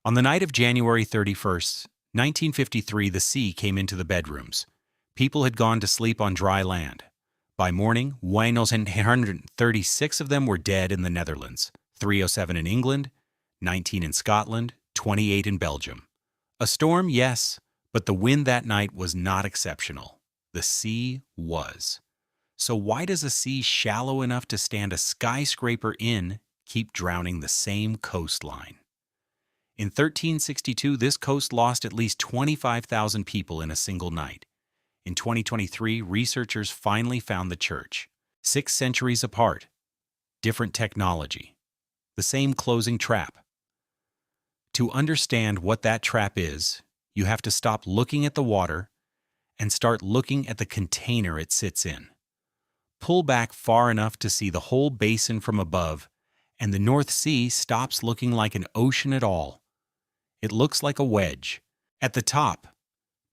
On the night of January 31st, 1953, the sea came into the bedrooms. People had gone to sleep on dry land. By morning, 136 of them were dead in the Netherlands, 307 in England, 19 in Scotland, 28 in Belgium. A storm, yes, but the wind that night was not exceptional. The sea was. So why does a sea shallow enough to stand a skyscraper in keep drowning the same coastline? In 1362, this coast lost at least 25,000 people in a single night. In 2023, researchers finally found the church. 6 centuries apart. Different technology. The same closing trap. To understand what that trap is, you have to stop looking at the water and start looking at the container it sits in. Pull back far enough to see the whole basin from above, and the North Sea stops looking like an ocean at all. It looks like a wedge. At the top,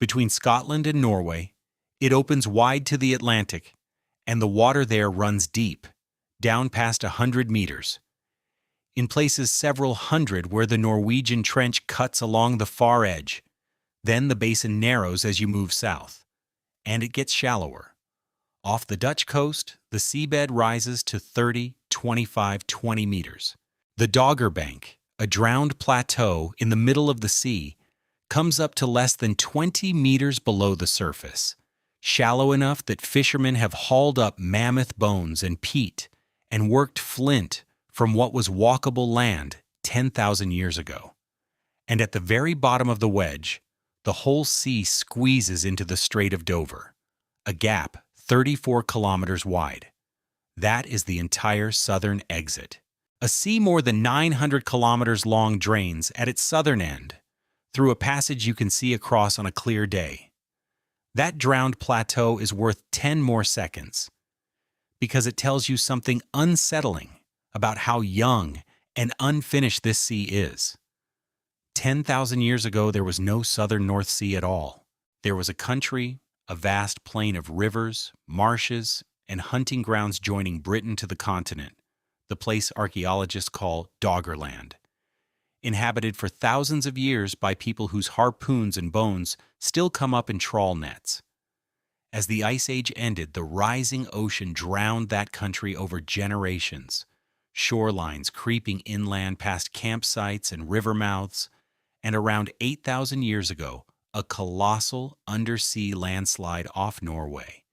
between Scotland and Norway, it opens wide to the Atlantic, and the water there runs deep, down past 100 meters. In places several hundred where the Norwegian Trench cuts along the far edge. Then the basin narrows as you move south, and it gets shallower. Off the Dutch coast, the seabed rises to 30, 25, 20 meters. The Doggerbank, a drowned plateau in the middle of the sea, comes up to less than 20 meters below the surface, shallow enough that fishermen have hauled up mammoth bones and peat and worked flint from what was walkable land 10,000 years ago. And at the very bottom of the wedge, the whole sea squeezes into the Strait of Dover, a gap 34 kilometers wide. That is the entire southern exit. A sea more than 900 kilometers long drains at its southern end, through a passage you can see across on a clear day. That drowned plateau is worth 10 more seconds, because it tells you something unsettling about how young and unfinished this sea is. 10,000 years ago, there was no southern North Sea at all. There was a country, a vast plain of rivers, marshes, and hunting grounds joining Britain to the continent, the place archaeologists call Doggerland, inhabited for thousands of years by people whose harpoons and bones still come up in trawl nets. As the Ice Age ended, the rising ocean drowned that country over generations, shorelines creeping inland past campsites and river mouths, and around 8,000 years ago, a colossal undersea landslide off Norway,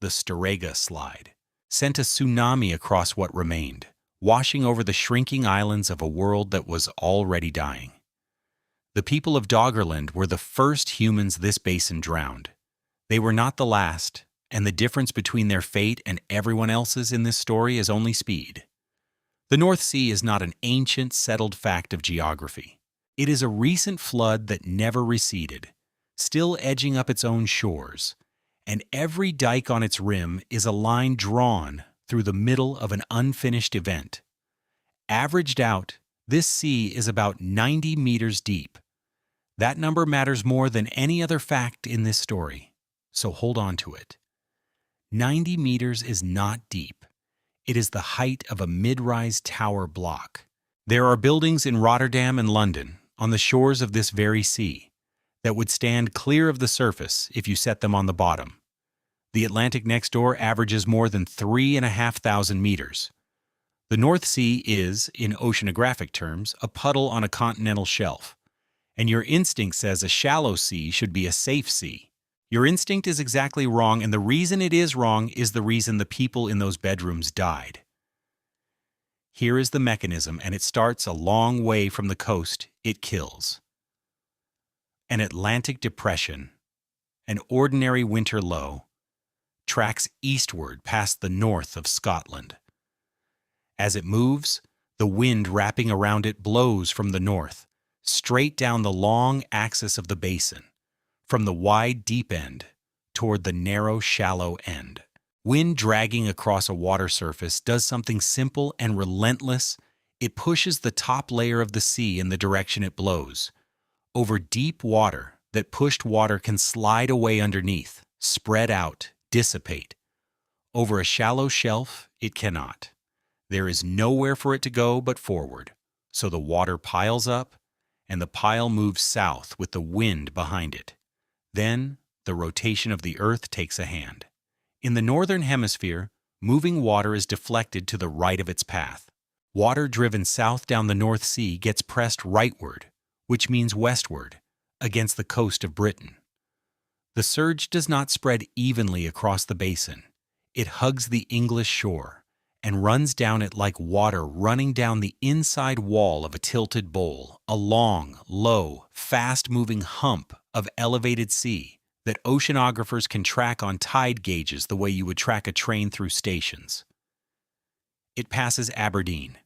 the Storegga Slide, sent a tsunami across what remained, washing over the shrinking islands of a world that was already dying. The people of Doggerland were the first humans this basin drowned. They were not the last, and the difference between their fate and everyone else's in this story is only speed. The North Sea is not an ancient, settled fact of geography. It is a recent flood that never receded, still edging up its own shores, and every dike on its rim is a line drawn through the middle of an unfinished event. Averaged out, this sea is about 90 meters deep. That number matters more than any other fact in this story, so hold on to it. 90 meters is not deep. It is the height of a mid-rise tower block. There are buildings in Rotterdam and London, on the shores of this very sea, that would stand clear of the surface if you set them on the bottom. The Atlantic next door averages more than 3,500 meters. The North Sea is, in oceanographic terms, a puddle on a continental shelf, and your instinct says a shallow sea should be a safe sea. Your instinct is exactly wrong, and the reason it is wrong is the reason the people in those bedrooms died. Here is the mechanism, and it starts a long way from the coast. It kills. An Atlantic depression, an ordinary winter low, tracks eastward past the north of Scotland. As it moves, the wind wrapping around it blows from the north, straight down the long axis of the basin, from the wide deep end toward the narrow shallow end. Wind dragging across a water surface does something simple and relentless. It pushes the top layer of the sea in the direction it blows. Over deep water, that pushed water can slide away underneath, spread out, dissipate. Over a shallow shelf, it cannot. There is nowhere for it to go but forward, so the water piles up, and the pile moves south with the wind behind it. Then, the rotation of the Earth takes a hand. In the northern hemisphere, moving water is deflected to the right of its path. Water driven south down the North Sea gets pressed rightward, which means westward, against the coast of Britain. The surge does not spread evenly across the basin. It hugs the English shore and runs down it like water running down the inside wall of a tilted bowl, a long, low, fast-moving hump of elevated sea that oceanographers can track on tide gauges the way you would track a train through stations. It passes Aberdeen.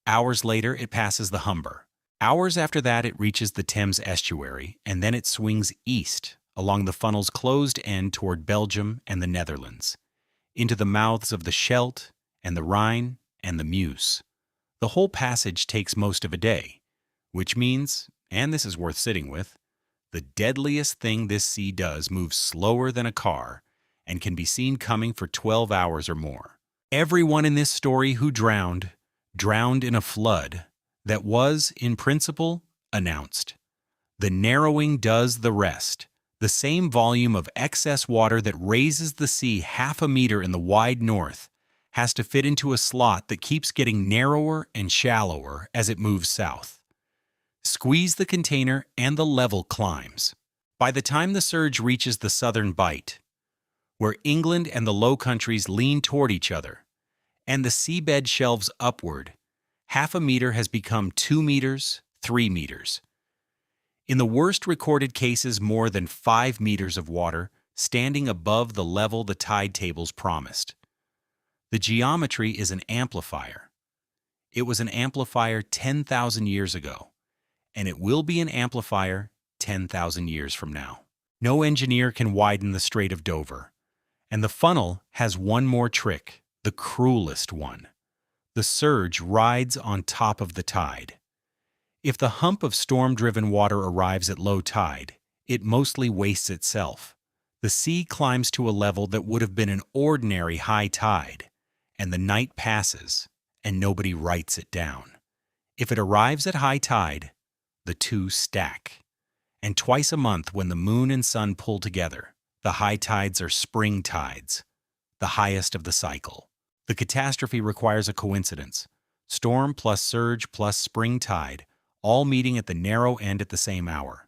Hours later, it passes the Humber. Hours after that, it reaches the Thames estuary, and then it swings east along the funnel's closed end toward Belgium and the Netherlands, into the mouths of the Scheldt and the Rhine and the Meuse. The whole passage takes most of a day, which means, and this is worth sitting with, the deadliest thing this sea does moves slower than a car and can be seen coming for 12 hours or more. Everyone in this story who drowned in a flood that was, in principle, announced. The narrowing does the rest. The same volume of excess water that raises the sea half a meter in the wide north has to fit into a slot that keeps getting narrower and shallower as it moves south. Squeeze the container and the level climbs. By the time the surge reaches the southern bight, where England and the Low Countries lean toward each other, and the seabed shelves upward, half a meter has become 2 meters, 3 meters. In the worst recorded cases, more than 5 meters of water standing above the level the tide tables promised. The geometry is an amplifier. It was an amplifier 10,000 years ago, and it will be an amplifier 10,000 years from now. No engineer can widen the Strait of Dover, and the funnel has one more trick, the cruelest one. The surge rides on top of the tide. If the hump of storm-driven water arrives at low tide, it mostly wastes itself. The sea climbs to a level that would have been an ordinary high tide, and the night passes, and nobody writes it down. If it arrives at high tide, the two stack. And twice a month, when the moon and sun pull together, the high tides are spring tides, the highest of the cycle. The catastrophe requires a coincidence. Storm plus surge plus spring tide, all meeting at the narrow end at the same hour.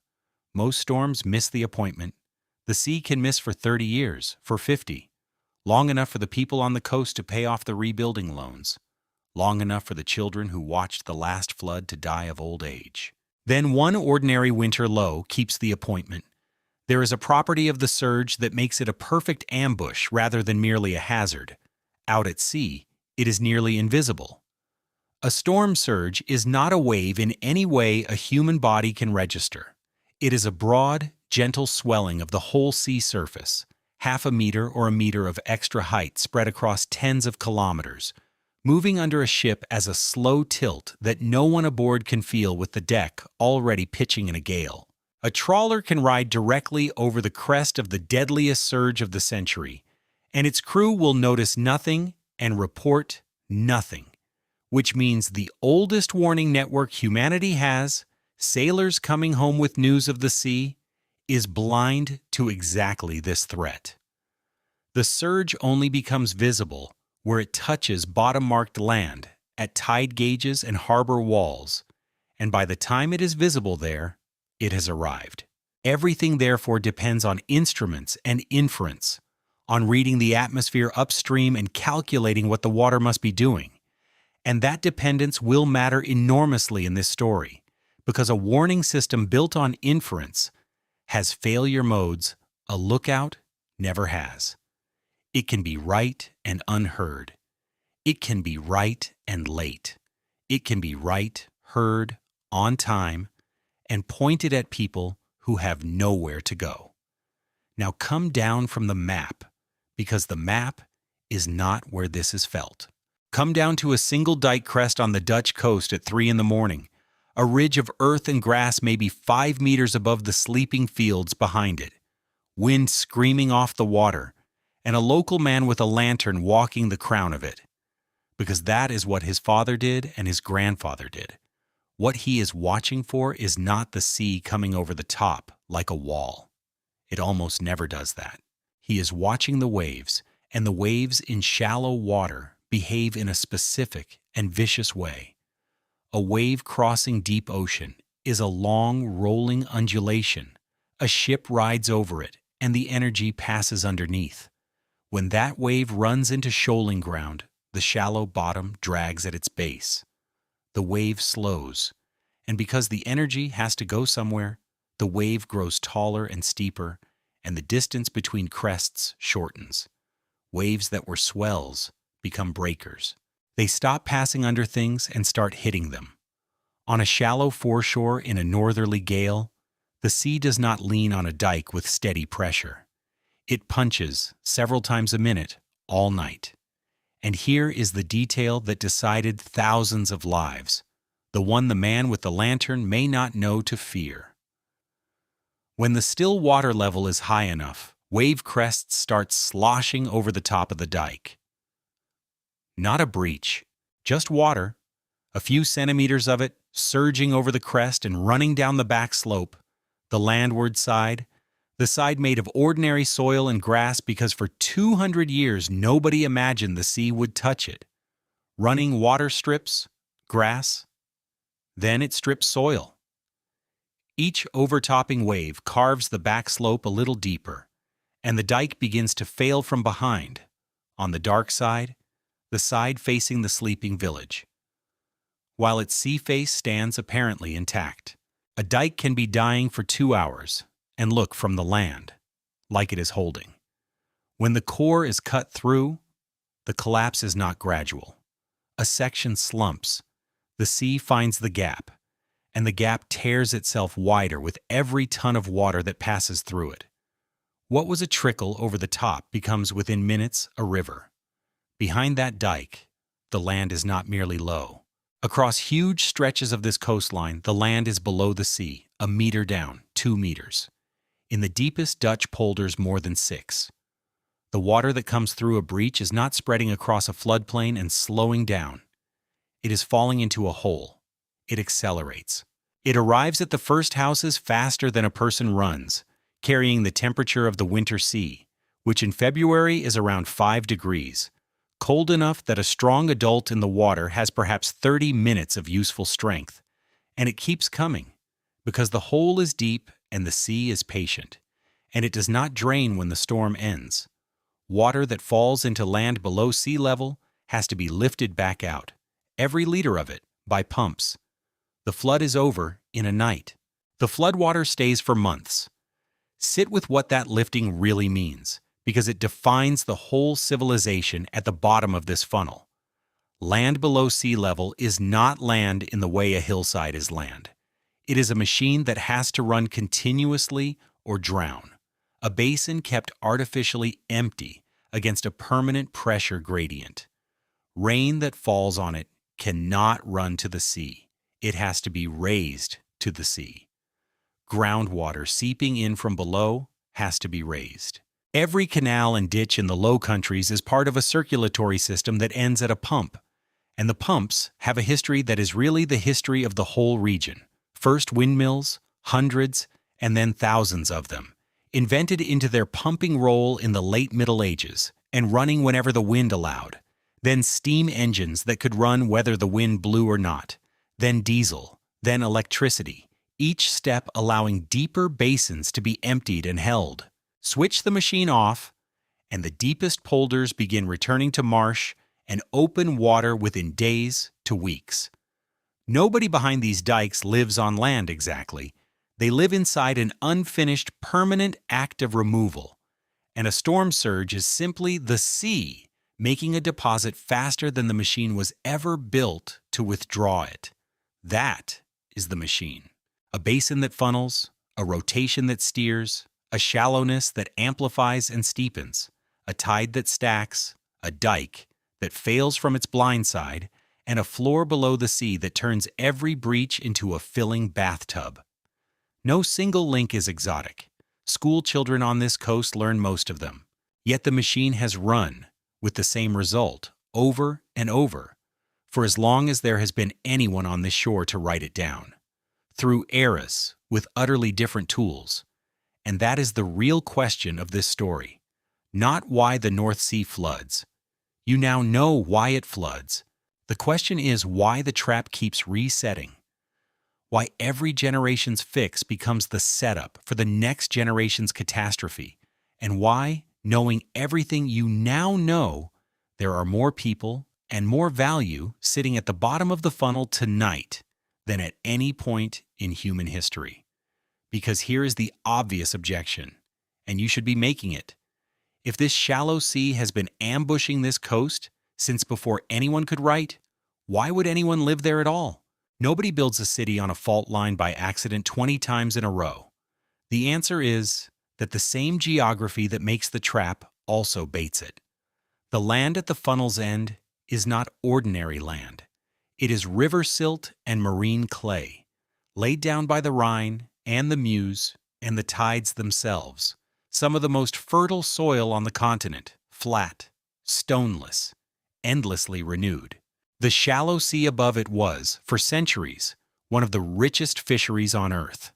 Most storms miss the appointment. The sea can miss for 30 years, for 50. Long enough for the people on the coast to pay off the rebuilding loans. Long enough for the children who watched the last flood to die of old age. Then one ordinary winter low keeps the appointment. There is a property of the surge that makes it a perfect ambush rather than merely a hazard. Out at sea, it is nearly invisible. A storm surge is not a wave in any way a human body can register. It is a broad, gentle swelling of the whole sea surface, half a meter or a meter of extra height spread across tens of kilometers, moving under a ship as a slow tilt that no one aboard can feel with the deck already pitching in a gale. A trawler can ride directly over the crest of the deadliest surge of the century, and its crew will notice nothing and report nothing, which means the oldest warning network humanity has, sailors coming home with news of the sea, is blind to exactly this threat. The surge only becomes visible where it touches bottom-marked land at tide gauges and harbor walls, and by the time it is visible there, it has arrived. Everything therefore depends on instruments and inference, on reading the atmosphere upstream and calculating what the water must be doing. And that dependence will matter enormously in this story, because a warning system built on inference has failure modes a lookout never has. It can be right and unheard. It can be right and late. It can be right, heard, on time, and pointed at people who have nowhere to go. Now come down from the map, because the map is not where this is felt. Come down to a single dike crest on the Dutch coast at 3 a.m. A ridge of earth and grass maybe 5 meters above the sleeping fields behind it. Wind screaming off the water, and a local man with a lantern walking the crown of it. Because that is what his father did and his grandfather did. What he is watching for is not the sea coming over the top like a wall. It almost never does that. He is watching the waves, and the waves in shallow water behave in a specific and vicious way. A wave crossing deep ocean is a long, rolling undulation. A ship rides over it, and the energy passes underneath. When that wave runs into shoaling ground, the shallow bottom drags at its base. The wave slows, and because the energy has to go somewhere, the wave grows taller and steeper, and the distance between crests shortens. Waves that were swells become breakers. They stop passing under things and start hitting them. On a shallow foreshore in a northerly gale, the sea does not lean on a dike with steady pressure. It punches several times a minute, all night. And here is the detail that decided thousands of lives, the one the man with the lantern may not know to fear. When the still water level is high enough, wave crests start sloshing over the top of the dike. Not a breach, just water, a few centimeters of it surging over the crest and running down the back slope, the landward side, the side made of ordinary soil and grass because for 200 years nobody imagined the sea would touch it. Running water strips, grass, then it strips soil. Each overtopping wave carves the back slope a little deeper, and the dike begins to fail from behind, on the dark side, the side facing the sleeping village. While its sea face stands apparently intact, a dike can be dying for 2 hours and look from the land, like it is holding. When the core is cut through, the collapse is not gradual. A section slumps, the sea finds the gap, and the gap tears itself wider with every ton of water that passes through it. What was a trickle over the top becomes within minutes a river. Behind that dike, the land is not merely low. Across huge stretches of this coastline, the land is below the sea, a meter down, 2 meters. In the deepest Dutch polders, more than 6. The water that comes through a breach is not spreading across a floodplain and slowing down. It is falling into a hole. It accelerates. It arrives at the first houses faster than a person runs, carrying the temperature of the winter sea, which in February is around 5 degrees, cold enough that a strong adult in the water has perhaps 30 minutes of useful strength. And it keeps coming, because the hole is deep and the sea is patient, and it does not drain when the storm ends. Water that falls into land below sea level has to be lifted back out, every liter of it, by pumps. The flood is over in a night. The floodwater stays for months. Sit with what that lifting really means, because it defines the whole civilization at the bottom of this funnel. Land below sea level is not land in the way a hillside is land. It is a machine that has to run continuously or drown. A basin kept artificially empty against a permanent pressure gradient. Rain that falls on it cannot run to the sea. It has to be raised to the sea. Groundwater seeping in from below has to be raised. Every canal and ditch in the Low Countries is part of a circulatory system that ends at a pump. And the pumps have a history that is really the history of the whole region. First windmills, hundreds, and then thousands of them, invented into their pumping role in the late Middle Ages and running whenever the wind allowed. Then steam engines that could run whether the wind blew or not. Then diesel, then electricity, each step allowing deeper basins to be emptied and held. Switch the machine off, and the deepest polders begin returning to marsh and open water within days to weeks. Nobody behind these dikes lives on land exactly. They live inside an unfinished permanent act of removal. And a storm surge is simply the sea making a deposit faster than the machine was ever built to withdraw it. That is the machine. A basin that funnels, a rotation that steers, a shallowness that amplifies and steepens, a tide that stacks, a dike that fails from its blind side, and a floor below the sea that turns every breach into a filling bathtub. No single link is exotic. School children on this coast learn most of them. Yet the machine has run, with the same result, over and over. for as long as there has been anyone on this shore to write it down, through eras with utterly different tools. And that is the real question of this story. Not why the North Sea floods. You now know why it floods. The question is why the trap keeps resetting. Why every generation's fix becomes the setup for the next generation's catastrophe. And why, knowing everything you now know, there are more people and more value sitting at the bottom of the funnel tonight than at any point in human history. Because here is the obvious objection, and you should be making it. If this shallow sea has been ambushing this coast since before anyone could write, why would anyone live there at all? Nobody builds a city on a fault line by accident 20 times in a row. The answer is that the same geography that makes the trap also baits it. The land at the funnel's end is not ordinary land. It is river silt and marine clay, laid down by the Rhine and the Meuse and the tides themselves, some of the most fertile soil on the continent, flat, stoneless, endlessly renewed. The shallow sea above it was, for centuries, one of the richest fisheries on Earth.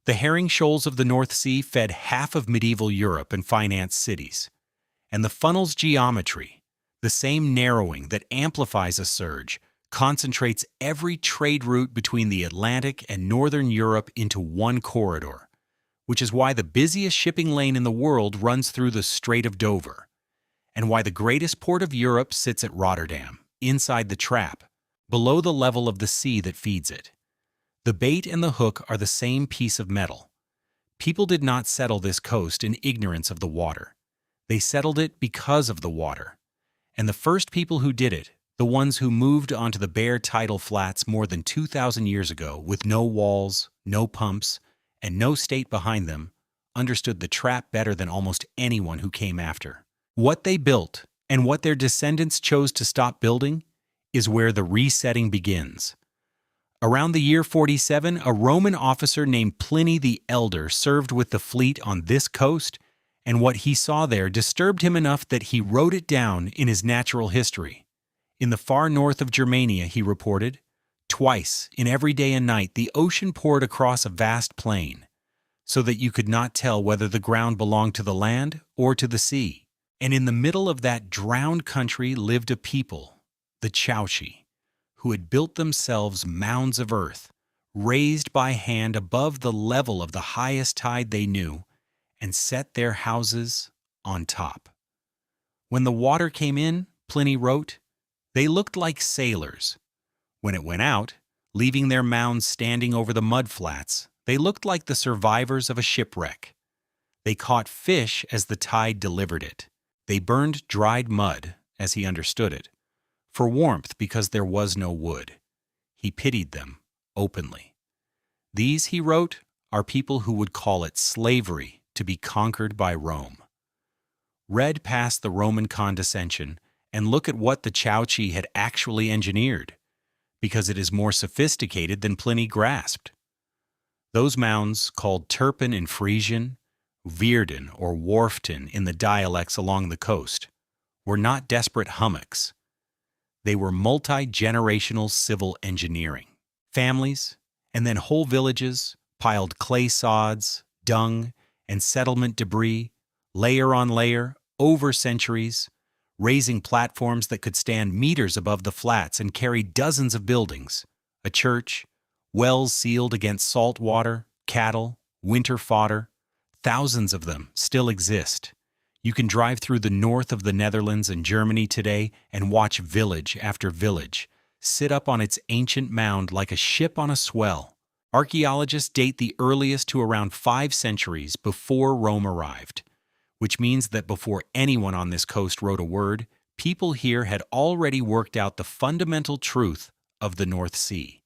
The herring shoals of the North Sea fed half of medieval Europe and financed cities. And the funnel's geometry, the same narrowing that amplifies a surge, concentrates every trade route between the Atlantic and Northern Europe into one corridor, which is why the busiest shipping lane in the world runs through the Strait of Dover, and why the greatest port of Europe sits at Rotterdam, inside the trap, below the level of the sea that feeds it. The bait and the hook are the same piece of metal. People did not settle this coast in ignorance of the water. They settled it because of the water. And the first people who did it, the ones who moved onto the bare tidal flats more than 2,000 years ago with no walls, no pumps, and no state behind them, understood the trap better than almost anyone who came after. What they built and what their descendants chose to stop building is where the resetting begins. Around the year 47, a Roman officer named Pliny the Elder served with the fleet on this coast, and what he saw there disturbed him enough that he wrote it down in his natural history. In the far north of Germania, he reported, twice in every day and night the ocean poured across a vast plain, so that you could not tell whether the ground belonged to the land or to the sea. And in the middle of that drowned country lived a people, the Chauci, who had built themselves mounds of earth, raised by hand above the level of the highest tide they knew, and set their houses on top. When the water came in, Pliny wrote, they looked like sailors. When it went out, leaving their mounds standing over the mud flats, they looked like the survivors of a shipwreck. They caught fish as the tide delivered it. They burned dried mud, as he understood it, for warmth because there was no wood. He pitied them openly. These, he wrote, are people who would call it slavery to be conquered by Rome. Read past the Roman condescension and look at what the Chauci had actually engineered, because it is more sophisticated than Pliny grasped. Those mounds, called Turpin in Frisian, Vierden or Wharfton in the dialects along the coast, were not desperate hummocks. They were multi-generational civil engineering. Families, and then whole villages, piled clay sods, dung, and settlement debris, layer on layer, over centuries, raising platforms that could stand meters above the flats and carry dozens of buildings, a church, wells sealed against salt water, cattle, winter fodder. Thousands of them still exist. You can drive through the north of the Netherlands and Germany today and watch village after village sit up on its ancient mound like a ship on a swell. Archaeologists date the earliest to around 5 centuries before Rome arrived, which means that before anyone on this coast wrote a word, people here had already worked out the fundamental truth of the North Sea,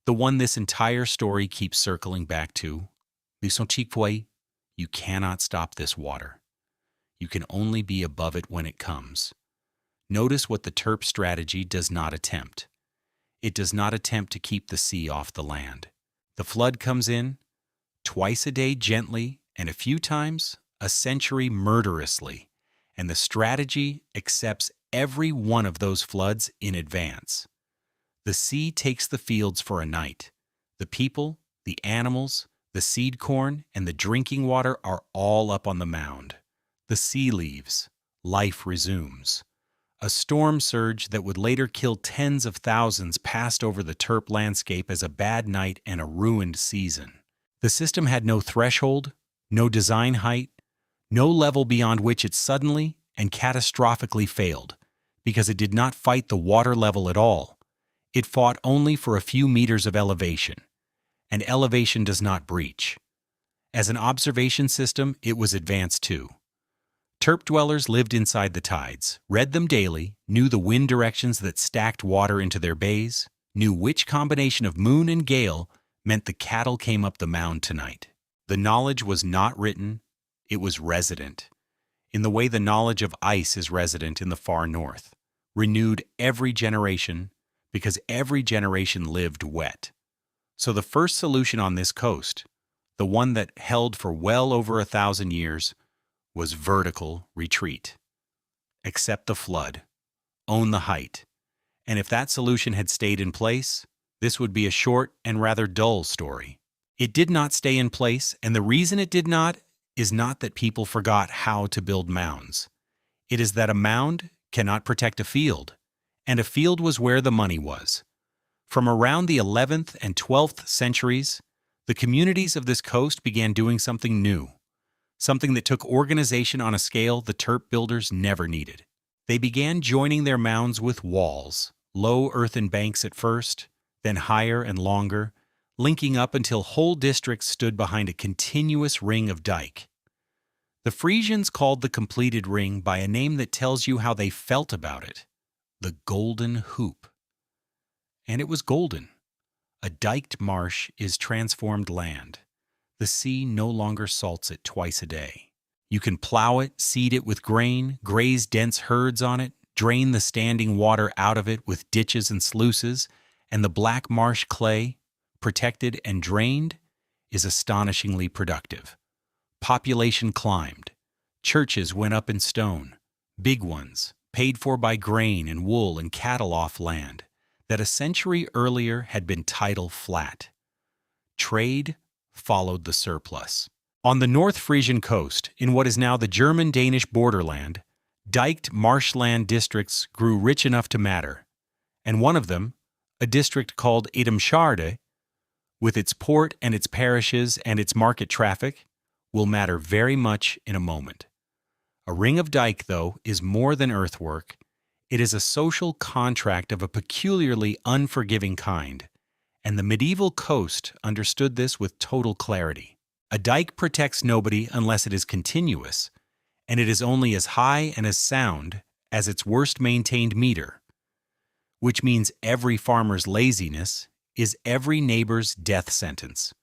the one this entire story keeps circling back to. You cannot stop this water. You can only be above it when it comes. Notice what the Terp strategy does not attempt. It does not attempt to keep the sea off the land. The flood comes in, twice a day gently, and a few times a century murderously, and the strategy accepts every one of those floods in advance. The sea takes the fields for a night. The people, the animals, the seed corn, and the drinking water are all up on the mound. The sea leaves. Life resumes. A storm surge that would later kill tens of thousands passed over the Terp landscape as a bad night and a ruined season. The system had no threshold, no design height, no level beyond which it suddenly and catastrophically failed, because it did not fight the water level at all. It fought only for a few meters of elevation, and elevation does not breach. As an observation system, it was advanced too. Terp dwellers lived inside the tides, read them daily, knew the wind directions that stacked water into their bays, knew which combination of moon and gale meant the cattle came up the mound tonight. The knowledge was not written, it was resident, in the way the knowledge of ice is resident in the far north, renewed every generation because every generation lived wet. So the first solution on this coast, the one that held for well over 1,000 years, was vertical retreat. Accept the flood. Own the height. And if that solution had stayed in place, this would be a short and rather dull story. It did not stay in place, and the reason it did not is not that people forgot how to build mounds. It is that a mound cannot protect a field, and a field was where the money was. From around the 11th and 12th centuries, the communities of this coast began doing something new, something that took organization on a scale the Terp builders never needed. They began joining their mounds with walls, low earthen banks at first, then higher and longer, linking up until whole districts stood behind a continuous ring of dike. The Frisians called the completed ring by a name that tells you how they felt about it: the Golden Hoop. And it was golden. A diked marsh is transformed land. The sea no longer salts it twice a day. You can plow it, seed it with grain, graze dense herds on it, drain the standing water out of it with ditches and sluices, and the black marsh clay, protected and drained, is astonishingly productive. Population climbed. Churches went up in stone, big ones, paid for by grain and wool and cattle off land that a century earlier had been tidal flat. Trade followed the surplus. On the North Frisian coast, in what is now the German-Danish borderland, diked marshland districts grew rich enough to matter, and one of them, a district called Edomsjarde, with its port and its parishes and its market traffic, will matter very much in a moment. A ring of dike, though, is more than earthwork. It is a social contract of a peculiarly unforgiving kind, and the medieval coast understood this with total clarity. A dike protects nobody unless it is continuous, and it is only as high and as sound as its worst-maintained meter, which means every farmer's laziness is every neighbor's death sentence.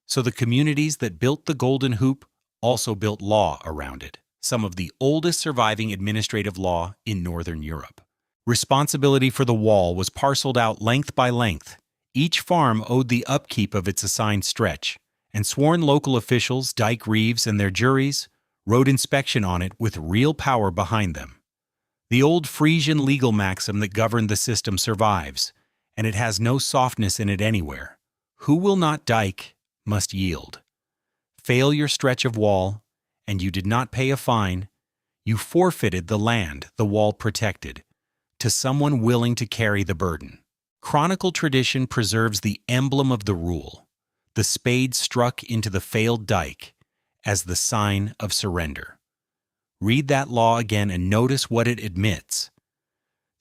So the communities that built the Golden Hoop also built law around it, some of the oldest surviving administrative law in Northern Europe. Responsibility for the wall was parceled out length by length. Each farm owed the upkeep of its assigned stretch, and sworn local officials, dike reeves, and their juries wrote inspection on it with real power behind them. The old Frisian legal maxim that governed the system survives, and it has no softness in it anywhere. Who will not dike must yield. Fail your stretch of wall, and you did not pay a fine, you forfeited the land the wall protected to someone willing to carry the burden. Chronicle tradition preserves the emblem of the rule, the spade struck into the failed dike, as the sign of surrender. Read that law again and notice what it admits.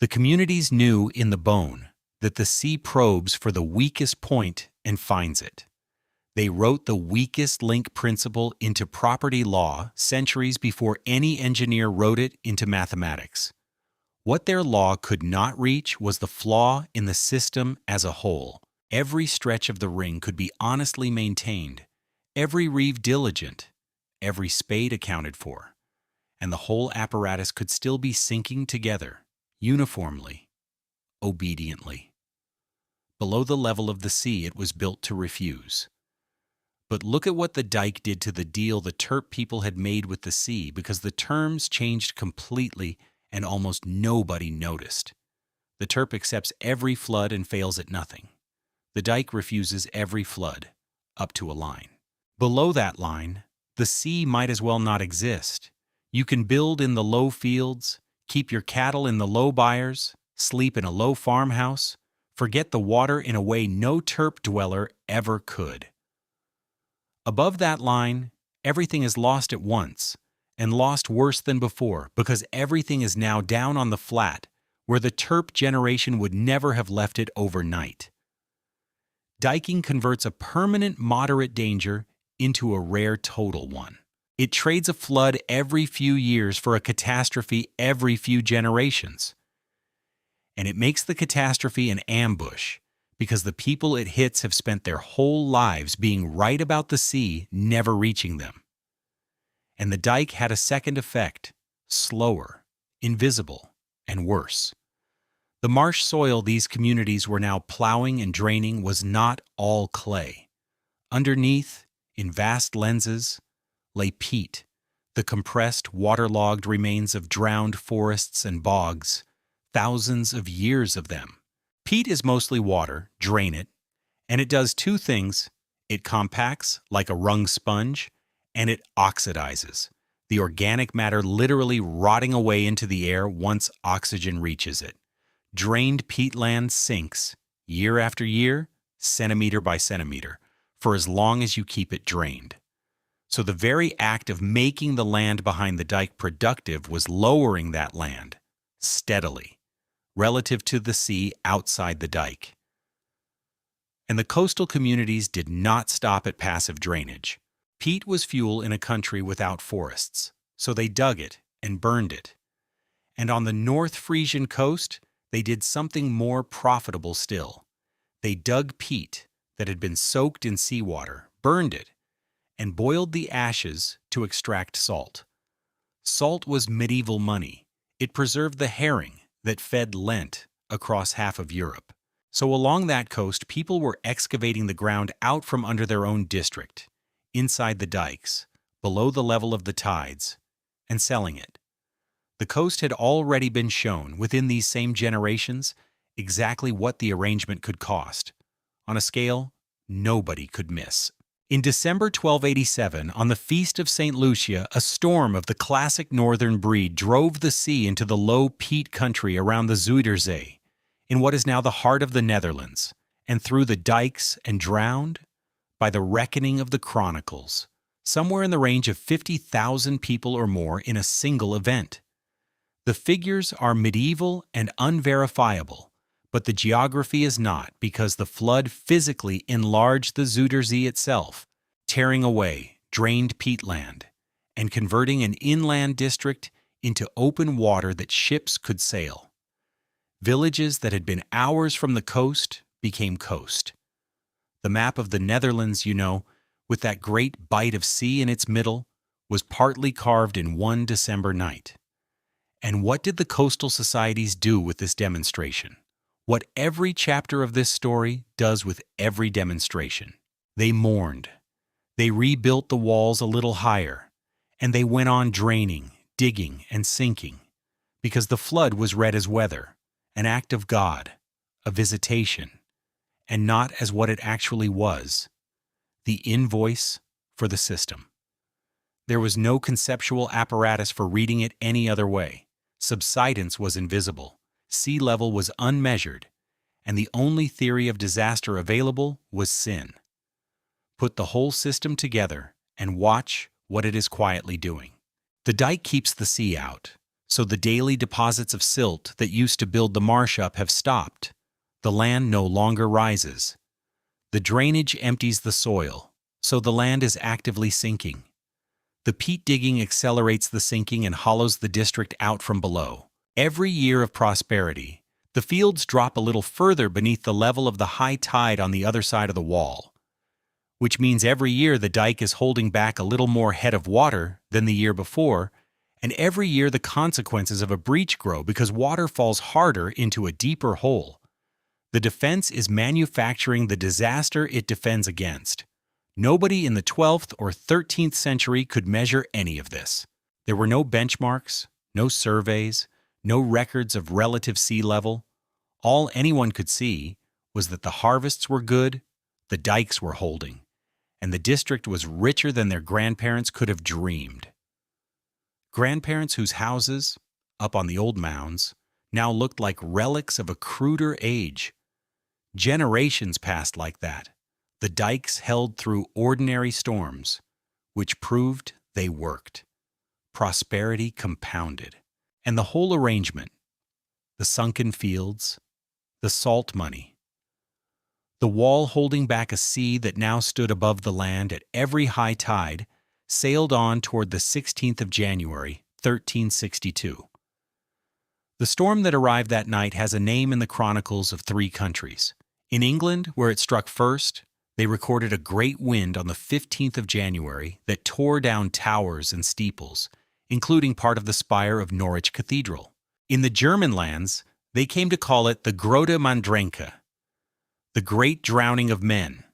The communities knew in the bone that the sea probes for the weakest point and finds it. They wrote the weakest link principle into property law centuries before any engineer wrote it into mathematics. What their law could not reach was the flaw in the system as a whole. Every stretch of the ring could be honestly maintained, every reeve diligent, every spade accounted for, and the whole apparatus could still be sinking together, uniformly, obediently. Below the level of the sea it was built to refuse. But look at what the dike did to the deal the Terp people had made with the sea, because the terms changed completely and almost nobody noticed. The Terp accepts every flood and fails at nothing. The dike refuses every flood, up to a line. Below that line, the sea might as well not exist. You can build in the low fields, keep your cattle in the low byres, sleep in a low farmhouse, forget the water in a way no Terp dweller ever could. Above that line, everything is lost at once, and lost worse than before because everything is now down on the flat, where the Terp generation would never have left it overnight. Diking converts a permanent moderate danger into a rare total one. It trades a flood every few years for a catastrophe every few generations. And it makes the catastrophe an ambush because the people it hits have spent their whole lives being right about the sea, never reaching them. And the dike had a second effect, slower, invisible, and worse. The marsh soil these communities were now plowing and draining was not all clay. Underneath, in vast lenses, lay peat, the compressed, waterlogged remains of drowned forests and bogs, thousands of years of them. Peat is mostly water, drain it, and it does two things. It compacts like a wrung sponge, and it oxidizes, the organic matter literally rotting away into the air once oxygen reaches it. Drained peatland sinks, year after year, centimeter by centimeter, for as long as you keep it drained. So the very act of making the land behind the dike productive was lowering that land, steadily, relative to the sea outside the dike. And the coastal communities did not stop at passive drainage. Peat was fuel in a country without forests, so they dug it and burned it. And on the North Frisian coast, they did something more profitable still. They dug peat that had been soaked in seawater, burned it, and boiled the ashes to extract salt. Salt was medieval money. It preserved the herring that fed Lent across half of Europe. So along that coast, people were excavating the ground out from under their own district, inside the dikes, below the level of the tides, and selling it. The coast had already been shown, within these same generations, exactly what the arrangement could cost, on a scale nobody could miss. In December 1287, on the Feast of St. Lucia, a storm of the classic northern breed drove the sea into the low peat country around the Zuiderzee, in what is now the heart of the Netherlands, and through the dikes and drowned, by the reckoning of the chronicles, somewhere in the range of 50,000 people or more in a single event. The figures are medieval and unverifiable, but the geography is not, because the flood physically enlarged the Zuiderzee itself, tearing away drained peatland and converting an inland district into open water that ships could sail. Villages that had been hours from the coast became coast. The map of the Netherlands, you know, with that great bite of sea in its middle, was partly carved in one December night. And what did the coastal societies do with this demonstration? What every chapter of this story does with every demonstration. They mourned. They rebuilt the walls a little higher, and they went on draining, digging, and sinking, because the flood was read as weather, an act of God, a visitation, and not as what it actually was, the invoice for the system. There was no conceptual apparatus for reading it any other way. Subsidence was invisible, sea level was unmeasured, and the only theory of disaster available was sin. Put the whole system together and watch what it is quietly doing. The dike keeps the sea out, so the daily deposits of silt that used to build the marsh up have stopped. The land no longer rises. The drainage empties the soil, so the land is actively sinking. The peat digging accelerates the sinking and hollows the district out from below. Every year of prosperity, the fields drop a little further beneath the level of the high tide on the other side of the wall, which means every year the dike is holding back a little more head of water than the year before, and every year the consequences of a breach grow because water falls harder into a deeper hole. The defense is manufacturing the disaster it defends against. Nobody in the 12th or 13th century could measure any of this. There were no benchmarks, no surveys, no records of relative sea level. All anyone could see was that the harvests were good, the dikes were holding, and the district was richer than their grandparents could have dreamed. Grandparents whose houses, up on the old mounds, now looked like relics of a cruder age. Generations passed like that. The dikes held through ordinary storms, which proved they worked. Prosperity compounded. And the whole arrangement, the sunken fields, the salt money, the wall holding back a sea that now stood above the land at every high tide, sailed on toward the 16th of January, 1362. The storm that arrived that night has a name in the chronicles of 3 countries. In England, where it struck first, they recorded a great wind on the 15th of January that tore down towers and steeples, including part of the spire of Norwich Cathedral. In the German lands, they came to call it the Große Mandrenke, the Great Drowning of Men.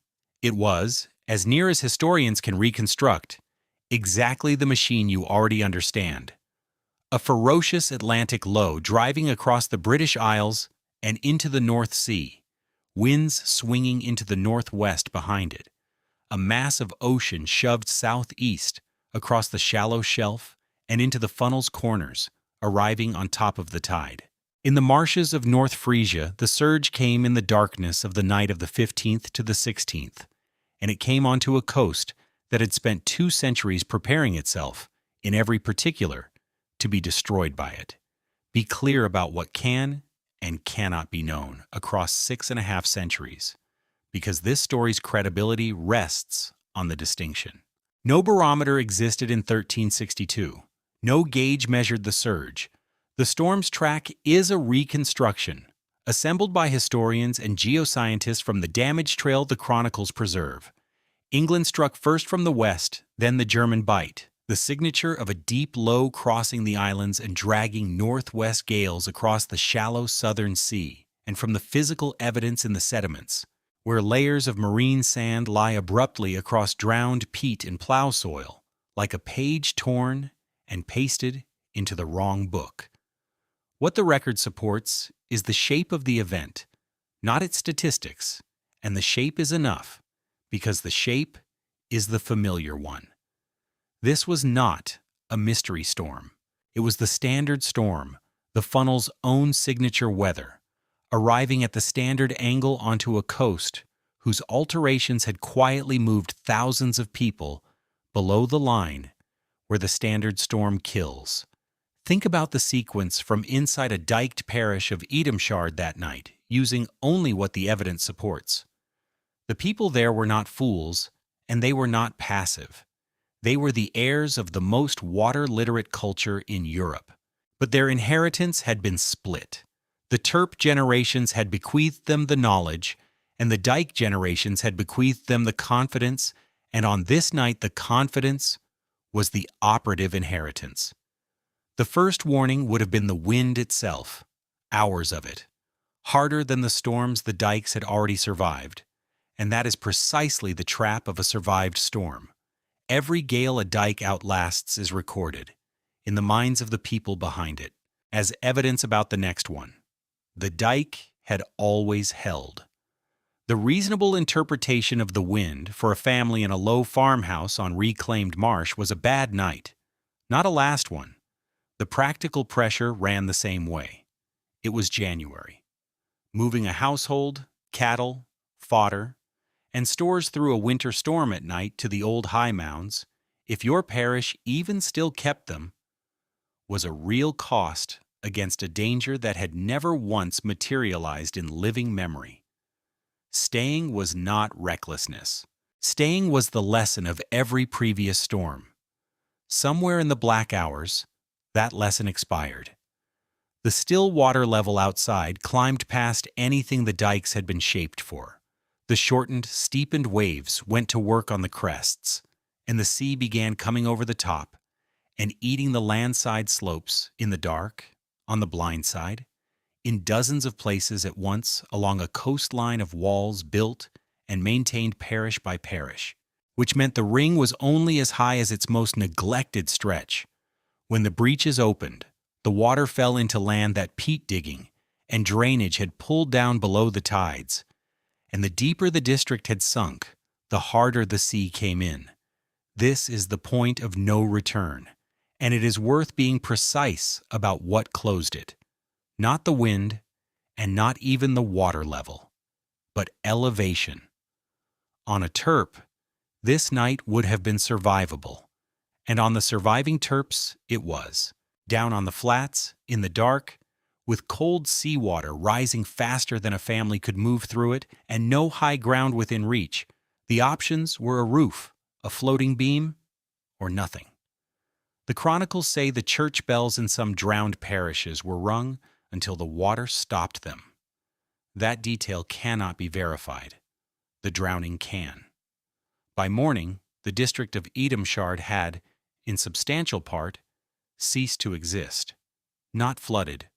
It was, as near as historians can reconstruct, exactly the machine you already understand. A ferocious Atlantic low driving across the British Isles and into the North Sea, winds swinging into the northwest behind it. A mass of ocean shoved southeast across the shallow shelf and into the funnel's corners, arriving on top of the tide. In the marshes of North Frisia, the surge came in the darkness of the night of the 15th to the 16th, and it came onto a coast that had spent 2 centuries preparing itself, in every particular, to be destroyed by it. Be clear about what can and cannot be known across 6.5 centuries, because this story's credibility rests on the distinction. No barometer existed in 1362. No gauge measured the surge. The storm's track is a reconstruction, assembled by historians and geoscientists from the damage trail the chronicles preserve. England struck first from the west, then the German bite, the signature of a deep low crossing the islands and dragging northwest gales across the shallow southern sea, and from the physical evidence in the sediments, where layers of marine sand lie abruptly across drowned peat and plow soil, like a page torn and pasted into the wrong book. What the record supports is the shape of the event, not its statistics, and the shape is enough, because the shape is the familiar one. This was not a mystery storm. It was the standard storm, the funnel's own signature weather, arriving at the standard angle onto a coast whose alterations had quietly moved thousands of people below the line where the standard storm kills. Think about the sequence from inside a diked parish of Edomshard that night, using only what the evidence supports. The people there were not fools, and they were not passive. They were the heirs of the most water-literate culture in Europe. But their inheritance had been split. The Terp generations had bequeathed them the knowledge, and the dike generations had bequeathed them the confidence, and on this night the confidence was the operative inheritance. The first warning would have been the wind itself, hours of it, harder than the storms the dikes had already survived, and that is precisely the trap of a survived storm. Every gale a dike outlasts is recorded, in the minds of the people behind it, as evidence about the next one. The dike had always held. The reasonable interpretation of the wind for a family in a low farmhouse on reclaimed marsh was a bad night, not a last one. The practical pressure ran the same way. It was January. Moving a household, cattle, fodder, and stores through a winter storm at night to the old high mounds, if your parish even still kept them, was a real cost against a danger that had never once materialized in living memory. Staying was not recklessness. Staying was the lesson of every previous storm. Somewhere in the black hours, that lesson expired. The still water level outside climbed past anything the dikes had been shaped for. The shortened, steepened waves went to work on the crests, and the sea began coming over the top and eating the landside slopes in the dark, on the blind side, in dozens of places at once along a coastline of walls built and maintained parish by parish, which meant the ring was only as high as its most neglected stretch. When the breaches opened, the water fell into land that peat digging and drainage had pulled down below the tides, and the deeper the district had sunk, the harder the sea came in. This is the point of no return, and it is worth being precise about what closed it. Not the wind, and not even the water level, but elevation. On a terp, this night would have been survivable, and on the surviving terps it was. Down on the flats, in the dark, with cold seawater rising faster than a family could move through it and no high ground within reach, the options were a roof, a floating beam, or nothing. The chronicles say the church bells in some drowned parishes were rung until the water stopped them. That detail cannot be verified. The drowning can. By morning, the district of Edomshard had, in substantial part, ceased to exist. Not flooded,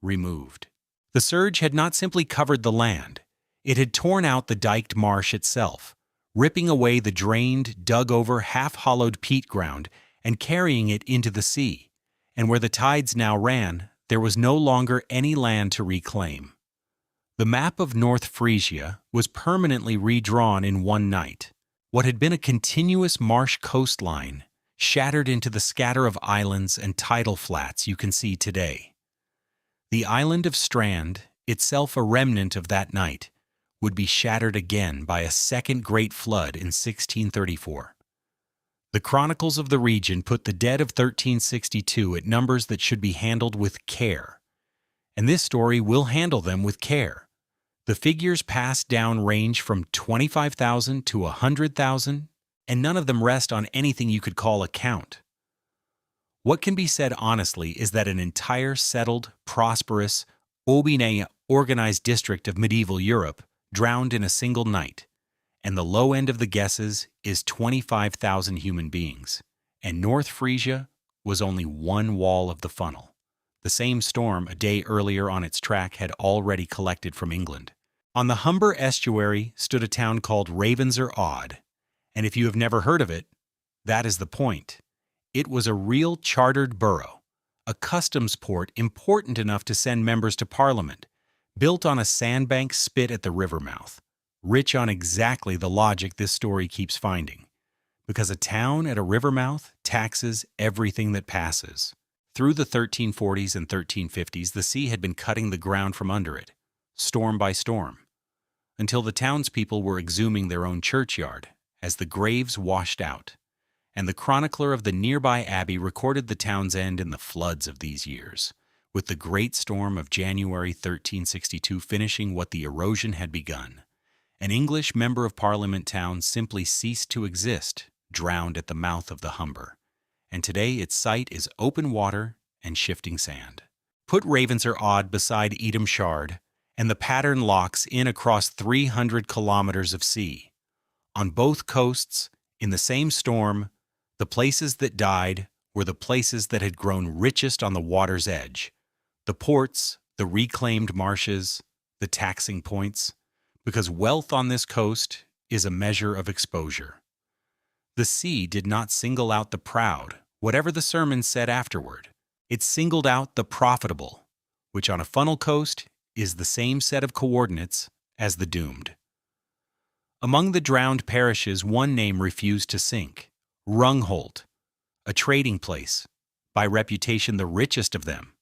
removed. The surge had not simply covered the land. It had torn out the diked marsh itself, ripping away the drained, dug-over, half-hollowed peat ground and carrying it into the sea. And where the tides now ran, there was no longer any land to reclaim. The map of North Frisia was permanently redrawn in one night. What had been a continuous marsh coastline shattered into the scatter of islands and tidal flats you can see today. The island of Strand, itself a remnant of that night, would be shattered again by a second great flood in 1634. The chronicles of the region put the dead of 1362 at numbers that should be handled with care. And this story will handle them with care. The figures passed down range from 25,000 to 100,000, and none of them rest on anything you could call a count. What can be said honestly is that an entire settled, prosperous, obine organized district of medieval Europe drowned in a single night, and the low end of the guesses is 25,000 human beings, and North Frisia was only one wall of the funnel. The same storm a day earlier on its track had already collected from England. On the Humber estuary stood a town called Ravensor Odd, and if you have never heard of it, that is the point. It was a real chartered borough, a customs port important enough to send members to Parliament, built on a sandbank spit at the river mouth, rich on exactly the logic this story keeps finding, because a town at a river mouth taxes everything that passes. Through the 1340s and 1350s, the sea had been cutting the ground from under it, storm by storm, until the townspeople were exhuming their own churchyard as the graves washed out, and the chronicler of the nearby abbey recorded the town's end in the floods of these years, with the great storm of January 1362 finishing what the erosion had begun. An English Member of Parliament town simply ceased to exist, drowned at the mouth of the Humber, and today its site is open water and shifting sand. Put Ravensor Odd beside Edomshard, and the pattern locks in across 300 kilometers of sea. On both coasts, in the same storm, the places that died were the places that had grown richest on the water's edge. The ports, the reclaimed marshes, the taxing points, because wealth on this coast is a measure of exposure. The sea did not single out the proud, whatever the sermon said afterward. It singled out the profitable, which on a funnel coast is the same set of coordinates as the doomed. Among the drowned parishes, one name refused to sink: Rungholt, a trading place, by reputation the richest of them,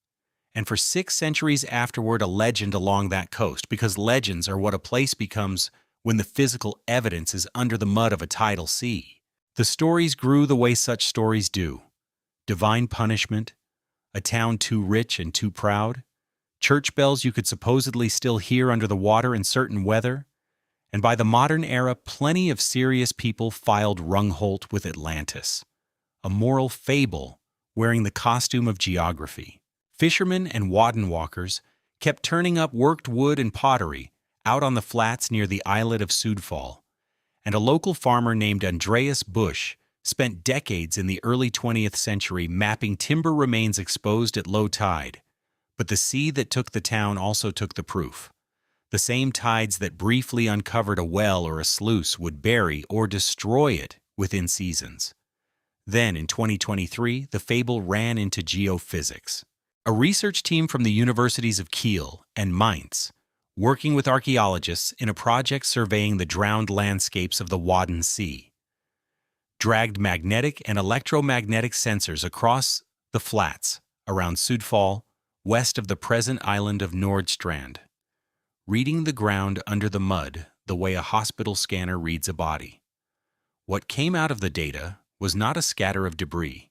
and for 6 centuries afterward a legend along that coast, because legends are what a place becomes when the physical evidence is under the mud of a tidal sea. The stories grew the way such stories do: divine punishment, a town too rich and too proud, church bells you could supposedly still hear under the water in certain weather, and by the modern era plenty of serious people filed Rungholt with Atlantis, a moral fable wearing the costume of geography. Fishermen and wadden walkers kept turning up worked wood and pottery out on the flats near the islet of Sudfall, and a local farmer named Andreas Busch spent decades in the early 20th century mapping timber remains exposed at low tide. But the sea that took the town also took the proof. The same tides that briefly uncovered a well or a sluice would bury or destroy it within seasons. Then, in 2023, the fable ran into geophysics. A research team from the universities of Kiel and Mainz, working with archaeologists in a project surveying the drowned landscapes of the Wadden Sea, dragged magnetic and electromagnetic sensors across the flats around Sudfall, west of the present island of Nordstrand, reading the ground under the mud the way a hospital scanner reads a body. What came out of the data was not a scatter of debris.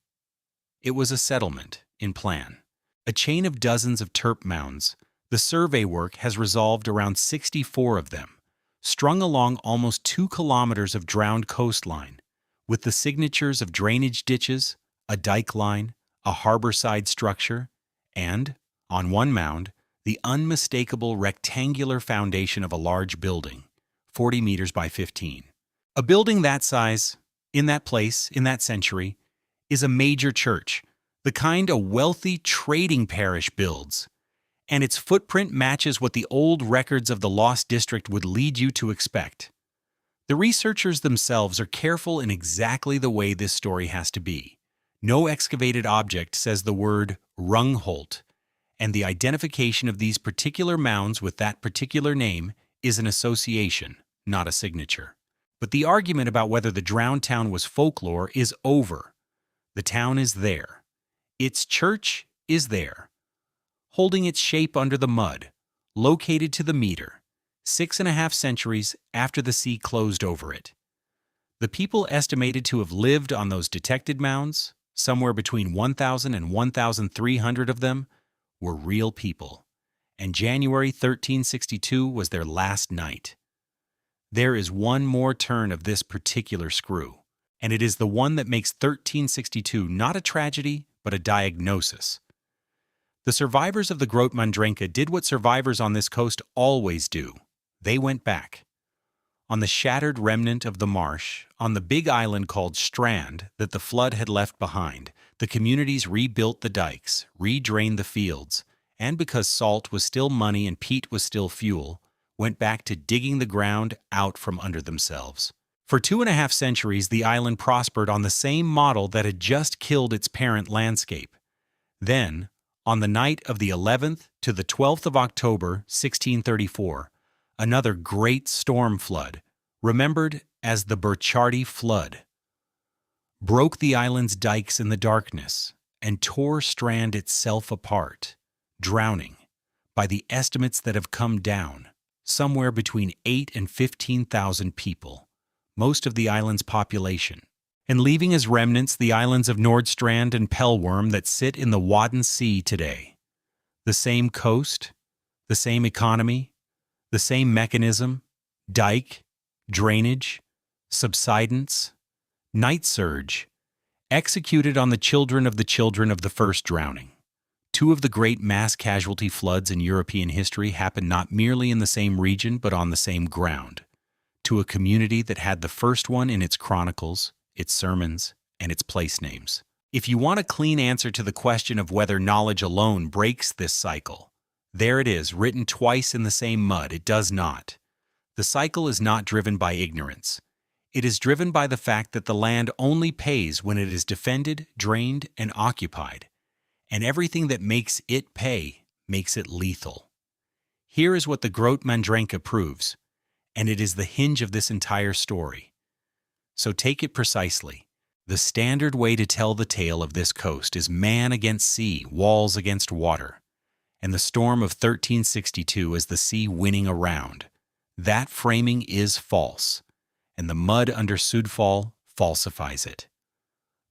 It was a settlement in plan, a chain of dozens of turf mounds. The survey work has resolved around 64 of them, strung along almost 2 kilometers of drowned coastline, with the signatures of drainage ditches, a dike line, a harborside structure, and, on one mound, the unmistakable rectangular foundation of a large building, 40 meters by 15. A building that size, in that place, in that century, is a major church, the kind a wealthy trading parish builds, and its footprint matches what the old records of the Lost District would lead you to expect. The researchers themselves are careful in exactly the way this story has to be. No excavated object says the word Rungholt, and the identification of these particular mounds with that particular name is an association, not a signature. But the argument about whether the drowned town was folklore is over. The town is there. Its church is there, holding its shape under the mud, located to the meter, 6.5 centuries after the sea closed over it. The people estimated to have lived on those detected mounds, somewhere between 1,000 and 1,300 of them, were real people, and January 1362 was their last night. There is one more turn of this particular screw, and it is the one that makes 1362 not a tragedy, but a diagnosis. The survivors of the Grote Mandrenke did what survivors on this coast always do. They went back. On the shattered remnant of the marsh, on the big island called Strand that the flood had left behind, the communities rebuilt the dikes, redrained the fields, and because salt was still money and peat was still fuel, went back to digging the ground out from under themselves. For 2.5 centuries, the island prospered on the same model that had just killed its parent landscape. Then, on the night of the 11th to the 12th of October, 1634, another great storm flood, remembered as the Burchardie Flood, broke the island's dikes in the darkness and tore Strand itself apart, drowning, by the estimates that have come down, somewhere between 8,000 and 15,000 people, most of the island's population, and leaving as remnants the islands of Nordstrand and Pellworm that sit in the Wadden Sea today. The same coast, the same economy, the same mechanism, dike, drainage, subsidence, night surge, executed on the children of the first drowning. 2 of the great mass casualty floods in European history happened not merely in the same region but on the same ground, to a community that had the first one in its chronicles, its sermons, and its place names. If you want a clean answer to the question of whether knowledge alone breaks this cycle, there it is, written twice in the same mud. It does not. The cycle is not driven by ignorance. It is driven by the fact that the land only pays when it is defended, drained, and occupied, and everything that makes it pay makes it lethal. Here is what the Grote Mandrenke proves, and it is the hinge of this entire story. So take it precisely. The standard way to tell the tale of this coast is man against sea, walls against water, and the storm of 1362 is the sea winning around. That framing is false, and the mud under Sudfall falsifies it.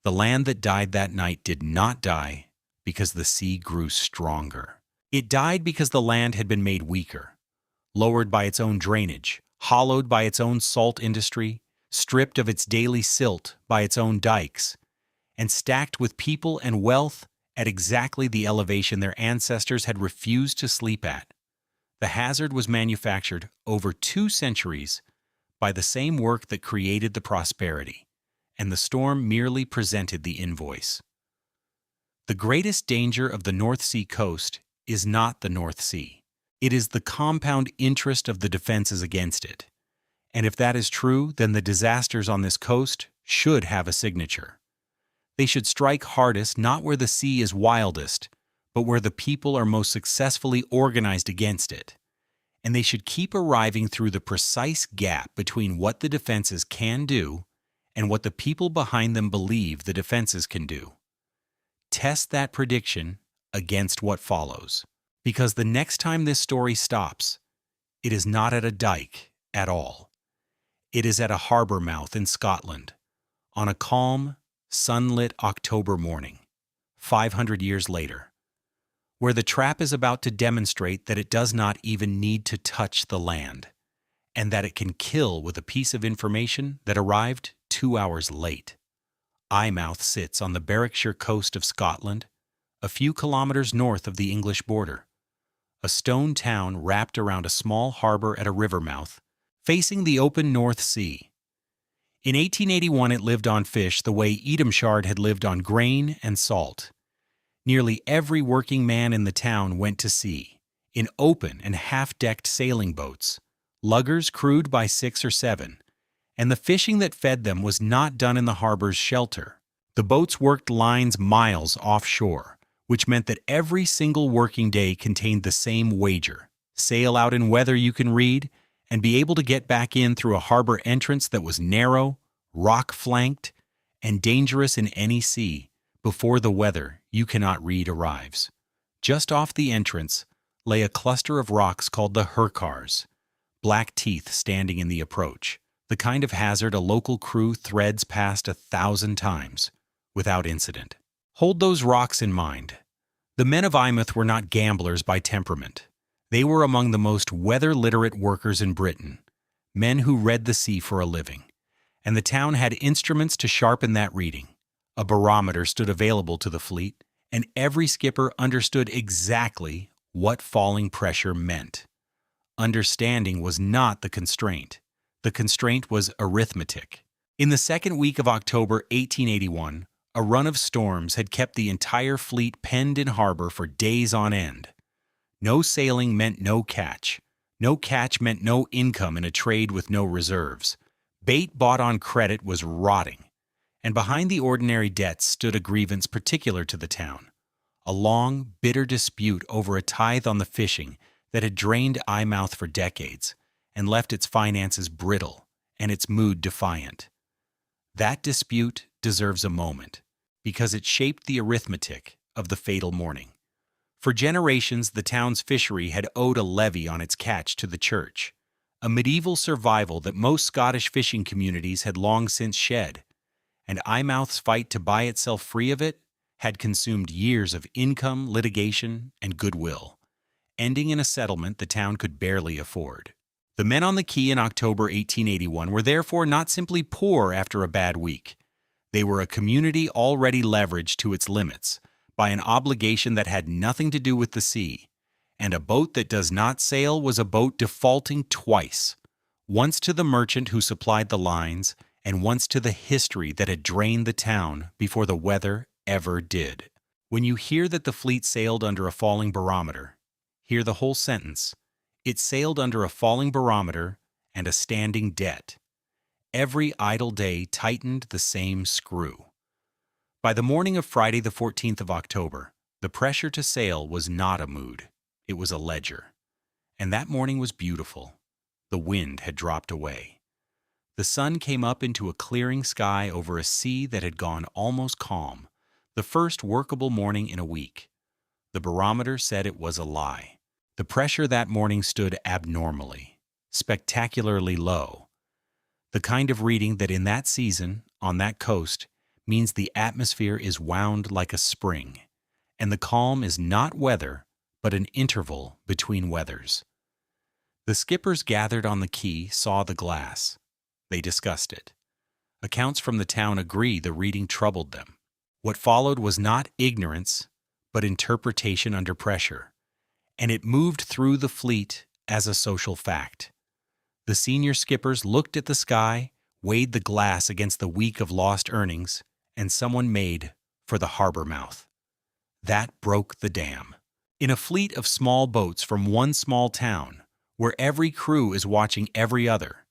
The land that died that night did not die because the sea grew stronger. It died because the land had been made weaker, lowered by its own drainage, hollowed by its own salt industry, stripped of its daily silt by its own dikes, and stacked with people and wealth at exactly the elevation their ancestors had refused to sleep at. The hazard was manufactured over 2 centuries by the same work that created the prosperity, and the storm merely presented the invoice. The greatest danger of the North Sea coast is not the North Sea. It is the compound interest of the defenses against it. And if that is true, then the disasters on this coast should have a signature. They should strike hardest not where the sea is wildest, but where the people are most successfully organized against it. And they should keep arriving through the precise gap between what the defenses can do and what the people behind them believe the defenses can do. Test that prediction against what follows, because the next time this story stops, it is not at a dike at all. It is at a harbor mouth in Scotland, on a calm, sunlit October morning, 500 years later, where the trap is about to demonstrate that it does not even need to touch the land, and that it can kill with a piece of information that arrived 2 hours late. Eyemouth sits on the Berwickshire coast of Scotland, a few kilometers north of the English border, a stone town wrapped around a small harbor at a river mouth, facing the open North Sea. In 1881 it lived on fish the way Edomshard had lived on grain and salt. Nearly every working man in the town went to sea, in open and half-decked sailing boats, luggers crewed by 6 or 7, and the fishing that fed them was not done in the harbor's shelter. The boats worked lines miles offshore, which meant that every single working day contained the same wager: sail out in weather you can read, and be able to get back in through a harbor entrance that was narrow, rock-flanked, and dangerous in any sea before the weather you cannot read arrives. Just off the entrance lay a cluster of rocks called the Hurkars, black teeth standing in the approach, the kind of hazard a local crew threads past 1,000 times without incident. Hold those rocks in mind. The men of Eyemouth were not gamblers by temperament. They were among the most weather-literate workers in Britain, men who read the sea for a living, and the town had instruments to sharpen that reading. A barometer stood available to the fleet, and every skipper understood exactly what falling pressure meant. Understanding was not the constraint. The constraint was arithmetic. In the second week of October 1881, a run of storms had kept the entire fleet penned in harbor for days on end. No sailing meant no catch. No catch meant no income in a trade with no reserves. Bait bought on credit was rotting. And behind the ordinary debts stood a grievance particular to the town, a long, bitter dispute over a tithe on the fishing that had drained Eyemouth for decades and left its finances brittle and its mood defiant. That dispute deserves a moment, because it shaped the arithmetic of the fatal morning. For generations, the town's fishery had owed a levy on its catch to the church, a medieval survival that most Scottish fishing communities had long since shed, and Eyemouth's fight to buy itself free of it had consumed years of income, litigation, and goodwill, ending in a settlement the town could barely afford. The men on the quay in October 1881 were therefore not simply poor after a bad week. They were a community already leveraged to its limits by an obligation that had nothing to do with the sea, and a boat that does not sail was a boat defaulting twice, once to the merchant who supplied the lines, and once to the history that had drained the town before the weather ever did. When you hear that the fleet sailed under a falling barometer, hear the whole sentence. It sailed under a falling barometer and a standing debt. Every idle day tightened the same screw. By the morning of Friday the 14th of October, the pressure to sail was not a mood, it was a ledger. And that morning was beautiful. The wind had dropped away. The sun came up into a clearing sky over a sea that had gone almost calm, the first workable morning in a week. The barometer said it was a lie. The pressure that morning stood abnormally, spectacularly low. The kind of reading that in that season, on that coast, means the atmosphere is wound like a spring, and the calm is not weather, but an interval between weathers. The skippers gathered on the quay saw the glass. They discussed it. Accounts from the town agree the reading troubled them. What followed was not ignorance, but interpretation under pressure, and it moved through the fleet as a social fact. The senior skippers looked at the sky, weighed the glass against the week of lost earnings, and someone made for the harbor mouth. That broke the dam. In a fleet of small boats from one small town, where every crew is watching every other,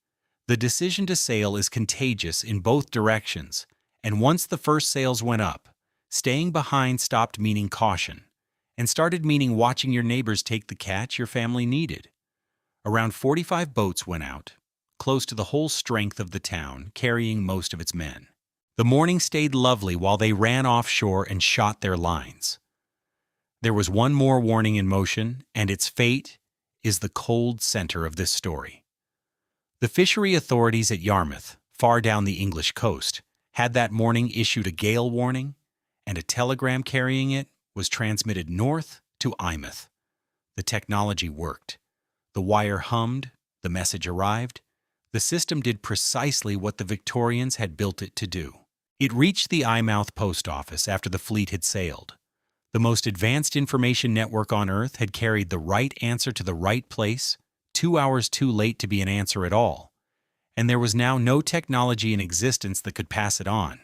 the decision to sail is contagious in both directions, and once the first sails went up, staying behind stopped meaning caution, and started meaning watching your neighbors take the catch your family needed. Around 45 boats went out, close to the whole strength of the town, carrying most of its men. The morning stayed lovely while they ran offshore and shot their lines. There was one more warning in motion, and its fate is the cold center of this story. The fishery authorities at Yarmouth, far down the English coast, had that morning issued a gale warning, and a telegram carrying it was transmitted north to Eyemouth. The technology worked. The wire hummed, the message arrived. The system did precisely what the Victorians had built it to do. It reached the Eyemouth post office after the fleet had sailed. The most advanced information network on Earth had carried the right answer to the right place, 2 hours too late to be an answer at all, and there was now no technology in existence that could pass it on.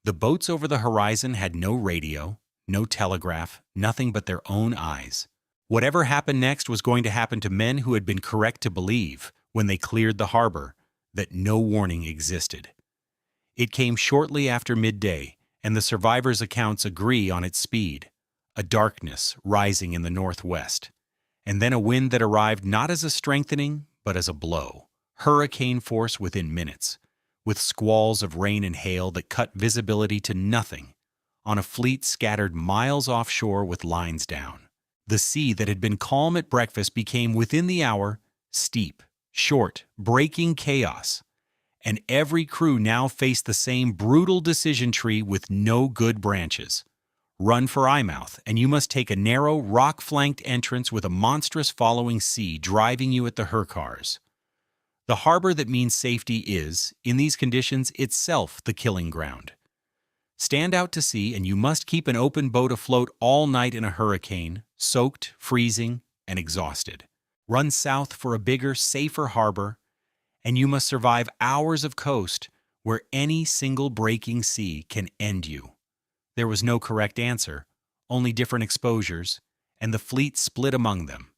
The boats over the horizon had no radio, no telegraph, nothing but their own eyes. Whatever happened next was going to happen to men who had been correct to believe, when they cleared the harbor, that no warning existed. It came shortly after midday, and the survivors' accounts agree on its speed, a darkness rising in the northwest, and then a wind that arrived not as a strengthening, but as a blow, hurricane force within minutes, with squalls of rain and hail that cut visibility to nothing, on a fleet scattered miles offshore with lines down. The sea that had been calm at breakfast became within the hour steep, short, breaking chaos, and every crew now faced the same brutal decision tree with no good branches. Run for Eyemouth, and you must take a narrow, rock-flanked entrance with a monstrous following sea driving you at the Hurkars. The harbor that means safety is, in these conditions, itself the killing ground. Stand out to sea, and you must keep an open boat afloat all night in a hurricane, soaked, freezing, and exhausted. Run south for a bigger, safer harbor, and you must survive hours of coast where any single breaking sea can end you. There was no correct answer, only different exposures, and the fleet split among them.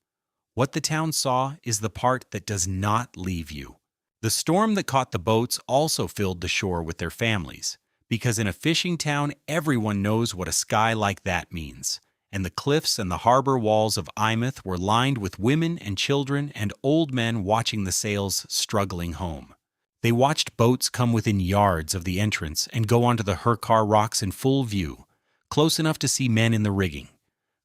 What the town saw is the part that does not leave you. The storm that caught the boats also filled the shore with their families, because in a fishing town everyone knows what a sky like that means, and the cliffs and the harbor walls of Eyemouth were lined with women and children and old men watching the sails struggling home. They watched boats come within yards of the entrance and go onto the Hurkar rocks in full view, close enough to see men in the rigging,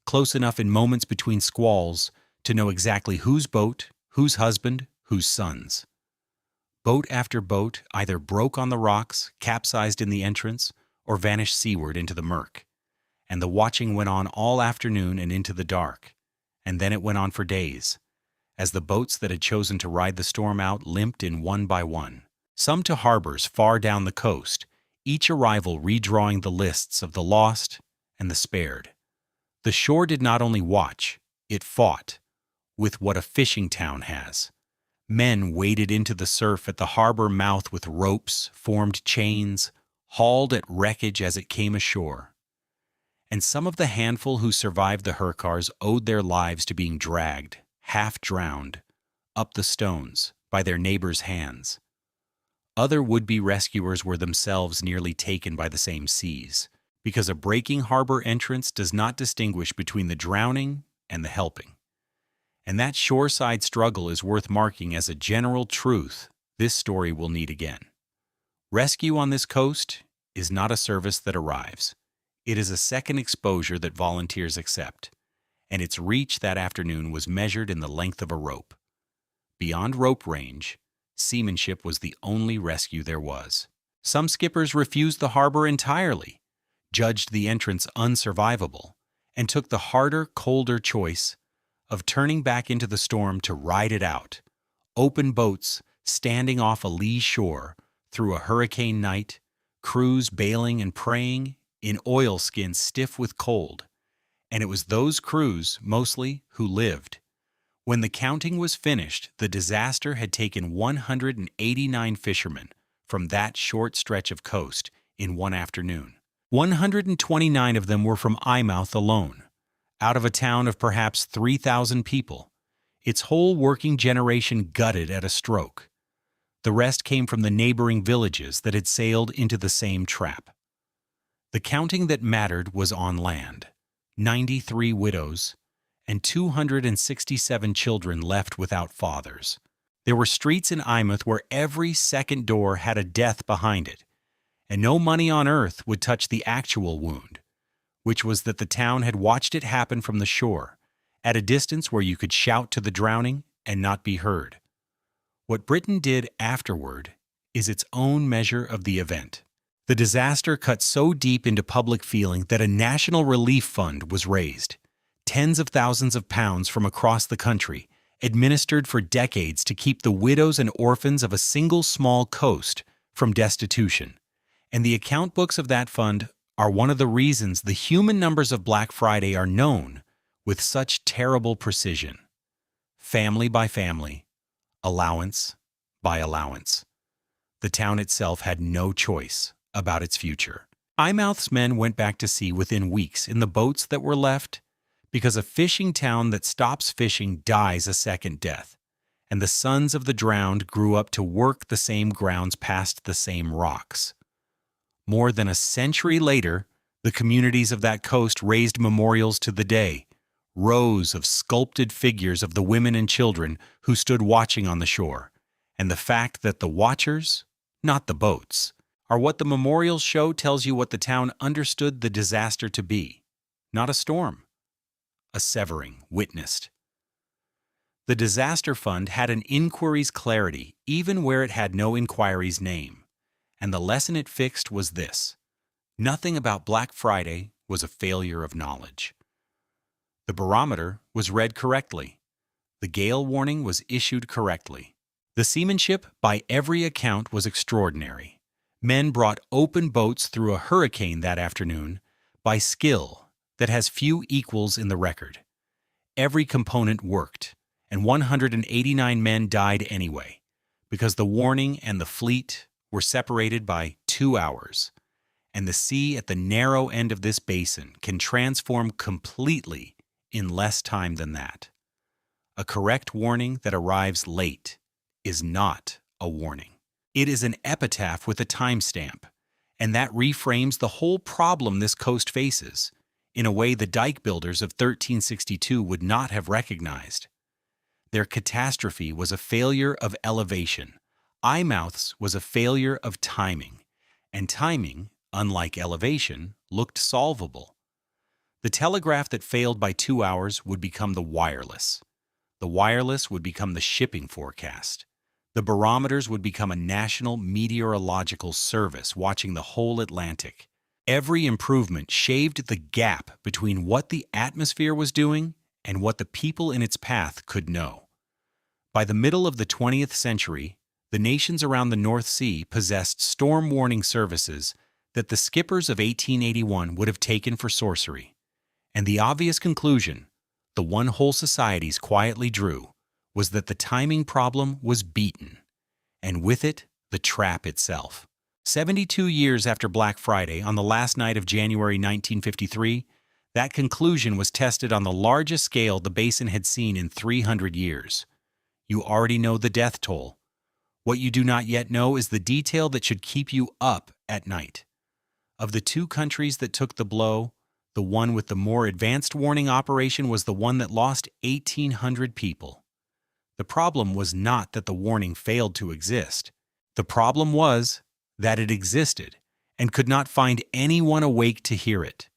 close enough in moments between squalls to know exactly whose boat, whose husband, whose sons. Boat after boat either broke on the rocks, capsized in the entrance, or vanished seaward into the murk. And the watching went on all afternoon and into the dark, and then it went on for days, as the boats that had chosen to ride the storm out limped in one by one, some to harbors far down the coast, each arrival redrawing the lists of the lost and the spared. The shore did not only watch, it fought, with what a fishing town has. Men waded into the surf at the harbor mouth with ropes, formed chains, hauled at wreckage as it came ashore. And some of the handful who survived the Hurkars owed their lives to being dragged, half drowned, up the stones by their neighbors' hands. Other would-be rescuers were themselves nearly taken by the same seas, because a breaking harbor entrance does not distinguish between the drowning and the helping. And that shoreside struggle is worth marking as a general truth this story will need again. Rescue on this coast is not a service that arrives. It is a second exposure that volunteers accept, and its reach that afternoon was measured in the length of a rope. Beyond rope range, seamanship was the only rescue there was. Some skippers refused the harbor entirely, judged the entrance unsurvivable, and took the harder, colder choice of turning back into the storm to ride it out. Open boats standing off a lee shore through a hurricane night, crews bailing and praying, in oilskins stiff with cold, and it was those crews, mostly, who lived. When the counting was finished, the disaster had taken 189 fishermen from that short stretch of coast in one afternoon. 129 of them were from Eyemouth alone, out of a town of perhaps 3,000 people, its whole working generation gutted at a stroke. The rest came from the neighboring villages that had sailed into the same trap. The counting that mattered was on land. 93 widows, and 267 children left without fathers. There were streets in Eyemouth where every second door had a death behind it, and no money on earth would touch the actual wound, which was that the town had watched it happen from the shore, at a distance where you could shout to the drowning and not be heard. What Britain did afterward is its own measure of the event. The disaster cut so deep into public feeling that a national relief fund was raised, tens of thousands of pounds from across the country, administered for decades to keep the widows and orphans of a single small coast from destitution. And the account books of that fund are one of the reasons the human numbers of Black Friday are known with such terrible precision. Family by family, allowance by allowance. The town itself had no choice about its future. Eyemouth's men went back to sea within weeks in the boats that were left, because a fishing town that stops fishing dies a second death, and the sons of the drowned grew up to work the same grounds past the same rocks. More than a century later, the communities of that coast raised memorials to the day, rows of sculpted figures of the women and children who stood watching on the shore, and the fact that the watchers, not the boats, are what the memorials show tells you what the town understood the disaster to be, not a storm, a severing witnessed. The disaster fund had an inquiry's clarity even where it had no inquiry's name, and the lesson it fixed was this: nothing about Black Friday was a failure of knowledge. The barometer was read correctly. The gale warning was issued correctly. The seamanship, by every account, was extraordinary. Men brought open boats through a hurricane that afternoon by skill that has few equals in the record. Every component worked, and 189 men died anyway, because the warning and the fleet were separated by 2 hours, and the sea at the narrow end of this basin can transform completely in less time than that. A correct warning that arrives late is not a warning. It is an epitaph with a timestamp, and that reframes the whole problem this coast faces in a way the dike builders of 1362 would not have recognized. Their catastrophe was a failure of elevation. Eyemouth's was a failure of timing, and timing, unlike elevation, looked solvable. The telegraph that failed by 2 hours would become the wireless. The wireless would become the shipping forecast. The barometers would become a national meteorological service watching the whole Atlantic. Every improvement shaved the gap between what the atmosphere was doing and what the people in its path could know. By the middle of the 20th century, the nations around the North Sea possessed storm warning services that the skippers of 1881 would have taken for sorcery. And the obvious conclusion, the one whole societies quietly drew, was that the timing problem was beaten, and with it, the trap itself. 72 years after Black Friday, on the last night of January 1953, that conclusion was tested on the largest scale the basin had seen in 300 years. You already know the death toll. What you do not yet know is the detail that should keep you up at night. Of the two countries that took the blow, the one with the more advanced warning operation was the one that lost 1,800 people. The problem was not that the warning failed to exist. The problem was that it existed and could not find anyone awake to hear it.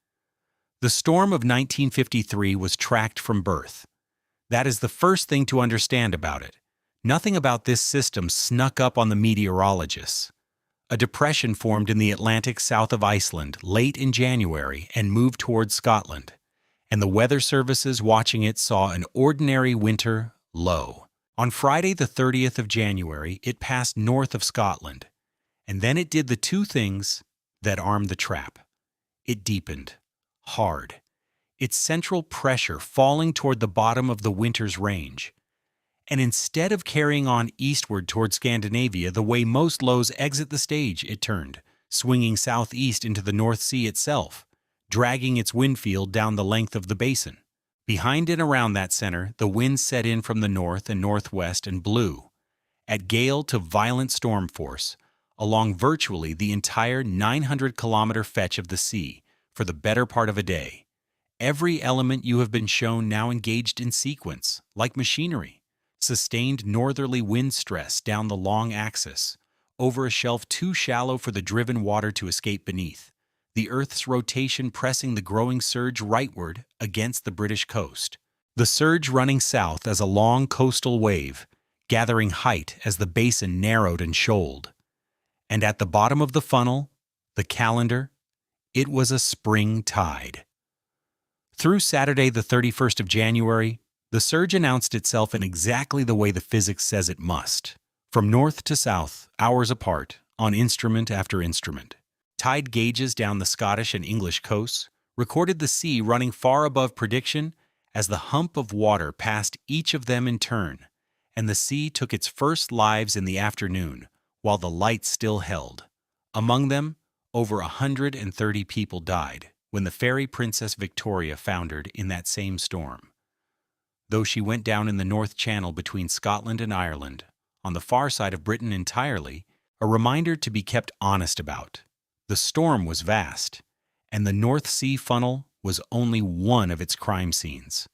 The storm of 1953 was tracked from birth. That is the first thing to understand about it. Nothing about this system snuck up on the meteorologists. A depression formed in the Atlantic south of Iceland late in January and moved towards Scotland, and the weather services watching it saw an ordinary winter low. On Friday the 30th of January, it passed north of Scotland, and then it did the two things that armed the trap. It deepened, hard, its central pressure falling toward the bottom of the winter's range. And instead of carrying on eastward toward Scandinavia the way most lows exit the stage, it turned, swinging southeast into the North Sea itself, dragging its wind field down the length of the basin. Behind and around that center, the winds set in from the north and northwest and blew, at gale to violent storm force, along virtually the entire 900-kilometer fetch of the sea for the better part of a day. Every element you have been shown now engaged in sequence, like machinery. Sustained northerly wind stress down the long axis, over a shelf too shallow for the driven water to escape beneath. The Earth's rotation pressing the growing surge rightward against the British coast. The surge running south as a long coastal wave, gathering height as the basin narrowed and shoaled. And at the bottom of the funnel, the calendar, it was a spring tide. Through Saturday the 31st of January, the surge announced itself in exactly the way the physics says it must. From north to south, hours apart, on instrument after instrument. Tide gauges down the Scottish and English coasts recorded the sea running far above prediction as the hump of water passed each of them in turn, and the sea took its first lives in the afternoon, while the light still held. Among them, over 130 people died when the ferry Princess Victoria foundered in that same storm. Though she went down in the North Channel between Scotland and Ireland, on the far side of Britain entirely, a reminder to be kept honest about. The storm was vast, and the North Sea funnel was only one of its crime scenes.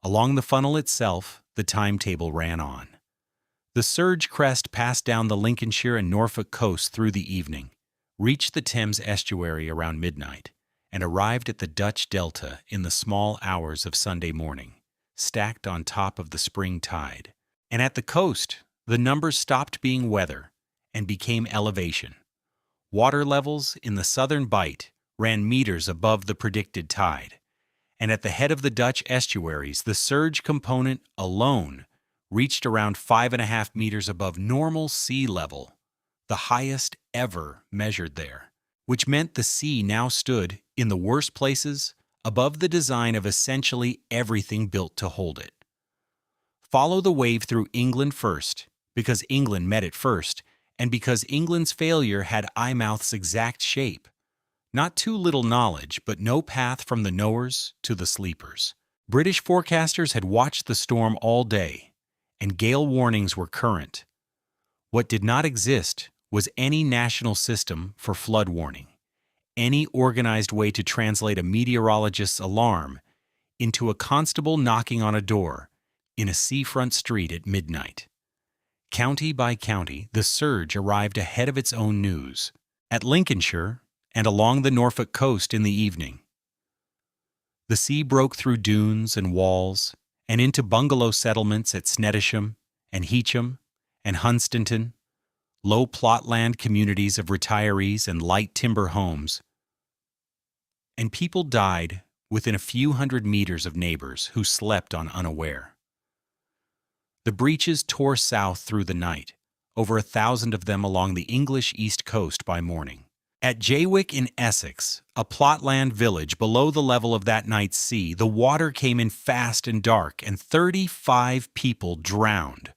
Along the funnel itself, the timetable ran on. The surge crest passed down the Lincolnshire and Norfolk coasts through the evening, reached the Thames estuary around midnight, and arrived at the Dutch Delta in the small hours of Sunday morning, stacked on top of the spring tide. And at the coast, the numbers stopped being weather and became elevation. Water levels in the southern Bight ran meters above the predicted tide, and at the head of the Dutch estuaries, the surge component alone reached around 5.5 meters above normal sea level, the highest ever measured there, which meant the sea now stood, in the worst places, above the design of essentially everything built to hold it. Follow the wave through England first, because England met it first, and because England's failure had Eyemouth's exact shape. Not too little knowledge, but no path from the knowers to the sleepers. British forecasters had watched the storm all day, and gale warnings were current. What did not exist was any national system for flood warning, any organized way to translate a meteorologist's alarm into a constable knocking on a door in a seafront street at midnight. County by county, the surge arrived ahead of its own news, at Lincolnshire and along the Norfolk coast in the evening. The sea broke through dunes and walls and into bungalow settlements at Snettisham and Heacham and Hunstanton, low plotland communities of retirees and light timber homes, and people died within a few hundred meters of neighbors who slept on unaware. The breaches tore south through the night, over 1,000 of them along the English east coast by morning. At Jaywick in Essex, a plotland village below the level of that night's sea, the water came in fast and dark, and 35 people drowned,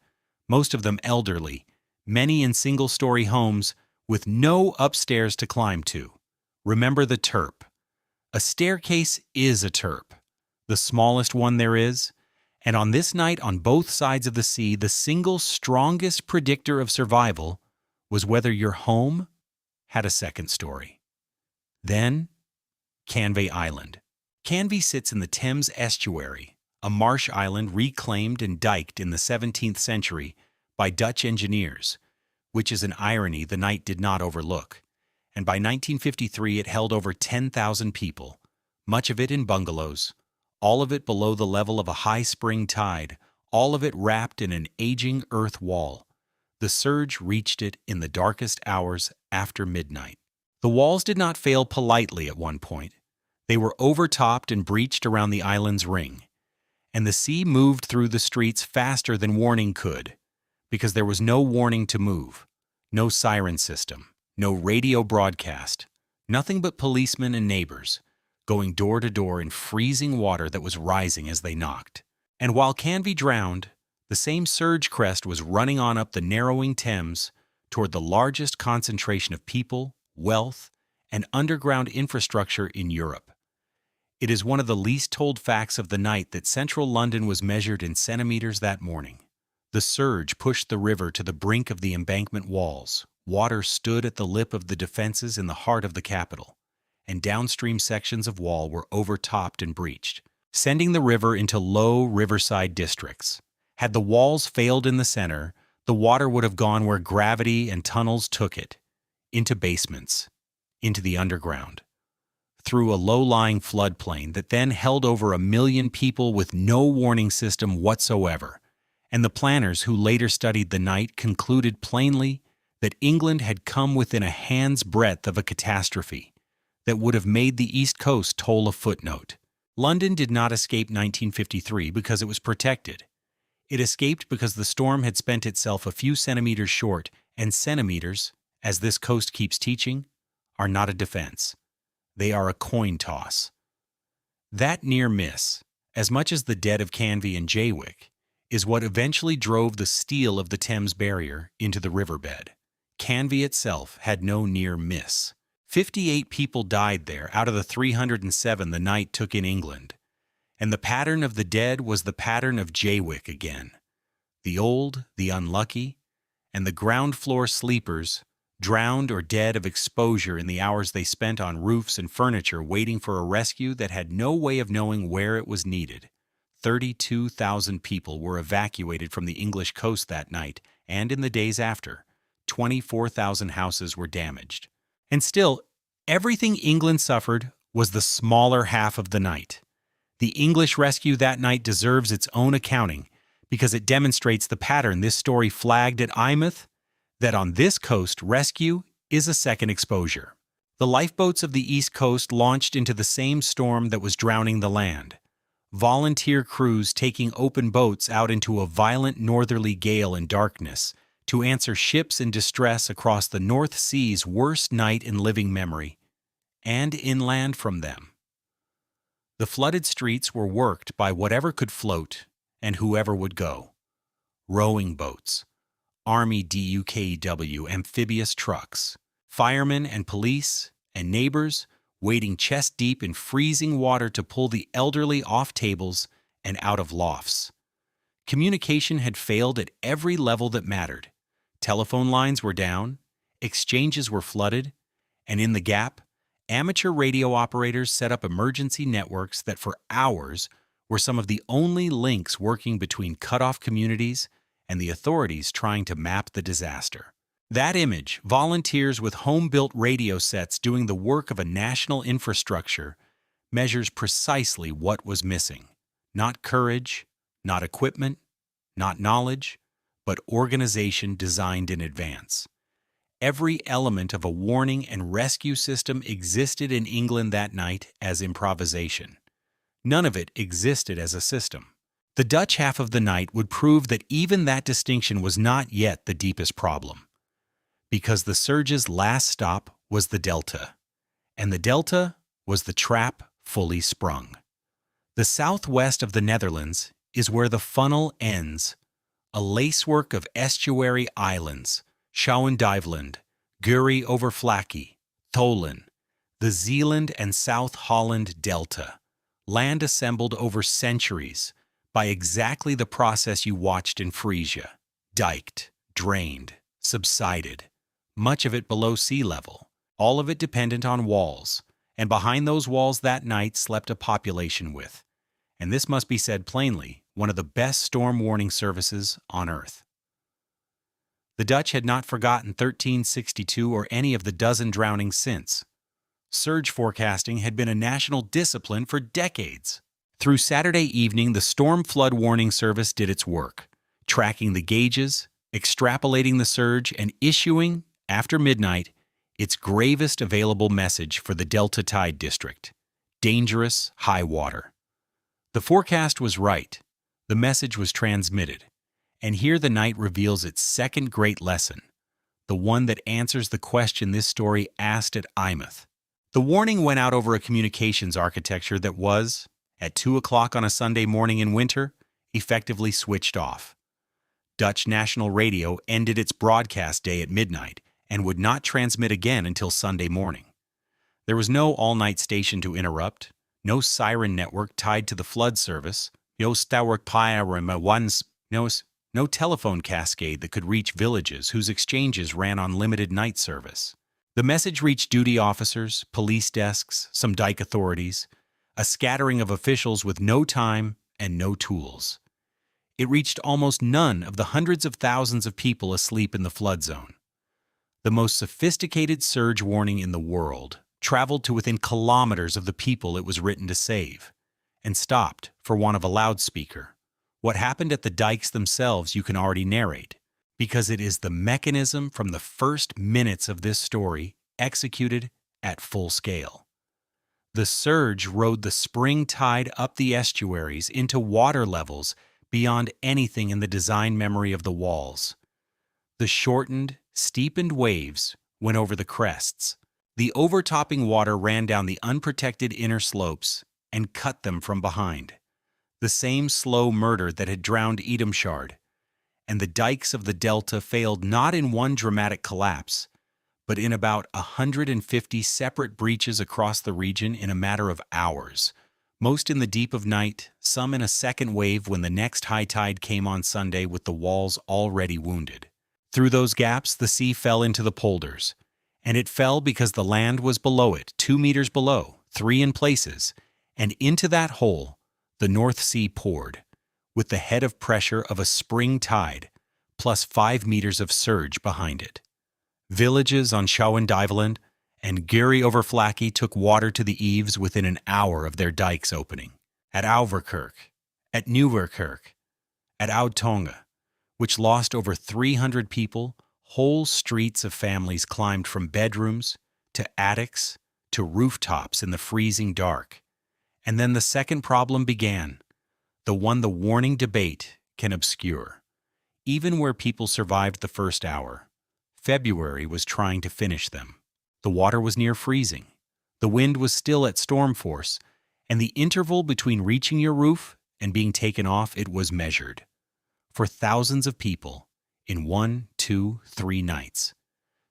most of them elderly, many in single-story homes with no upstairs to climb to. Remember the terp. A staircase is a terp, the smallest one there is, and on this night on both sides of the sea, the single strongest predictor of survival was whether your home had a second story. Then, Canvey Island. Canvey sits in the Thames estuary, a marsh island reclaimed and diked in the 17th century by Dutch engineers, which is an irony the night did not overlook, and by 1953 it held over 10,000 people, much of it in bungalows, all of it below the level of a high spring tide, all of it wrapped in an aging earth wall. The surge reached it in the darkest hours after midnight. The walls did not fail politely at one point. They were overtopped and breached around the island's ring, and the sea moved through the streets faster than warning could, because there was no warning to move, no siren system, no radio broadcast, nothing but policemen and neighbors, going door to door in freezing water that was rising as they knocked. And while Canvey drowned, the same surge crest was running on up the narrowing Thames toward the largest concentration of people, wealth, and underground infrastructure in Europe. It is one of the least told facts of the night that central London was measured in centimeters that morning. The surge pushed the river to the brink of the embankment walls. Water stood at the lip of the defenses in the heart of the capital, and downstream sections of wall were overtopped and breached, sending the river into low riverside districts. Had the walls failed in the center, the water would have gone where gravity and tunnels took it, into basements, into the underground, through a low-lying floodplain that then held over 1 million people with no warning system whatsoever. And the planners who later studied the night concluded plainly that England had come within a hand's breadth of a catastrophe that would have made the East Coast toll a footnote. London did not escape 1953 because it was protected. It escaped because the storm had spent itself a few centimeters short, and centimeters, as this coast keeps teaching, are not a defense. They are a coin toss. That near miss, as much as the dead of Canvey and Jaywick, is what eventually drove the steel of the Thames barrier into the riverbed. Canvey itself had no near miss. 58 people died there out of the 307 the night took in England, and the pattern of the dead was the pattern of Jaywick again. The old, the unlucky, and the ground floor sleepers, drowned or dead of exposure in the hours they spent on roofs and furniture waiting for a rescue that had no way of knowing where it was needed. 32,000 people were evacuated from the English coast that night, and in the days after, 24,000 houses were damaged. And still, everything England suffered was the smaller half of the night. The English rescue that night deserves its own accounting because it demonstrates the pattern this story flagged at Eyemouth, that on this coast, rescue is a second exposure. The lifeboats of the East Coast launched into the same storm that was drowning the land. Volunteer crews taking open boats out into a violent northerly gale and darkness to answer ships in distress across the North Sea's worst night in living memory, and inland from them. The flooded streets were worked by whatever could float and whoever would go. Rowing boats, Army DUKW amphibious trucks, firemen and police and neighbors wading chest-deep in freezing water to pull the elderly off tables and out of lofts. Communication had failed at every level that mattered. Telephone lines were down, exchanges were flooded, and in the gap, amateur radio operators set up emergency networks that for hours were some of the only links working between cut-off communities and the authorities trying to map the disaster. That image, volunteers with home-built radio sets doing the work of a national infrastructure, measures precisely what was missing. Not courage, not equipment, not knowledge, but organization designed in advance. Every element of a warning and rescue system existed in England that night as improvisation. None of it existed as a system. The Dutch half of the night would prove that even that distinction was not yet the deepest problem, because the surge's last stop was the Delta, and the Delta was the trap fully sprung. The southwest of the Netherlands is where the funnel ends, a lacework of estuary islands, Schouwen-Duiveland, Guri over Flakkie, Tholen, the Zeeland and South Holland Delta, land assembled over centuries by exactly the process you watched in Frisia, diked, drained, subsided, much of it below sea level, all of it dependent on walls, and behind those walls that night slept a population with, and this must be said plainly, one of the best storm warning services on Earth. The Dutch had not forgotten 1362 or any of the dozen drownings since. Surge forecasting had been a national discipline for decades. Through Saturday evening, the Storm Flood Warning Service did its work, tracking the gauges, extrapolating the surge, and issuing, after midnight, its gravest available message for the Delta Tide District: dangerous high water. The forecast was right. The message was transmitted. And here the night reveals its second great lesson, the one that answers the question this story asked at Eyemouth. The warning went out over a communications architecture that was, at 2 o'clock on a Sunday morning in winter, effectively switched off. Dutch National Radio ended its broadcast day at midnight and would not transmit again until Sunday morning. There was no all-night station to interrupt, no siren network tied to the flood service, no telephone cascade that could reach villages whose exchanges ran on limited night service. The message reached duty officers, police desks, some dike authorities, a scattering of officials with no time and no tools. It reached almost none of the hundreds of thousands of people asleep in the flood zone. The most sophisticated surge warning in the world traveled to within kilometers of the people it was written to save, and stopped for want of a loudspeaker. What happened at the dikes themselves you can already narrate, because it is the mechanism from the first minutes of this story executed at full scale. The surge rode the spring tide up the estuaries into water levels beyond anything in the design memory of the walls. The shortened, steepened waves went over the crests. The overtopping water ran down the unprotected inner slopes and cut them from behind. The same slow murder that had drowned Edomshard, and the dikes of the delta failed not in one dramatic collapse, but in about 150 separate breaches across the region in a matter of hours, most in the deep of night, some in a second wave when the next high tide came on Sunday with the walls already wounded. Through those gaps, the sea fell into the polders, and it fell because the land was below it, 2 meters below, 3 in places, and into that hole the North Sea poured, with the head of pressure of a spring tide, plus 5 meters of surge behind it. Villages on Schouwen-Duiveland and Guri over Flakkie took water to the eaves within an hour of their dikes opening. At Auverkerk, at Nieuwerkerk, at Oud-Tonge, which lost over 300 people, whole streets of families climbed from bedrooms to attics to rooftops in the freezing dark. And then the second problem began, the one the warning debate can obscure. Even where people survived the first hour, February was trying to finish them. The water was near freezing, the wind was still at storm force, and the interval between reaching your roof and being taken off it was measured. For thousands of people, in 1, 2, 3 nights,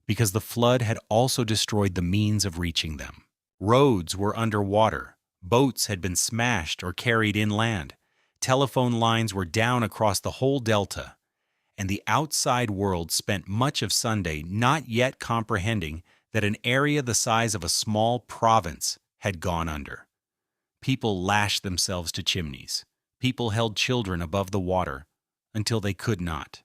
because the flood had also destroyed the means of reaching them. Roads were underwater, boats had been smashed or carried inland, telephone lines were down across the whole delta, and the outside world spent much of Sunday not yet comprehending that an area the size of a small province had gone under. People lashed themselves to chimneys. People held children above the water until they could not.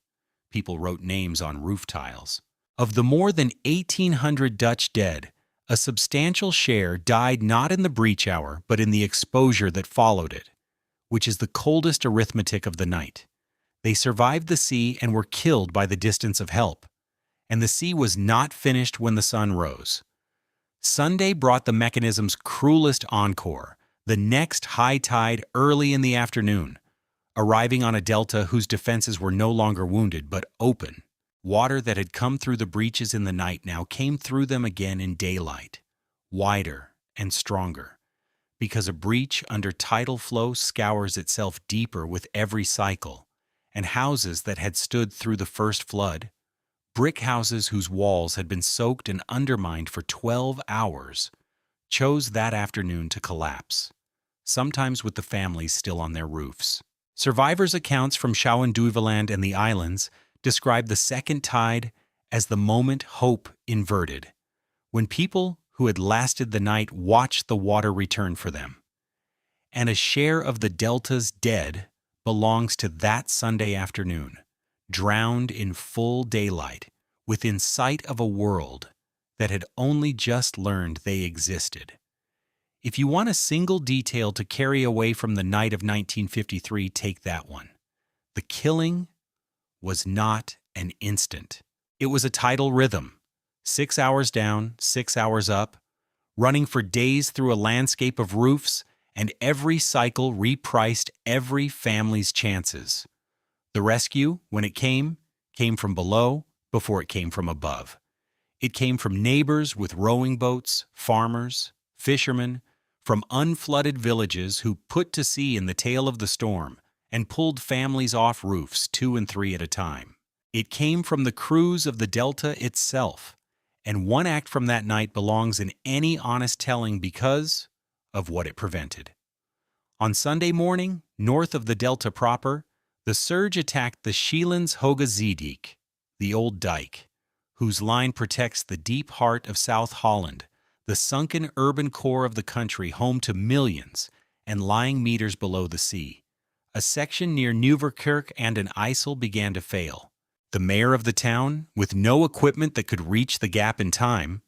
People wrote names on roof tiles. Of the more than 1,800 Dutch dead, a substantial share died not in the breach hour but in the exposure that followed it, which is the coldest arithmetic of the night. They survived the sea and were killed by the distance of help, and the sea was not finished when the sun rose. Sunday brought the mechanism's cruelest encore, the next high tide early in the afternoon, arriving on a delta whose defenses were no longer wounded but open. Water that had come through the breaches in the night now came through them again in daylight, wider and stronger, because a breach under tidal flow scours itself deeper with every cycle, and houses that had stood through the first flood, brick houses whose walls had been soaked and undermined for 12 hours, chose that afternoon to collapse, sometimes with the families still on their roofs. Survivors' accounts from Schouwen-Duiveland and the islands describe the second tide as the moment hope inverted, when people who had lasted the night watched the water return for them. And a share of the delta's dead belongs to that Sunday afternoon, drowned in full daylight, within sight of a world that had only just learned they existed. If you want a single detail to carry away from the night of 1953, take that one. The killing was not an instant. It was a tidal rhythm, 6 hours down, 6 hours up, running for days through a landscape of roofs, and every cycle repriced every family's chances. The rescue, when it came from below before it came from above. It came from neighbors with rowing boats, farmers, fishermen, from unflooded villages who put to sea in the tail of the storm and pulled families off roofs 2 and 3 at a time. It came from the crews of the Delta itself, and one act from that night belongs in any honest telling because of what it prevented. On Sunday morning, north of the Delta proper, the surge attacked the Schielands Hoge Zeedijk, the old dike, whose line protects the deep heart of South Holland, the sunken urban core of the country home to millions and lying meters below the sea. A section near Nieuwerkerk and an IJssel began to fail. The mayor of the town, with no equipment that could reach the gap in time,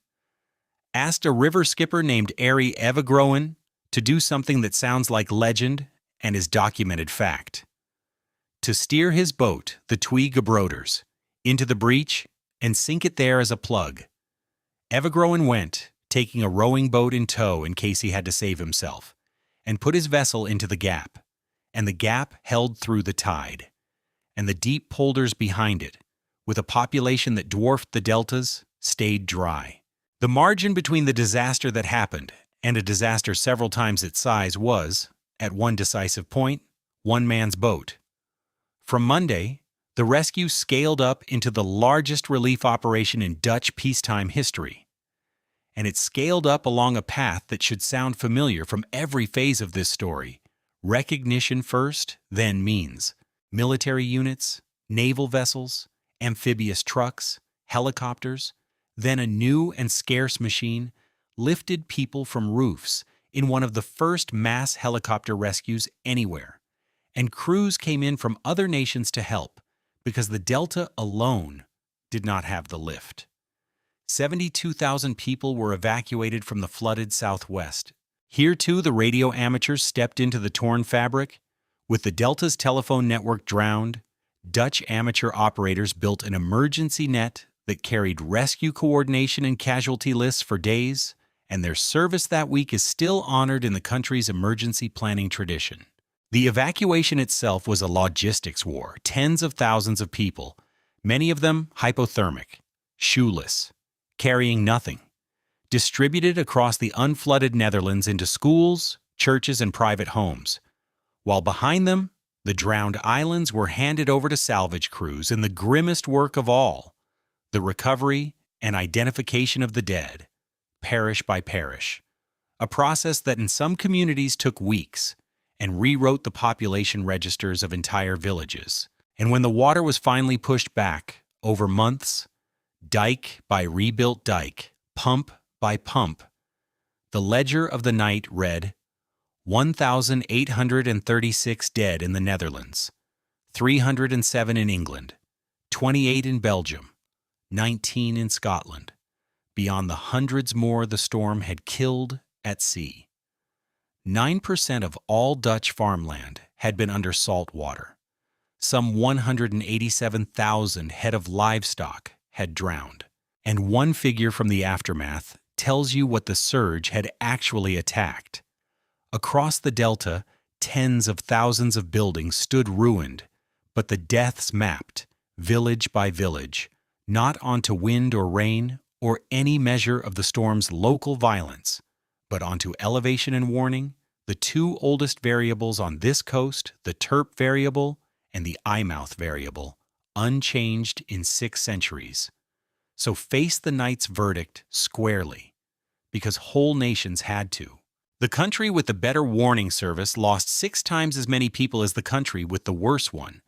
asked a river skipper named Arie Evergroen to do something that sounds like legend and is documented fact. To steer his boat, the Twee Gebroeders, into the breach and sink it there as a plug. Evergroen went, taking a rowing boat in tow in case he had to save himself, and put his vessel into the gap, and the gap held through the tide, and the deep polders behind it, with a population that dwarfed the deltas, stayed dry. The margin between the disaster that happened and a disaster several times its size was, at one decisive point, one man's boat. From Monday, the rescue scaled up into the largest relief operation in Dutch peacetime history. And it scaled up along a path that should sound familiar from every phase of this story. Recognition first, then means. Military units, naval vessels, amphibious trucks, helicopters, then a new and scarce machine lifted people from roofs in one of the first mass helicopter rescues anywhere. And crews came in from other nations to help because the Delta alone did not have the lift. 72,000 people were evacuated from the flooded Southwest. Here, too, the radio amateurs stepped into the torn fabric. With the Delta's telephone network drowned, Dutch amateur operators built an emergency net that carried rescue coordination and casualty lists for days, and their service that week is still honored in the country's emergency planning tradition. The evacuation itself was a logistics war. Tens of thousands of people, many of them hypothermic, shoeless, carrying nothing, distributed across the unflooded Netherlands into schools, churches, and private homes, while behind them, the drowned islands were handed over to salvage crews in the grimmest work of all, the recovery and identification of the dead, parish by parish, a process that in some communities took weeks and rewrote the population registers of entire villages. And when the water was finally pushed back, over months, dike by rebuilt dike, pump by pump, the ledger of the night read 1,836 dead in the Netherlands, 307 in England, 28 in Belgium, 19 in Scotland, beyond the hundreds more the storm had killed at sea. 9% of all Dutch farmland had been under salt water. Some 187,000 head of livestock had drowned. And one figure from the aftermath tells you what the surge had actually attacked. Across the delta, tens of thousands of buildings stood ruined, but the deaths mapped, village by village, not onto wind or rain or any measure of the storm's local violence, but onto elevation and warning, the two oldest variables on this coast, the Terp variable and the Eyemouth variable, unchanged in 6 centuries. So face the night's verdict squarely, because whole nations had to. The country with the better warning service lost 6 times as many people as the country with the worse one,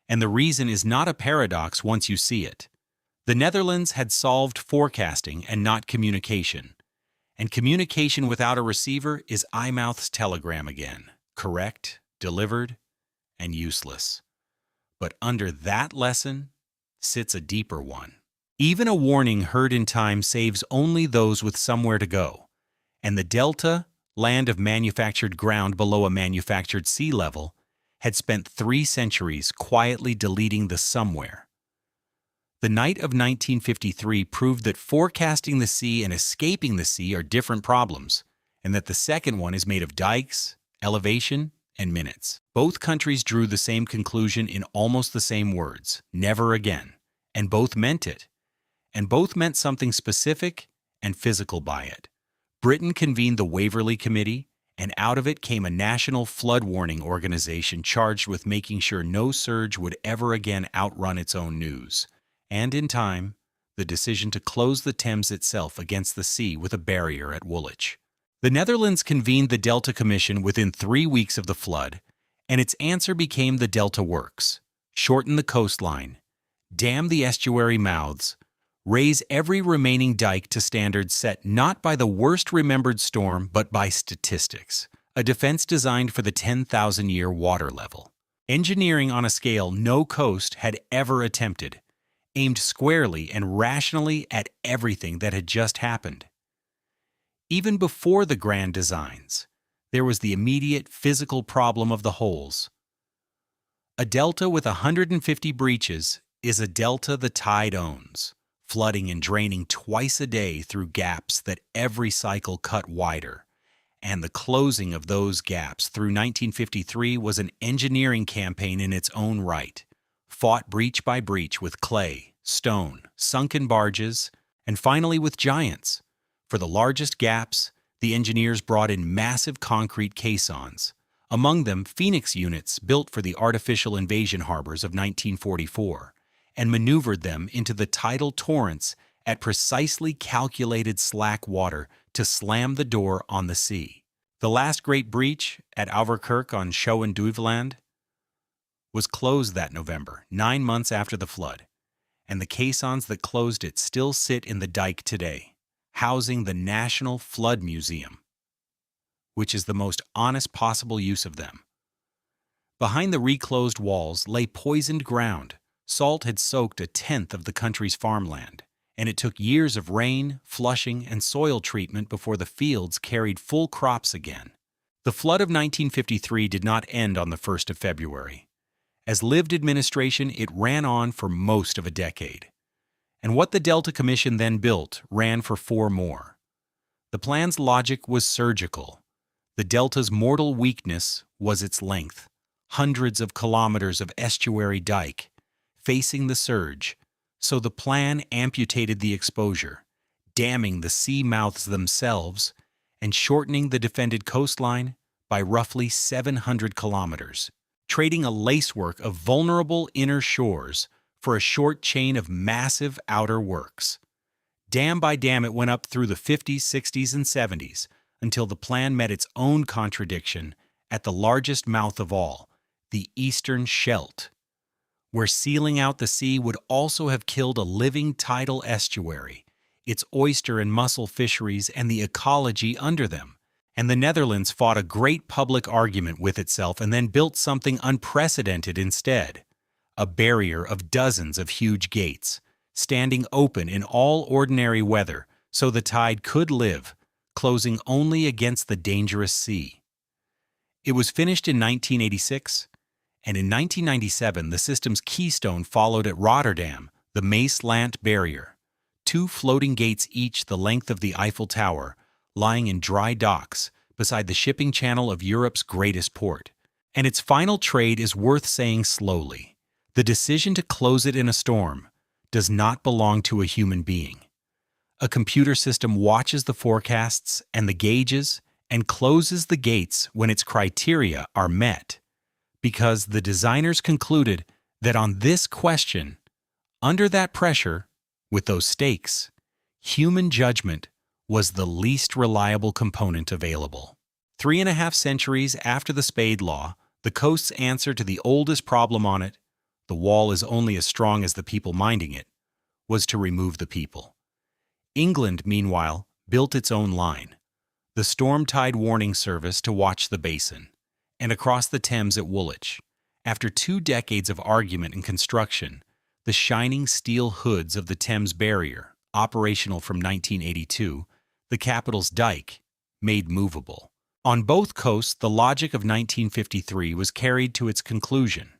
and the reason is not a paradox once you see it. The Netherlands had solved forecasting and not communication, and communication without a receiver is Eyemouth's telegram again, correct, delivered, and useless. But under that lesson sits a deeper one. Even a warning heard in time saves only those with somewhere to go, and the Delta, land of manufactured ground below a manufactured sea level, had spent 3 centuries quietly deleting the somewhere. The night of 1953 proved that forecasting the sea and escaping the sea are different problems, and that the second one is made of dikes, elevation, and minutes. Both countries drew the same conclusion in almost the same words, never again, and both meant it. And both meant something specific and physical by it. Britain convened the Waverley Committee, and out of it came a national flood warning organization charged with making sure no surge would ever again outrun its own news. And in time, the decision to close the Thames itself against the sea with a barrier at Woolwich. The Netherlands convened the Delta Commission within 3 weeks of the flood, and its answer became the Delta Works: shorten the coastline, dam the estuary mouths, Raise every remaining dike to standards set not by the worst remembered storm but by statistics. A defense designed for the 10,000-year water level. Engineering on a scale no coast had ever attempted, aimed squarely and rationally at everything that had just happened. Even before the grand designs, there was the immediate physical problem of the holes. A delta with 150 breaches is a delta the tide owns, flooding and draining twice a day through gaps that every cycle cut wider. And the closing of those gaps through 1953 was an engineering campaign in its own right, fought breach by breach with clay, stone, sunken barges, and finally with giants. For the largest gaps, the engineers brought in massive concrete caissons, among them Phoenix units built for the artificial invasion harbors of 1944, and maneuvered them into the tidal torrents at precisely calculated slack water to slam the door on the sea. The last great breach at Auverquerque on Schouwen-Duiveland was closed that November, 9 months after the flood, and the caissons that closed it still sit in the dike today, housing the National Flood Museum, which is the most honest possible use of them. Behind the reclosed walls lay poisoned ground. Salt had soaked a tenth of the country's farmland, and it took years of rain, flushing, and soil treatment before the fields carried full crops again. The flood of 1953 did not end on the 1st of February. As lived administration, it ran on for most of a decade. And what the Delta Commission then built ran for 4 more. The plan's logic was surgical. The Delta's mortal weakness was its length, hundreds of kilometers of estuary dike, facing the surge, so the plan amputated the exposure, damming the sea mouths themselves and shortening the defended coastline by roughly 700 kilometers, trading a lacework of vulnerable inner shores for a short chain of massive outer works. Dam by dam it went up through the 50s, 60s, and 70s until the plan met its own contradiction at the largest mouth of all, the Eastern Scheldt, where sealing out the sea would also have killed a living tidal estuary, its oyster and mussel fisheries, and the ecology under them. And the Netherlands fought a great public argument with itself and then built something unprecedented instead, a barrier of dozens of huge gates, standing open in all ordinary weather so the tide could live, closing only against the dangerous sea. It was finished in 1986, and in 1997 the system's keystone followed at Rotterdam, the Maesland Barrier, 2 floating gates each the length of the Eiffel Tower, lying in dry docks beside the shipping channel of Europe's greatest port. And its final trade is worth saying slowly. The decision to close it in a storm does not belong to a human being. A computer system watches the forecasts and the gauges and closes the gates when its criteria are met, because the designers concluded that on this question, under that pressure, with those stakes, human judgment was the least reliable component available. 3.5 centuries after the Spade Law, the coast's answer to the oldest problem on it, the wall is only as strong as the people minding it, was to remove the people. England, meanwhile, built its own line, the Storm Tide Warning Service to watch the basin, and across the Thames at Woolwich. After 2 decades of argument and construction, the shining steel hoods of the Thames Barrier, operational from 1982, the capital's dike, made movable. On both coasts, the logic of 1953 was carried to its conclusion.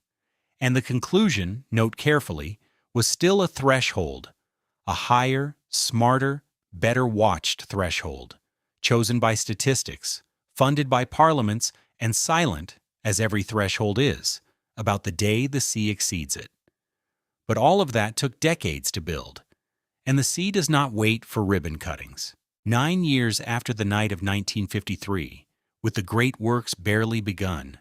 And the conclusion, note carefully, was still a threshold, a higher, smarter, better watched threshold, chosen by statistics, funded by parliaments, and silent, as every threshold is, about the day the sea exceeds it. But all of that took decades to build, and the sea does not wait for ribbon cuttings. 9 years after the night of 1953, with the great works barely begun,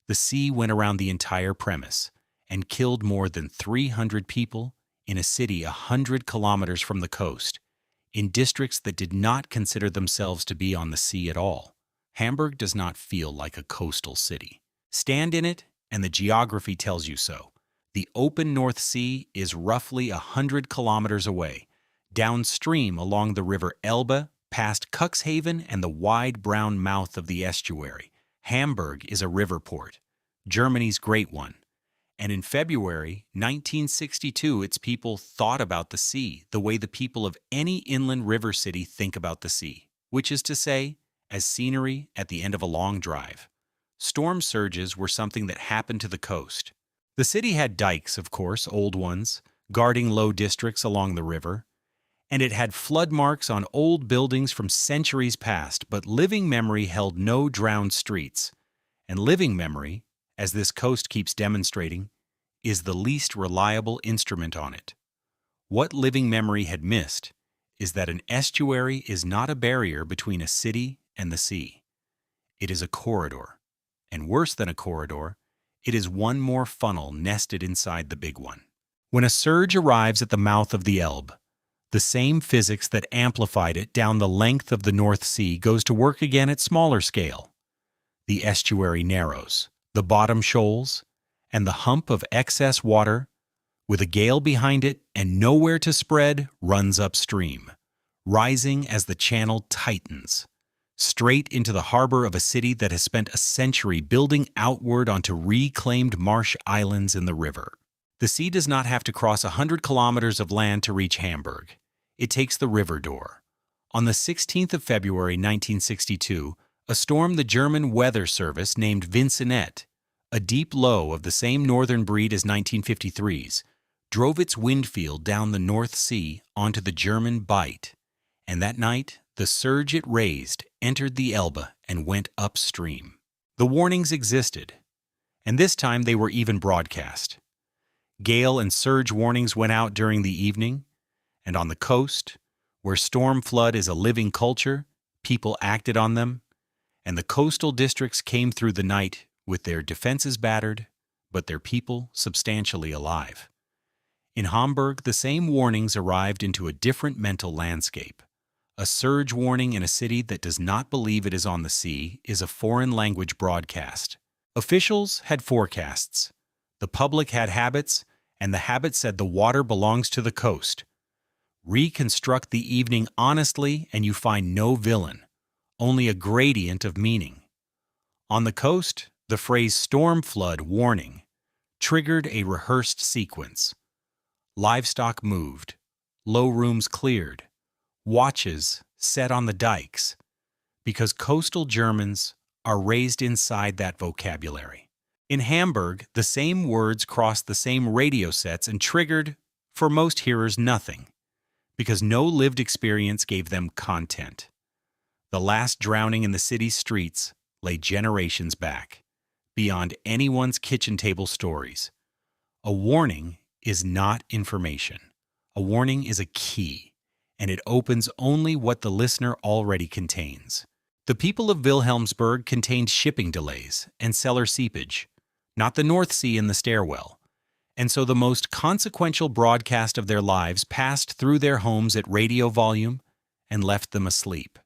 the sea went around the entire premise and killed more than 300 people in a city 100 kilometers from the coast, in districts that did not consider themselves to be on the sea at all. Hamburg does not feel like a coastal city. Stand in it, and the geography tells you so. The open North Sea is roughly 100 kilometers away, Downstream along the river Elbe, past Cuxhaven and the wide brown mouth of the estuary, Hamburg is a river port, Germany's great one. And in February 1962, its people thought about the sea the way the people of any inland river city think about the sea, which is to say, as scenery at the end of a long drive. Storm surges were something that happened to the coast. The city had dikes, of course, old ones, guarding low districts along the river, and it had flood marks on old buildings from centuries past, but living memory held no drowned streets. And living memory, as this coast keeps demonstrating, is the least reliable instrument on it. What living memory had missed is that an estuary is not a barrier between a city and the sea. It is a corridor, and worse than a corridor, it is one more funnel nested inside the big one. When a surge arrives at the mouth of the Elbe, the same physics that amplified it down the length of the North Sea goes to work again at smaller scale. The estuary narrows, the bottom shoals, and the hump of excess water, with a gale behind it and nowhere to spread, runs upstream, rising as the channel tightens, straight into the harbor of a city that has spent a century building outward onto reclaimed marsh islands in the river. The sea does not have to cross 100 kilometers of land to reach Hamburg. It takes the river door. On the 16th of February 1962, a storm the German Weather Service named Vincennet, a deep low of the same northern breed as 1953's, drove its wind field down the North Sea onto the German Bight, and that night the surge it raised entered the Elbe and went upstream. The warnings existed, and this time they were even broadcast. Gale and surge warnings went out during the evening, and on the coast, where storm flood is a living culture, people acted on them, and the coastal districts came through the night with their defenses battered, but their people substantially alive. In Hamburg, the same warnings arrived into a different mental landscape. A surge warning in a city that does not believe it is on the sea is a foreign language broadcast. Officials had forecasts. The public had habits, and the habit said the water belongs to the coast. Reconstruct the evening honestly and you find no villain, only a gradient of meaning. On the coast, the phrase storm flood warning triggered a rehearsed sequence. Livestock moved, low rooms cleared, watches set on the dikes, because coastal Germans are raised inside that vocabulary. In Hamburg, the same words crossed the same radio sets and triggered, for most hearers, nothing, because no lived experience gave them content. The last drowning in the city's streets lay generations back, beyond anyone's kitchen table stories. A warning is not information. A warning is a key, and it opens only what the listener already contains. The people of Wilhelmsburg contained shipping delays and cellar seepage, not the North Sea in the stairwell, and so the most consequential broadcast of their lives passed through their homes at radio volume and left them asleep.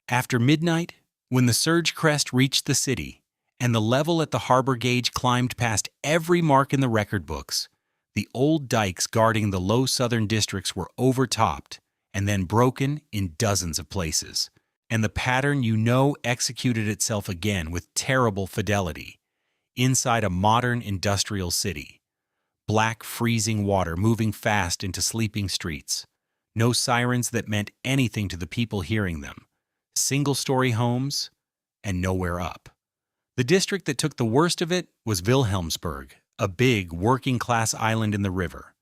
After midnight, when the surge crest reached the city and the level at the harbor gauge climbed past every mark in the record books, the old dikes guarding the low southern districts were overtopped and then broken in dozens of places. And the pattern executed itself again with terrible fidelity inside a modern industrial city. Black freezing water moving fast into sleeping streets. No sirens that meant anything to the people hearing them. Single-story homes and nowhere up. The district that took the worst of it was Wilhelmsburg, a big working-class island in the river,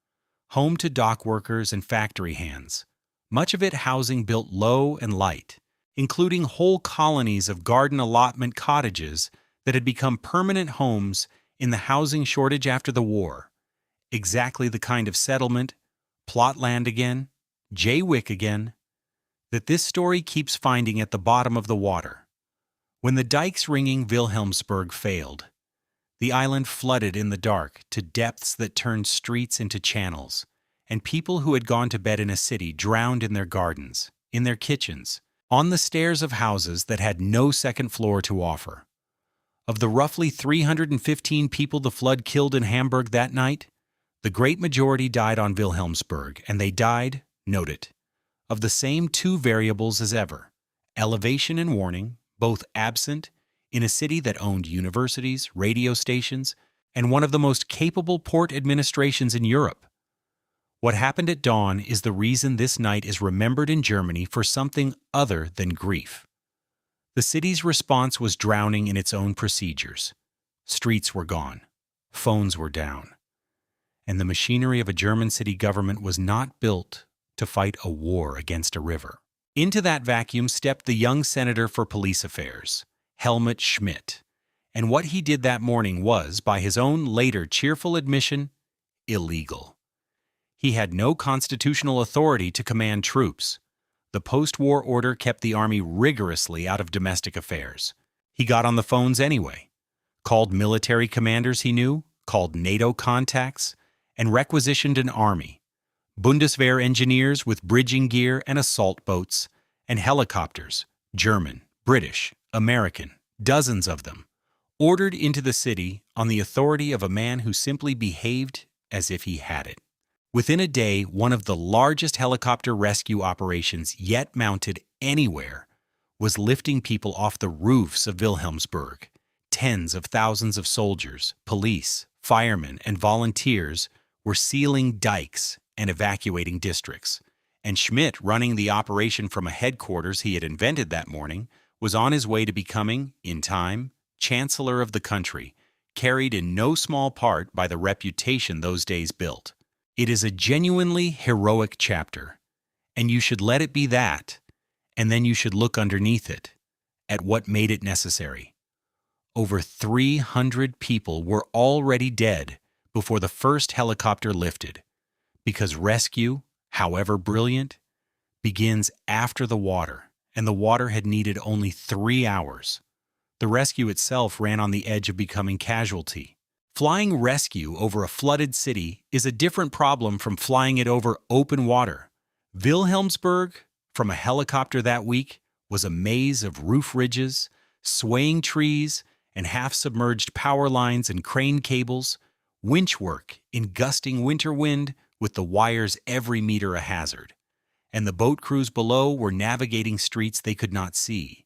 home to dock workers and factory hands, much of it housing built low and light, including whole colonies of garden allotment cottages that had become permanent homes in the housing shortage after the war. Exactly the kind of settlement, plot land again, Jay Wick again, that this story keeps finding at the bottom of the water. When the dikes ringing Wilhelmsburg failed, the island flooded in the dark to depths that turned streets into channels, and people who had gone to bed in a city drowned in their gardens, in their kitchens, on the stairs of houses that had no second floor to offer. Of the roughly 315 people the flood killed in Hamburg that night, The great majority died on Wilhelmsburg, and they died, note it, of the same two variables as ever: elevation and warning, both absent in a city that owned universities, radio stations, and one of the most capable port administrations in Europe. What happened at dawn is the reason this night is remembered in Germany for something other than grief. The city's response was drowning in its own procedures. Streets were gone. Phones were down. And the machinery of a German city government was not built to fight a war against a river. Into that vacuum stepped the young senator for police affairs, Helmut Schmidt. And what he did that morning was, by his own later cheerful admission, illegal. He had no constitutional authority to command troops. The post-war order kept the army rigorously out of domestic affairs. He got on the phones anyway, called military commanders he knew, called NATO contacts, and requisitioned an army. Bundeswehr engineers with bridging gear and assault boats, and helicopters, German, British, American, dozens of them, ordered into the city on the authority of a man who simply behaved as if he had it. Within a day, one of the largest helicopter rescue operations yet mounted anywhere was lifting people off the roofs of Wilhelmsburg. Tens of thousands of soldiers, police, firemen, and volunteers were sealing dikes and evacuating districts. And Schmidt, running the operation from a headquarters he had invented that morning, was on his way to becoming, in time, Chancellor of the country, carried in no small part by the reputation those days built. It is a genuinely heroic chapter, and you should let it be that, and then you should look underneath it, at what made it necessary. Over 300 people were already dead before the first helicopter lifted, because rescue, however brilliant, begins after the water, and the water had needed only 3 hours. The rescue itself ran on the edge of becoming casualty. Flying rescue over a flooded city is a different problem from flying it over open water. Wilhelmsburg, from a helicopter that week, was a maze of roof ridges, swaying trees, and half-submerged power lines and crane cables, winch work in gusting winter wind with the wires every meter a hazard. And the boat crews below were navigating streets they could not see,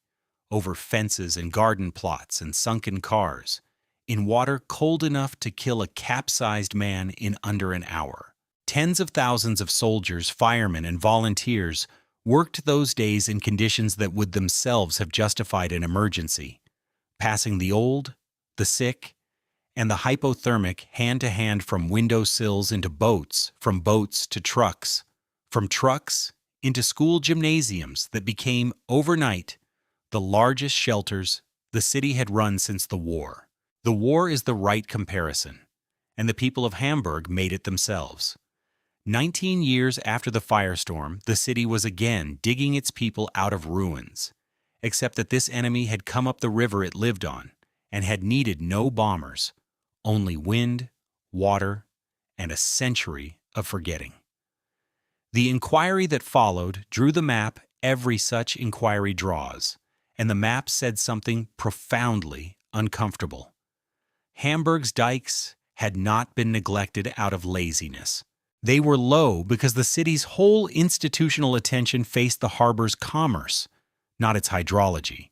over fences and garden plots and sunken cars, in water cold enough to kill a capsized man in under an hour. Tens of thousands of soldiers, firemen, and volunteers worked those days in conditions that would themselves have justified an emergency, passing the old, the sick, and the hypothermic hand-to-hand from window sills into boats, from boats to trucks, from trucks into school gymnasiums that became, overnight, the largest shelters the city had run since the war. The war is the right comparison, and the people of Hamburg made it themselves. 19 years after the firestorm, the city was again digging its people out of ruins, except that this enemy had come up the river it lived on and had needed no bombers, only wind, water, and a century of forgetting. The inquiry that followed drew the map every such inquiry draws, and the map said something profoundly uncomfortable. Hamburg's dikes had not been neglected out of laziness. They were low because the city's whole institutional attention faced the harbor's commerce, not its hydrology,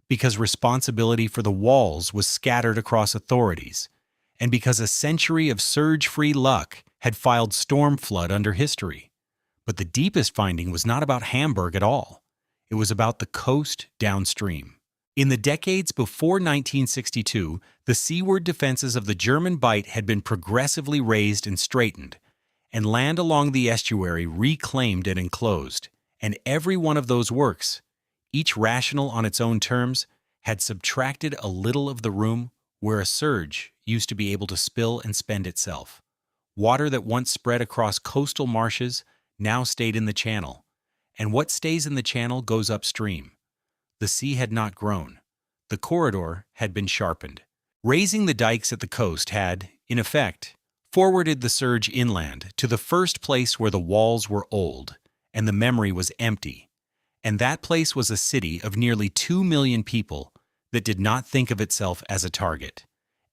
because responsibility for the walls was scattered across authorities, and because a century of surge-free luck had filed storm flood under history. But the deepest finding was not about Hamburg at all. It was about the coast downstream. In the decades before 1962, the seaward defenses of the German Bight had been progressively raised and straightened, and land along the estuary reclaimed and enclosed, and every one of those works, each rational on its own terms, had subtracted a little of the room where a surge used to be able to spill and spend itself. Water that once spread across coastal marshes now stayed in the channel, and what stays in the channel goes upstream. The sea had not grown. The corridor had been sharpened. Raising the dikes at the coast had, in effect, forwarded the surge inland to the first place where the walls were old and the memory was empty, and that place was a city of nearly 2 million people that did not think of itself as a target.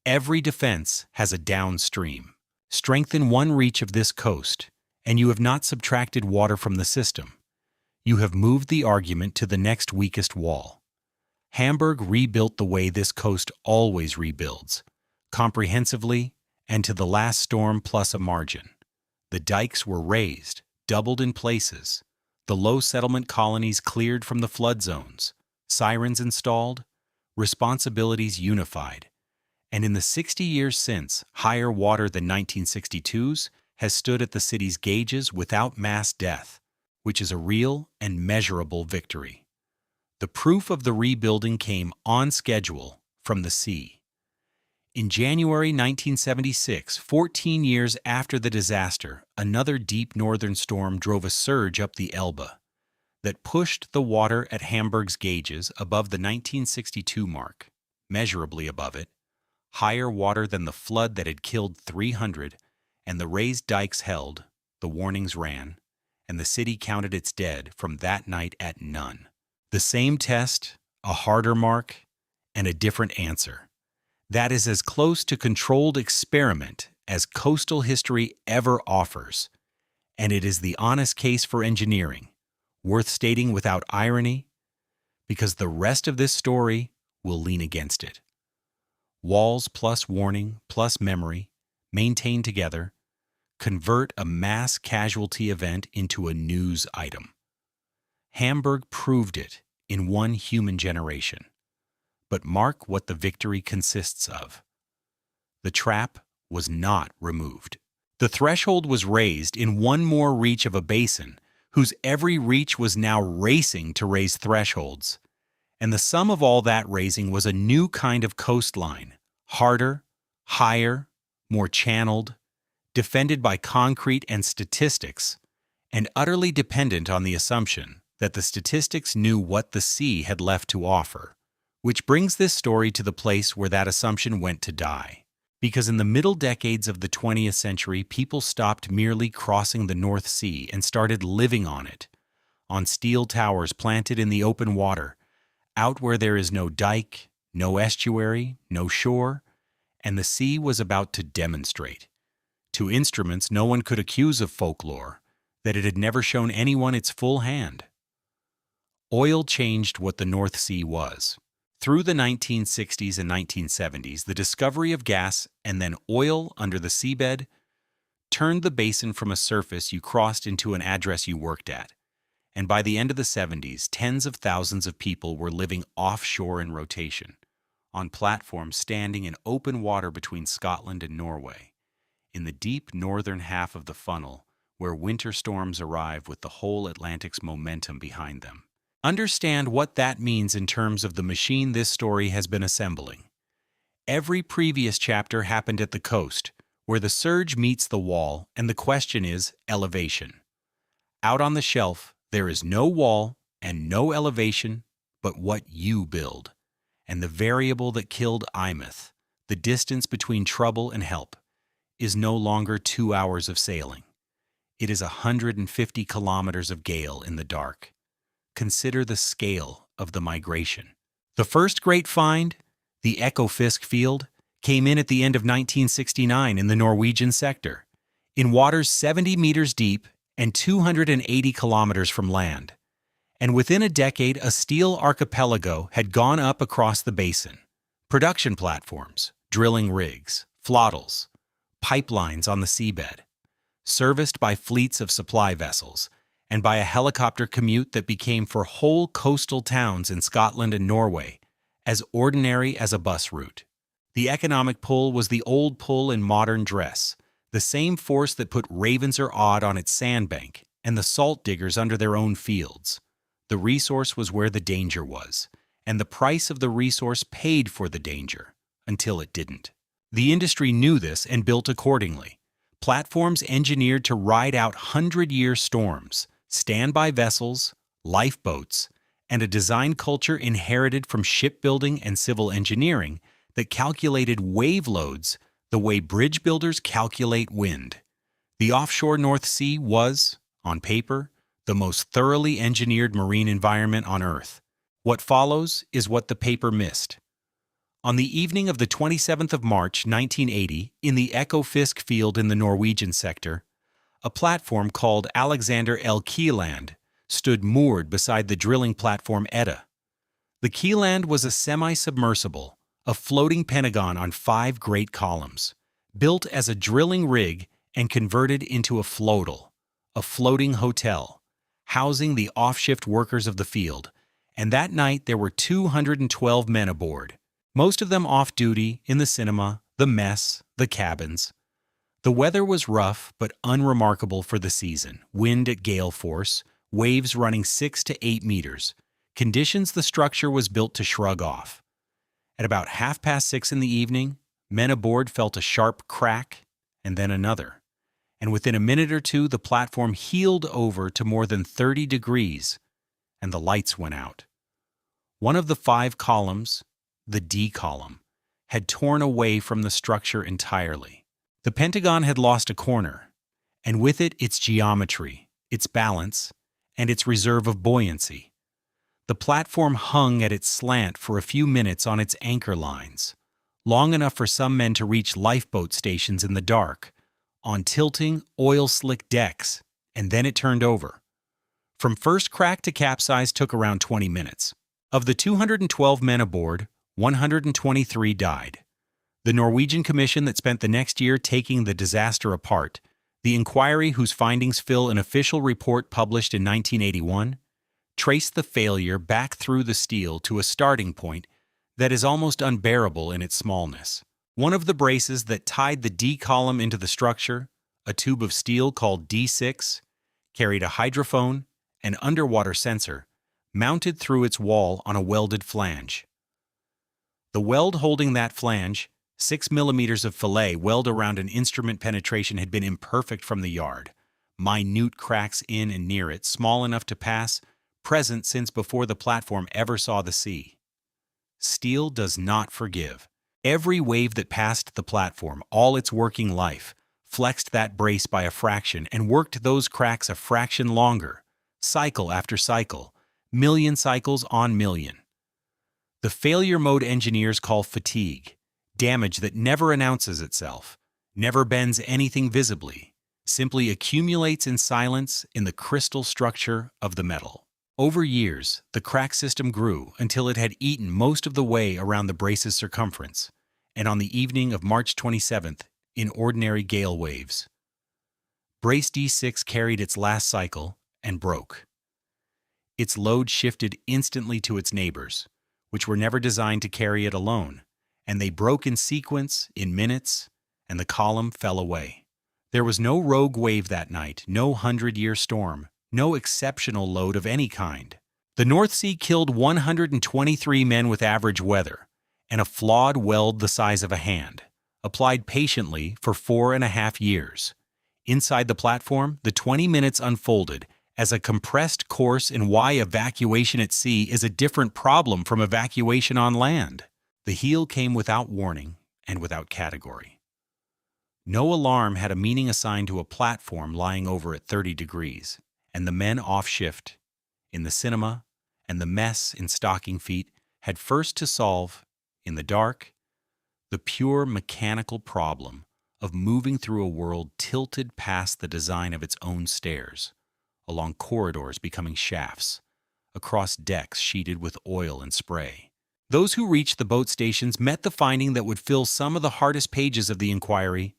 Every defense has a downstream. Strengthen one reach of this coast, and you have not subtracted water from the system. You have moved the argument to the next weakest wall. Hamburg rebuilt the way this coast always rebuilds, comprehensively and to the last storm plus a margin. The dikes were raised, doubled in places, the low settlement colonies cleared from the flood zones, sirens installed, responsibilities unified, and in the 60 years since, higher water than 1962's has stood at the city's gauges without mass death, which is a real and measurable victory. The proof of the rebuilding came on schedule from the sea. In January 1976, 14 years after the disaster, another deep northern storm drove a surge up the Elbe that pushed the water at Hamburg's gauges above the 1962 mark, measurably above it, higher water than the flood that had killed 300, and the raised dikes held, the warnings ran, and the city counted its dead from that night at none. The same test, a harder mark, and a different answer. That is as close to controlled experiment as coastal history ever offers, and it is the honest case for engineering, worth stating without irony, because the rest of this story will lean against it. Walls plus warning plus memory, maintained together, convert a mass casualty event into a news item. Hamburg proved it in one human generation. But mark what the victory consists of. The trap was not removed. The threshold was raised in one more reach of a basin, whose every reach was now racing to raise thresholds. And the sum of all that raising was a new kind of coastline, harder, higher, more channeled, defended by concrete and statistics, and utterly dependent on the assumption that the statistics knew what the sea had left to offer. Which brings this story to the place where that assumption went to die. Because in the middle decades of the 20th century, people stopped merely crossing the North Sea and started living on it, on steel towers planted in the open water, out where there is no dike, no estuary, no shore, and the sea was about to demonstrate, to instruments no one could accuse of folklore, that it had never shown anyone its full hand. Oil changed what the North Sea was. Through the 1960s and 1970s, the discovery of gas and then oil under the seabed turned the basin from a surface you crossed into an address you worked at. And by the end of the 70s, tens of thousands of people were living offshore in rotation, on platforms standing in open water between Scotland and Norway, in the deep northern half of the funnel where winter storms arrive with the whole Atlantic's momentum behind them. Understand what that means in terms of the machine this story has been assembling. Every previous chapter happened at the coast, where the surge meets the wall, and the question is elevation. Out on the shelf, there is no wall and no elevation, but what you build. And the variable that killed Eyemouth, the distance between trouble and help, is no longer 2 hours of sailing. It is 150 kilometers of gale in the dark. Consider the scale of the migration. The first great find, the Ekofisk field, came in at the end of 1969 in the Norwegian sector, in waters 70 meters deep and 280 kilometers from land. And within a decade, a steel archipelago had gone up across the basin. Production platforms, drilling rigs, flottels, pipelines on the seabed, serviced by fleets of supply vessels, and by a helicopter commute that became for whole coastal towns in Scotland and Norway as ordinary as a bus route. The economic pull was the old pull in modern dress, the same force that put Ravensor Odd on its sandbank and the salt diggers under their own fields. The resource was where the danger was, and the price of the resource paid for the danger, until it didn't. The industry knew this and built accordingly. Platforms engineered to ride out 100-year storms, standby vessels, lifeboats, and a design culture inherited from shipbuilding and civil engineering that calculated wave loads the way bridge builders calculate wind. The offshore North Sea was, on paper, the most thoroughly engineered marine environment on Earth. What follows is what the paper missed. On the evening of the 27th of March, 1980, in the Ekofisk field in the Norwegian sector, a platform called Alexander L. Kielland stood moored beside the drilling platform Edda. The Kielland was a semi-submersible, a floating pentagon on 5 great columns, built as a drilling rig and converted into a floatel, a floating hotel, housing the off-shift workers of the field, and that night there were 212 men aboard, most of them off-duty in the cinema, the mess, the cabins. The weather was rough but unremarkable for the season, wind at gale force, waves running 6 to 8 meters, conditions the structure was built to shrug off. At about 6:30 in the evening, men aboard felt a sharp crack and then another, and within a minute or two the platform heeled over to more than 30 degrees, and the lights went out. One of the 5 columns, the D column, had torn away from the structure entirely. The Pentagon had lost a corner, and with it its geometry, its balance, and its reserve of buoyancy. The platform hung at its slant for a few minutes on its anchor lines, long enough for some men to reach lifeboat stations in the dark, on tilting, oil-slick decks, and then it turned over. From first crack to capsize took around 20 minutes. Of the 212 men aboard, 123 died. The Norwegian Commission that spent the next year taking the disaster apart, the inquiry whose findings fill an official report published in 1981, traced the failure back through the steel to a starting point that is almost unbearable in its smallness. One of the braces that tied the D column into the structure, a tube of steel called D6, carried a hydrophone, an underwater sensor, mounted through its wall on a welded flange. The weld holding that flange, 6 millimeters of fillet weld around an instrument penetration, had been imperfect from the yard, minute cracks in and near it, small enough to pass, present since before the platform ever saw the sea. Steel does not forgive. Every wave that passed the platform, all its working life, flexed that brace by a fraction and worked those cracks a fraction longer, cycle after cycle, million cycles on million. The failure mode engineers call fatigue, damage that never announces itself, never bends anything visibly, simply accumulates in silence in the crystal structure of the metal. Over years, the crack system grew until it had eaten most of the way around the brace's circumference, and on the evening of March 27th, in ordinary gale waves, brace D6 carried its last cycle and broke. Its load shifted instantly to its neighbors, which were never designed to carry it alone, and they broke in sequence in minutes, and the column fell away. There was no rogue wave that night, no 100-year storm, no exceptional load of any kind. The North Sea killed 123 men with average weather, and a flawed weld the size of a hand, applied patiently for 4.5 years. Inside the platform, the 20 minutes unfolded as a compressed course in why evacuation at sea is a different problem from evacuation on land. The heel came without warning and without category. No alarm had a meaning assigned to a platform lying over at 30 degrees, and the men off shift, in the cinema, and the mess in stocking feet had first to solve, in the dark, the pure mechanical problem of moving through a world tilted past the design of its own stairs, along corridors becoming shafts, across decks sheeted with oil and spray. Those who reached the boat stations met the finding that would fill some of the hardest pages of the inquiry.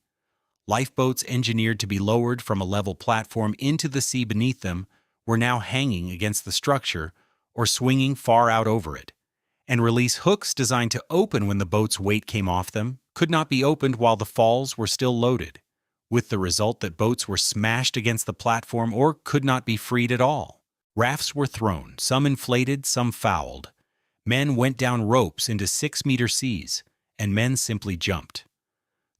Lifeboats engineered to be lowered from a level platform into the sea beneath them were now hanging against the structure or swinging far out over it, and release hooks designed to open when the boat's weight came off them could not be opened while the falls were still loaded, with the result that boats were smashed against the platform or could not be freed at all. Rafts were thrown, some inflated, some fouled. Men went down ropes into 6-meter seas, and men simply jumped.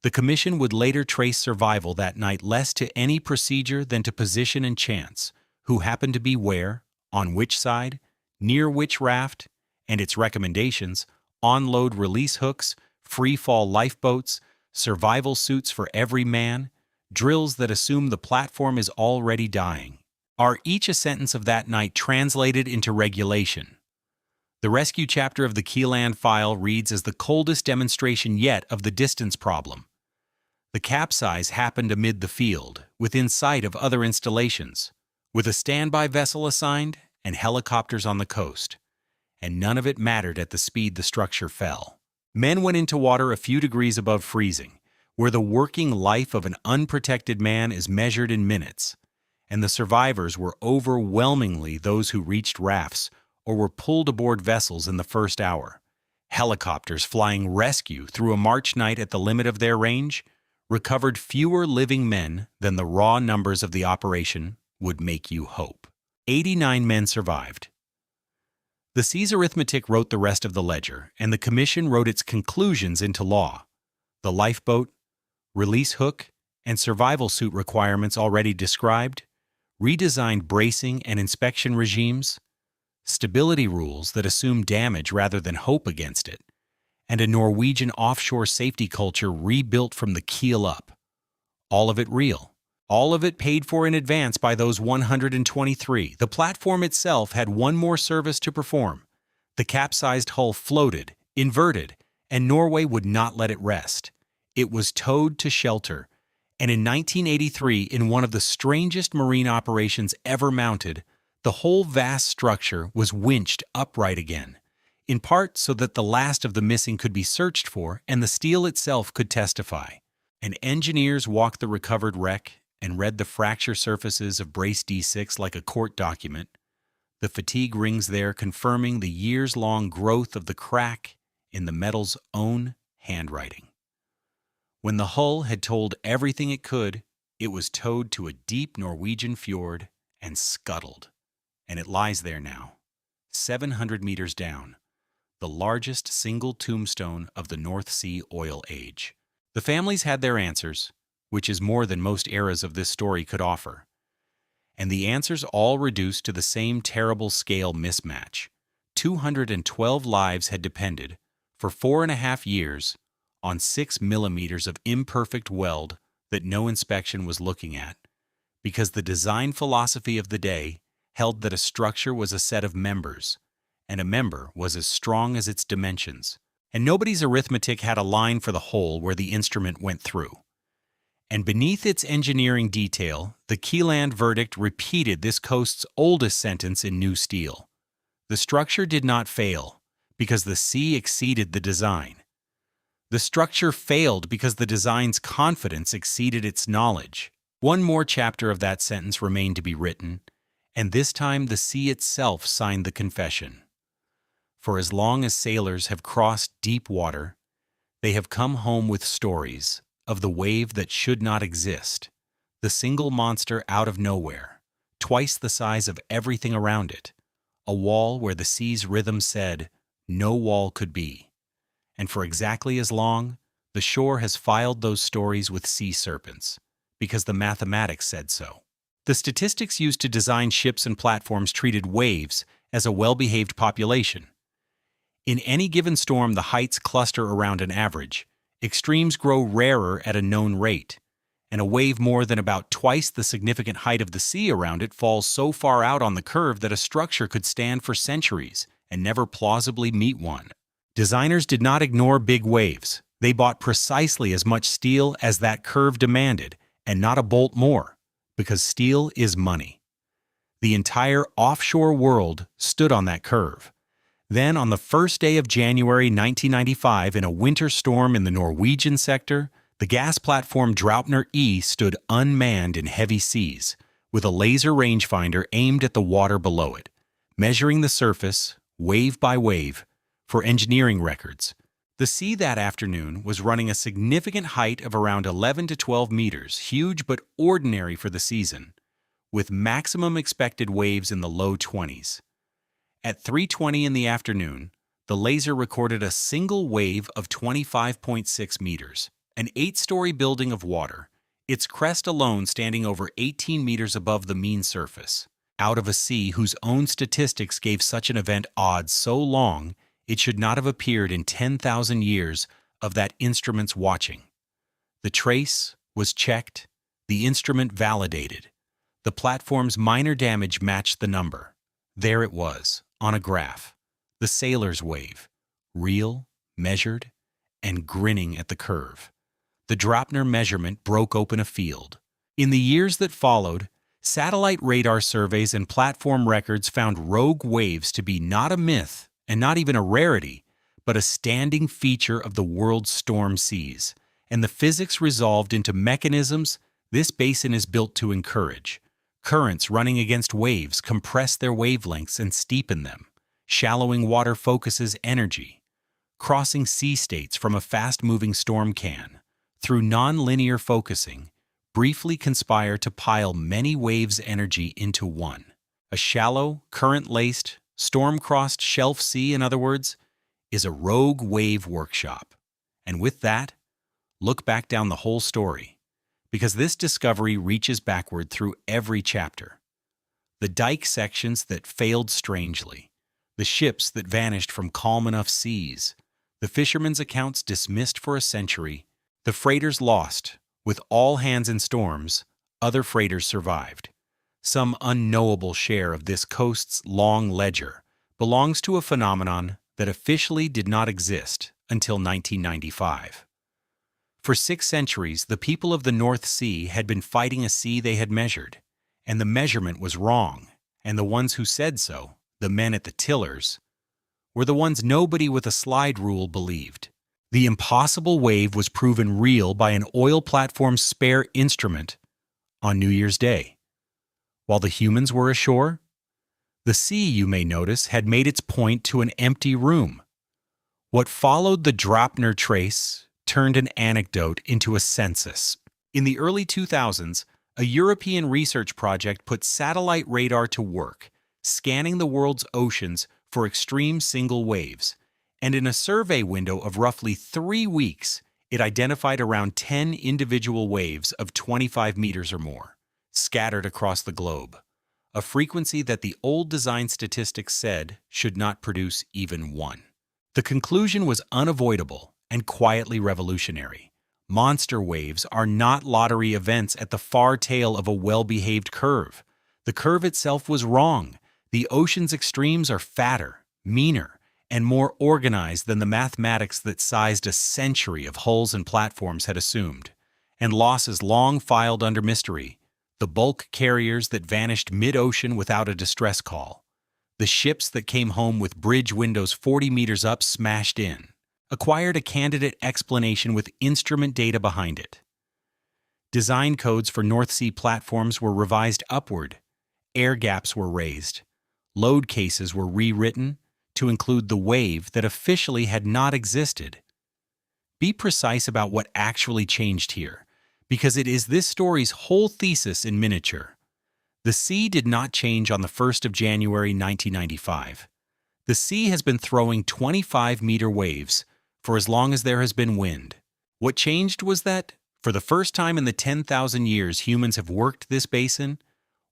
The Commission would later trace survival that night less to any procedure than to position and chance, who happened to be where, on which side, near which raft, and its recommendations: on-load release hooks, free-fall lifeboats, survival suits for every man, drills that assume the platform is already dying, are each a sentence of that night translated into regulation. The rescue chapter of the Keeland file reads as the coldest demonstration yet of the distance problem. The capsize happened amid the field, within sight of other installations, with a standby vessel assigned and helicopters on the coast. And none of it mattered at the speed the structure fell. Men went into water a few degrees above freezing, where the working life of an unprotected man is measured in minutes, and the survivors were overwhelmingly those who reached rafts or were pulled aboard vessels in the first hour. Helicopters flying rescue through a March night at the limit of their range recovered fewer living men than the raw numbers of the operation would make you hope. 89 men survived. The Sea's arithmetic wrote the rest of the ledger, and the Commission wrote its conclusions into law. The lifeboat, release hook, and survival suit requirements already described, redesigned bracing and inspection regimes, stability rules that assume damage rather than hope against it, and a Norwegian offshore safety culture rebuilt from the keel up. All of it real. All of it paid for in advance by those 123. The platform itself had one more service to perform. The capsized hull floated, inverted, and Norway would not let it rest. It was towed to shelter, and in 1983, in one of the strangest marine operations ever mounted, the whole vast structure was winched upright again, in part so that the last of the missing could be searched for and the steel itself could testify. And engineers walked the recovered wreck and read the fracture surfaces of Brace D6 like a court document, the fatigue rings there confirming the years-long growth of the crack in the metal's own handwriting. When the hull had told everything it could, it was towed to a deep Norwegian fjord and scuttled. And it lies there now, 700 meters down, the largest single tombstone of the North Sea oil age. The families had their answers, which is more than most eras of this story could offer. And the answers all reduced to the same terrible scale mismatch. 212 lives had depended, for 4.5 years, on 6 millimeters of imperfect weld that no inspection was looking at, because the design philosophy of the day held that a structure was a set of members, and a member was as strong as its dimensions, and nobody's arithmetic had a line for the hole where the instrument went through. And beneath its engineering detail, the Keeland verdict repeated this coast's oldest sentence in new steel. The structure did not fail because the sea exceeded the design. The structure failed because the design's confidence exceeded its knowledge. One more chapter of that sentence remained to be written, and this time the sea itself signed the confession. For as long as sailors have crossed deep water, they have come home with stories of the wave that should not exist, the single monster out of nowhere, twice the size of everything around it, a wall where the sea's rhythm said, no wall could be. And for exactly as long, the shore has filed those stories with sea serpents, because the mathematics said so. The statistics used to design ships and platforms treated waves as a well-behaved population. In any given storm, the heights cluster around an average. Extremes grow rarer at a known rate, and a wave more than about twice the significant height of the sea around it falls so far out on the curve that a structure could stand for centuries and never plausibly meet one. Designers did not ignore big waves. They bought precisely as much steel as that curve demanded, and not a bolt more, because steel is money. The entire offshore world stood on that curve. Then, on the first day of January 1995, in a winter storm in the Norwegian sector, the gas platform Draupner E stood unmanned in heavy seas, with a laser rangefinder aimed at the water below it, measuring the surface, wave by wave, for engineering records. The sea that afternoon was running a significant height of around 11 to 12 meters, huge but ordinary for the season, with maximum expected waves in the low 20s. At 3:20 in the afternoon, the laser recorded a single wave of 25.6 meters, an 8-story building of water, its crest alone standing over 18 meters above the mean surface, out of a sea whose own statistics gave such an event odds so long it should not have appeared in 10,000 years of that instrument's watching. The trace was checked, the instrument validated. The platform's minor damage matched the number. There it was, on a graph. the sailor's wave, real, measured, and grinning at the curve. The Draupner measurement broke open a field. In the years that followed, satellite radar surveys and platform records found rogue waves to be not a myth and not even a rarity, but a standing feature of the world's storm seas, and the physics resolved into mechanisms this basin is built to encourage. Currents running against waves compress their wavelengths and steepen them. Shallowing water focuses energy. Crossing sea states from a fast-moving storm can, through non-linear focusing, briefly conspire to pile many waves' energy into one. A shallow, current-laced, storm-crossed shelf sea, in other words, is a rogue wave workshop. And with that, look back down the whole story, because this discovery reaches backward through every chapter. The dike sections that failed strangely, the ships that vanished from calm enough seas, the fishermen's accounts dismissed for a century, the freighters lost. With all hands in storms, other freighters survived. Some unknowable share of this coast's long ledger belongs to a phenomenon that officially did not exist until 1995. For 6 centuries, the people of the North Sea had been fighting a sea they had measured, and the measurement was wrong, and the ones who said so, the men at the tillers, were the ones nobody with a slide rule believed. The impossible wave was proven real by an oil platform's spare instrument on New Year's Day. While the humans were ashore, the sea, you may notice, had made its point to an empty room. What followed the Draupner trace turned an anecdote into a census. In the early 2000s, a European research project put satellite radar to work, scanning the world's oceans for extreme single waves, and in a survey window of roughly 3 weeks, it identified around 10 individual waves of 25 meters or more, scattered across the globe, a frequency that the old design statistics said should not produce even one. The conclusion was unavoidable and quietly revolutionary. Monster waves are not lottery events at the far tail of a well-behaved curve. The curve itself was wrong. The ocean's extremes are fatter, meaner, and more organized than the mathematics that sized a century of hulls and platforms had assumed, and losses long filed under mystery, the bulk carriers that vanished mid-ocean without a distress call, the ships that came home with bridge windows 40 meters up smashed in, acquired a candidate explanation with instrument data behind it. Design codes for North Sea platforms were revised upward, air gaps were raised, load cases were rewritten, to include the wave that officially had not existed. Be precise about what actually changed here, because it is this story's whole thesis in miniature. The sea did not change on the 1st of January 1995. The sea has been throwing 25-meter waves for as long as there has been wind. What changed was that, for the first time in the 10,000 years humans have worked this basin,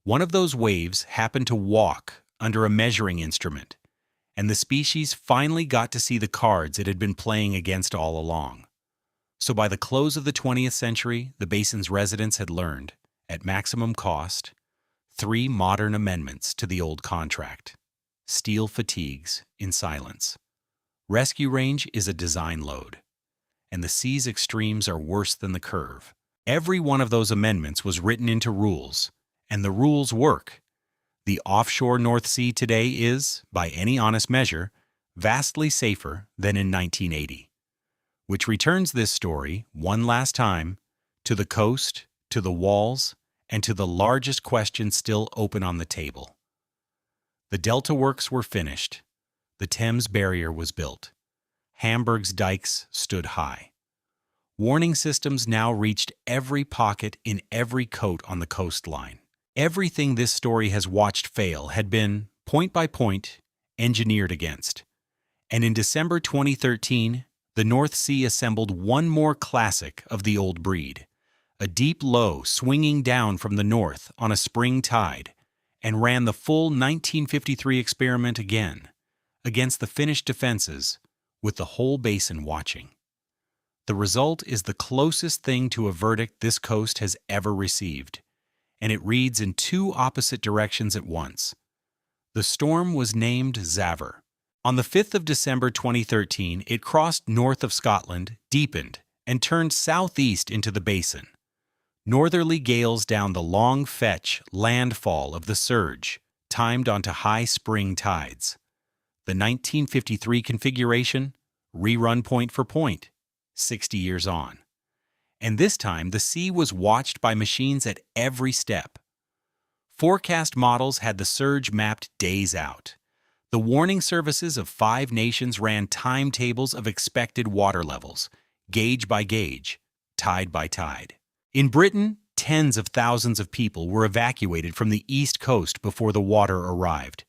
one of those waves happened to walk under a measuring instrument, and the species finally got to see the cards it had been playing against all along. So by the close of the 20th century, the basin's residents had learned, at maximum cost, 3 modern amendments to the old contract. Steel fatigues in silence. Rescue range is a design load, and the sea's extremes are worse than the curve. Every one of those amendments was written into rules, and the rules work. The offshore North Sea today is, by any honest measure, vastly safer than in 1980. Which returns this story, one last time, to the coast, to the walls, and to the largest question still open on the table. The Delta works were finished. The Thames Barrier was built. Hamburg's dikes stood high. Warning systems now reached every pocket in every coat on the coastline. Everything this story has watched fail had been, point by point, engineered against. And in December 2013, the North Sea assembled one more classic of the old breed, a deep low swinging down from the north on a spring tide, and ran the full 1953 experiment again, against the Finnish defenses, with the whole basin watching. The result is the closest thing to a verdict this coast has ever received, and it reads in 2 opposite directions at once. The storm was named Xaver, On the 5th of December 2013, it crossed north of Scotland, deepened, and turned southeast into the basin. Northerly gales down the long fetch landfall of the surge, timed onto high spring tides. The 1953 configuration, rerun point for point, 60 years on. And this time, the sea was watched by machines at every step. Forecast models had the surge mapped days out. The warning services of 5 nations ran timetables of expected water levels, gauge by gauge, tide by tide. In Britain, tens of thousands of people were evacuated from the east coast before the water arrived.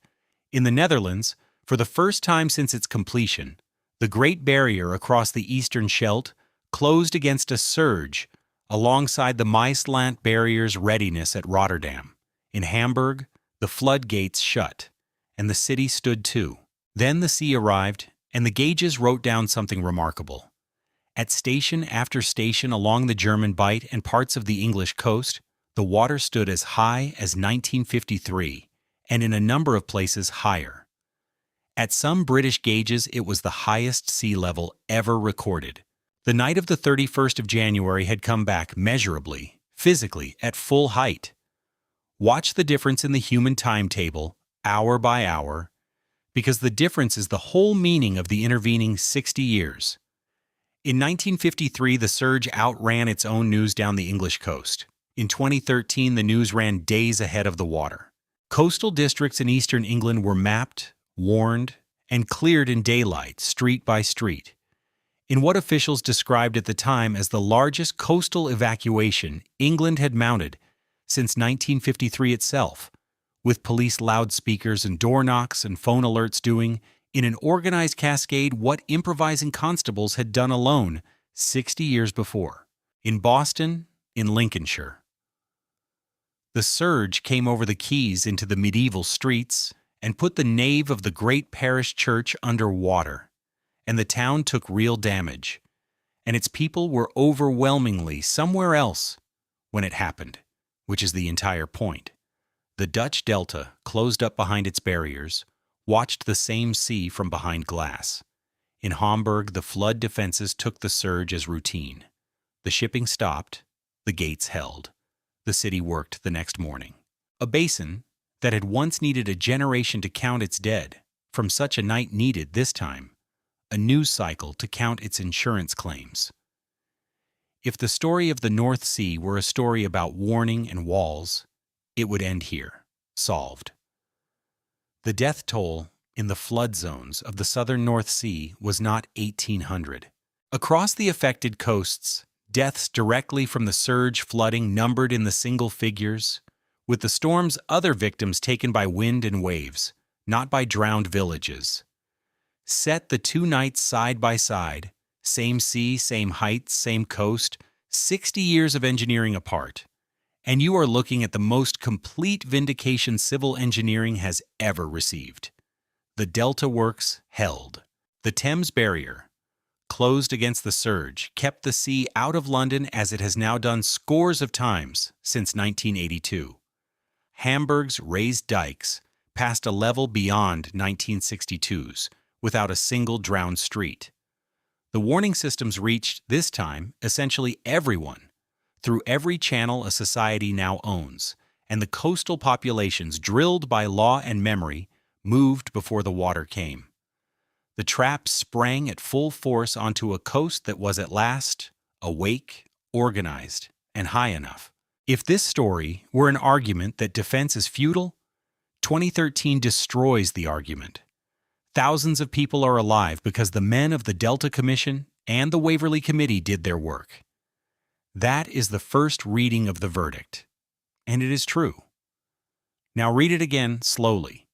In the Netherlands, for the first time since its completion, the Great Barrier across the eastern Scheldt closed against a surge alongside the Maesland Barrier's readiness at Rotterdam. In Hamburg, the floodgates shut, and the city stood too. Then the sea arrived, and the gauges wrote down something remarkable. At station after station along the German Bight and parts of the English coast, the water stood as high as 1953, and in a number of places higher. At some British gauges, it was the highest sea level ever recorded. The night of the 31st of January had come back measurably, physically, at full height. Watch the difference in the human timetable, hour by hour, because the difference is the whole meaning of the intervening 60 years. In 1953, the surge outran its own news down the English coast. In 2013, the news ran days ahead of the water. Coastal districts in eastern England were mapped, warned, and cleared in daylight, street by street. In what officials described at the time as the largest coastal evacuation England had mounted since 1953 itself, with police loudspeakers and door knocks and phone alerts doing, in an organized cascade, what improvising constables had done alone 60 years before. In Boston, in Lincolnshire. The surge came over the quays into the medieval streets and put the nave of the great parish church under water, and the town took real damage, and its people were overwhelmingly somewhere else when it happened, which is the entire point. The Dutch Delta, closed up behind its barriers, watched the same sea from behind glass. In Hamburg, the flood defenses took the surge as routine. The shipping stopped, the gates held. The city worked the next morning. A basin that had once needed a generation to count its dead, from such a night needed, this time, a news cycle to count its insurance claims. If the story of the North Sea were a story about warning and walls, it would end here, solved. The death toll in the flood zones of the southern North Sea was not 1,800. Across the affected coasts, deaths directly from the surge flooding numbered in the single figures, with the storm's other victims taken by wind and waves, not by drowned villages. Set the 2 nights side by side, same sea, same heights, same coast, 60 years of engineering apart, and you are looking at the most complete vindication civil engineering has ever received. The Delta Works held. The Thames Barrier, closed against the surge, kept the sea out of London as it has now done scores of times since 1982. Hamburg's raised dikes passed a level beyond 1962's without a single drowned street. The warning systems reached, this time, essentially everyone, through every channel a society now owns, and the coastal populations, drilled by law and memory, moved before the water came. The trap sprang at full force onto a coast that was at last awake, organized, and high enough. If this story were an argument that defense is futile, 2013 destroys the argument. Thousands of people are alive because the men of the Delta Commission and the Waverley Committee did their work. That is the first reading of the verdict, and it is true. Now read it again slowly,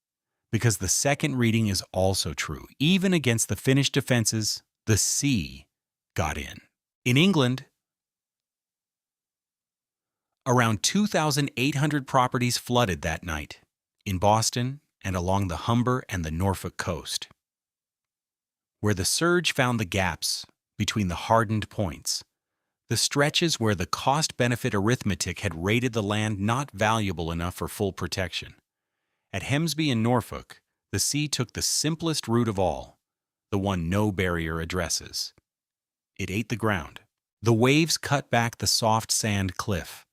because the second reading is also true. Even against the Finnish defenses, the sea got in. In England, around 2,800 properties flooded that night, in Boston and along the Humber and the Norfolk coast, where the surge found the gaps between the hardened points, the stretches where the cost-benefit arithmetic had rated the land not valuable enough for full protection. At Hemsby and Norfolk, The sea took the simplest route of all, the one no barrier addresses. It ate the ground. The waves cut back the soft sand cliff,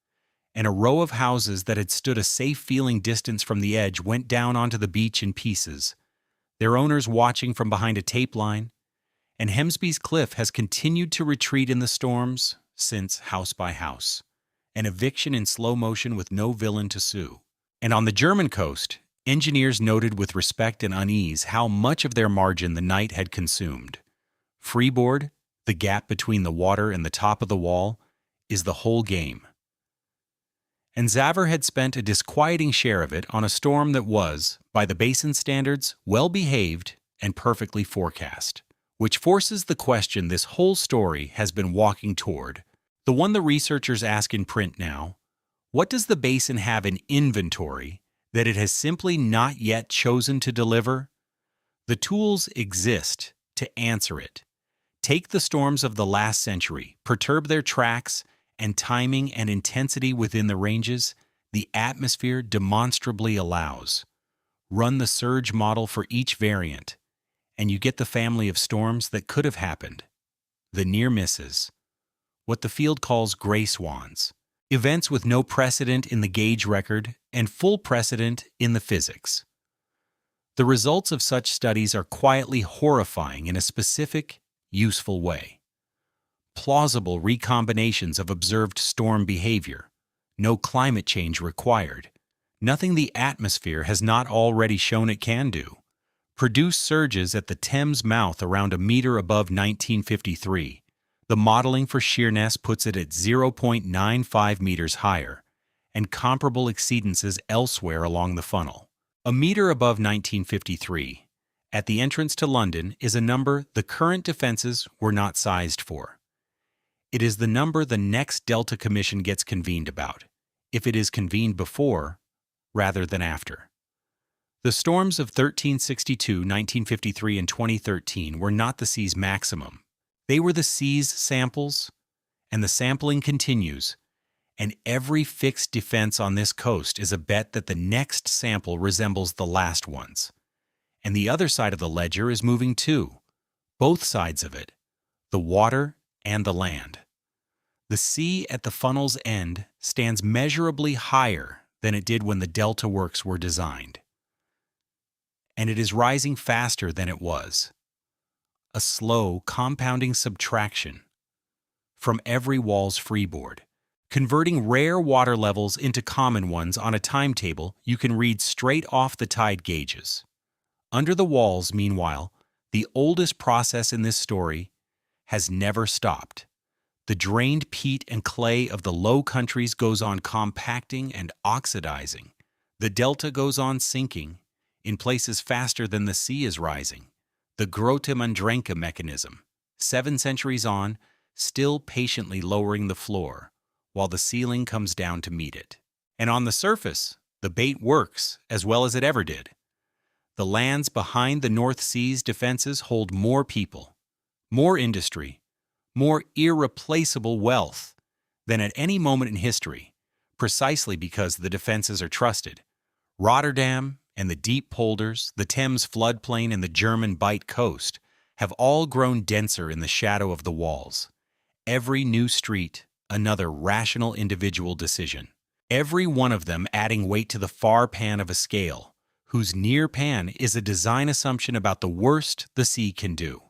and a row of houses that had stood a safe-feeling distance from the edge went down onto the beach in pieces, their owners watching from behind a tape line. And Hemsby's Cliff has continued to retreat in the storms since House by House, an eviction in slow motion with no villain to sue. And on the German coast, engineers noted with respect and unease how much of their margin the night had consumed. Freeboard, the gap between the water and the top of the wall, is the whole game. And Xaver had spent a disquieting share of it on a storm that was, by the basin standards, well-behaved and perfectly forecast. Which forces the question this whole story has been walking toward, the one the researchers ask in print now: what does the basin have in inventory that it has simply not yet chosen to deliver? The tools exist to answer it. Take the storms of the last century, perturb their tracks and timing and intensity within the ranges the atmosphere demonstrably allows. Run the surge model for each variant, and you get the family of storms that could have happened. The near misses. What the field calls gray swans. Events with no precedent in the gauge record and full precedent in the physics. The results of such studies are quietly horrifying in a specific, useful way. Plausible recombinations of observed storm behavior. No climate change required. Nothing the atmosphere has not already shown it can do. Produce surges at the Thames mouth around a meter above 1953. The modeling for Sheerness puts it at 0.95 meters higher, and comparable exceedances elsewhere along the funnel. A meter above 1953, at the entrance to London, is a number the current defenses were not sized for. It is the number the next Delta Commission gets convened about, if it is convened before rather than after. The storms of 1362, 1953, and 2013 were not the sea's maximum. They were the sea's samples, and the sampling continues, and every fixed defense on this coast is a bet that the next sample resembles the last one's. And the other side of the ledger is moving too, both sides of it, the water and the land. The sea at the funnel's end stands measurably higher than it did when the delta works were designed. And it is rising faster than it was. A slow, compounding subtraction from every wall's freeboard, converting rare water levels into common ones on a timetable you can read straight off the tide gauges. Under the walls, meanwhile, the oldest process in this story has never stopped. The drained peat and clay of the Low Countries goes on compacting and oxidizing. The delta goes on sinking, in places faster than the sea is rising. The Grote Mandrenke mechanism, 7 centuries on, still patiently lowering the floor, while the ceiling comes down to meet it. And on the surface, the bait works as well as it ever did. The lands behind the North Sea's defenses hold more people, more industry, more irreplaceable wealth than at any moment in history, precisely because the defenses are trusted. Rotterdam and the deep polders, the Thames floodplain and the German Bight coast have all grown denser in the shadow of the walls. Every new street, another rational individual decision. Every one of them adding weight to the far pan of a scale, whose near pan is a design assumption about the worst the sea can do.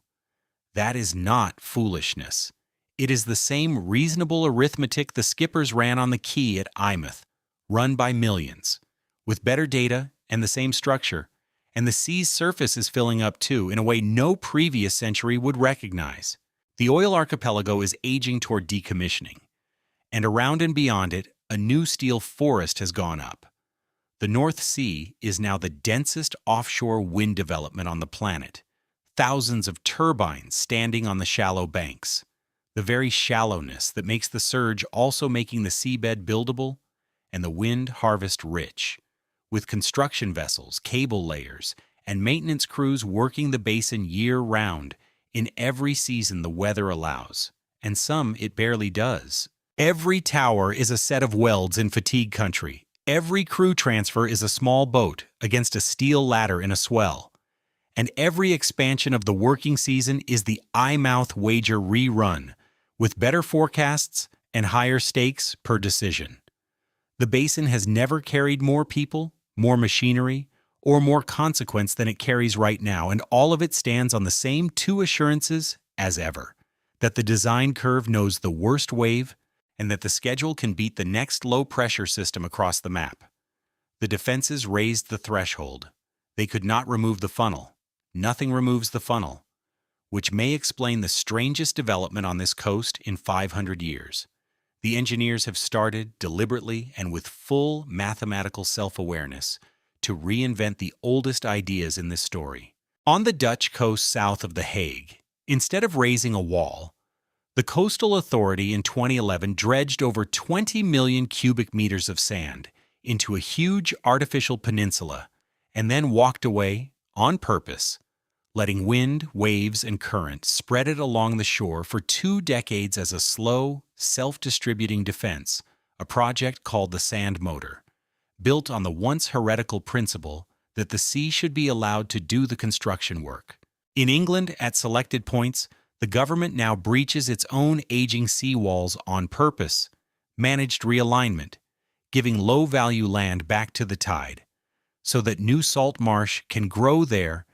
That is not foolishness. It is the same reasonable arithmetic the skippers ran on the quay at Eyemouth, run by millions, with better data and the same structure, and the sea's surface is filling up too in a way no previous century would recognize. The oil archipelago is aging toward decommissioning, and around and beyond it, a new steel forest has gone up. The North Sea is now the densest offshore wind development on the planet. Thousands of turbines standing on the shallow banks. The very shallowness that makes the surge also making the seabed buildable and the wind harvest rich, with construction vessels, cable layers, and maintenance crews working the basin year-round in every season the weather allows, and some it barely does. Every tower is a set of welds in fatigue country. Every crew transfer is a small boat against a steel ladder in a swell, and every expansion of the working season is the eye-mouth wager rerun, with better forecasts and higher stakes per decision. The basin has never carried more people, more machinery, or more consequence than it carries right now, and all of it stands on the same two assurances as ever: that the design curve knows the worst wave, and that the schedule can beat the next low-pressure system across the map. The defenses raised the threshold. They could not remove the funnel. Nothing removes the funnel, which may explain the strangest development on this coast in 500 years. The engineers have started deliberately and with full mathematical self-awareness to reinvent the oldest ideas in this story. On the Dutch coast south of The Hague, instead of raising a wall, the Coastal Authority in 2011 dredged over 20 million cubic meters of sand into a huge artificial peninsula and then walked away on purpose, letting wind, waves, and current spread it along the shore for 2 decades as a slow, self-distributing defense, a project called the Sand Motor, built on the once heretical principle that the sea should be allowed to do the construction work. In England, at selected points, the government now breaches its own aging seawalls on purpose, managed realignment, giving low-value land back to the tide, so that new salt marsh can grow there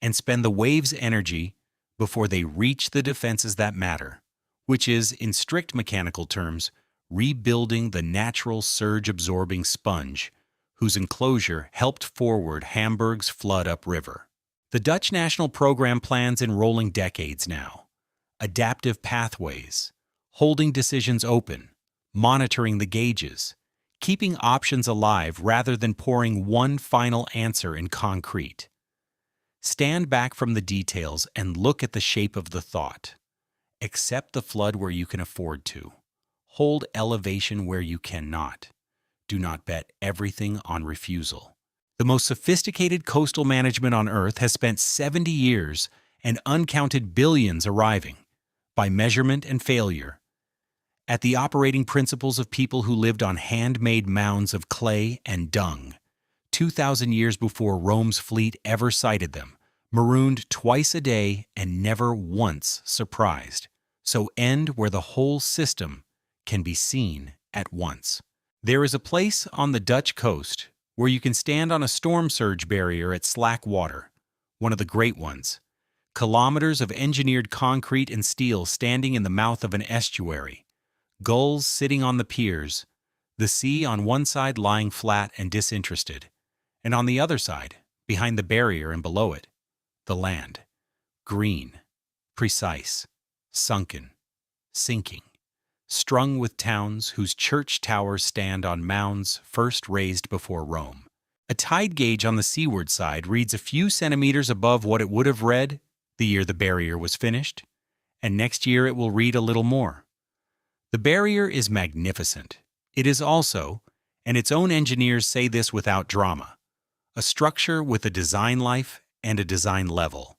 and spend the waves' energy before they reach the defenses that matter, which is, in strict mechanical terms, rebuilding the natural surge-absorbing sponge whose enclosure helped forward Hamburg's flood upriver. The Dutch national program plans enrolling decades now, adaptive pathways, holding decisions open, monitoring the gauges, keeping options alive rather than pouring one final answer in concrete. Stand back from the details and look at the shape of the thought. Accept the flood where you can afford to. Hold elevation where you cannot. Do not bet everything on refusal. The most sophisticated coastal management on Earth has spent 70 years and uncounted billions arriving, by measurement and failure, at the operating principles of people who lived on handmade mounds of clay and dung, 2,000 years before Rome's fleet ever sighted them, marooned twice a day and never once surprised. So end where the whole system can be seen at once. There is a place on the Dutch coast where you can stand on a storm surge barrier at slack water, one of the great ones. Kilometers of engineered concrete and steel standing in the mouth of an estuary, gulls sitting on the piers, the sea on one side lying flat and disinterested, and on the other side, behind the barrier and below it, the land, green, precise, sunken, sinking, strung with towns whose church towers stand on mounds first raised before Rome. A tide gauge on the seaward side reads a few centimeters above what it would have read the year the barrier was finished, and next year it will read a little more. The barrier is magnificent. It is also, and its own engineers say this without drama, a structure with a design life and a design level,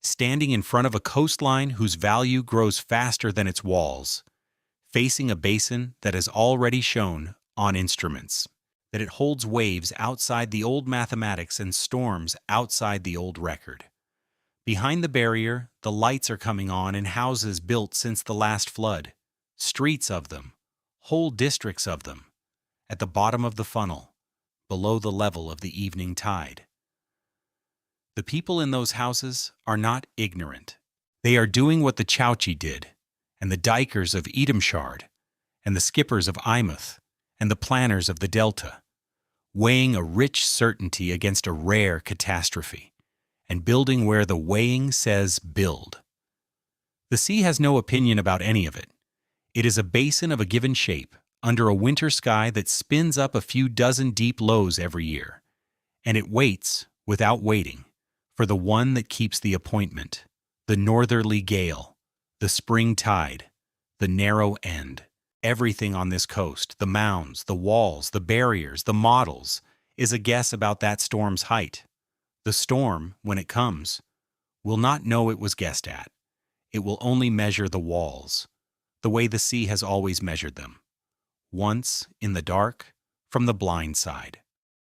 standing in front of a coastline whose value grows faster than its walls, facing a basin that has already shown, on instruments, that it holds waves outside the old mathematics and storms outside the old record. Behind the barrier, the lights are coming on in houses built since the last flood, streets of them, whole districts of them, at the bottom of the funnel, below the level of the evening tide. The people in those houses are not ignorant. They are doing what the Chauci did, and the dikers of Edomshard, and the skippers of Eyemouth, and the planners of the Delta, weighing a rich certainty against a rare catastrophe, and building where the weighing says build. The sea has no opinion about any of it. It is a basin of a given shape, under a winter sky that spins up a few dozen deep lows every year, and it waits, without waiting, for the one that keeps the appointment, the northerly gale, the spring tide, the narrow end. Everything on this coast, the mounds, the walls, the barriers, the models, is a guess about that storm's height. The storm, when it comes, will not know it was guessed at. It will only measure the walls, the way the sea has always measured them. Once, in the dark, from The Blind Side.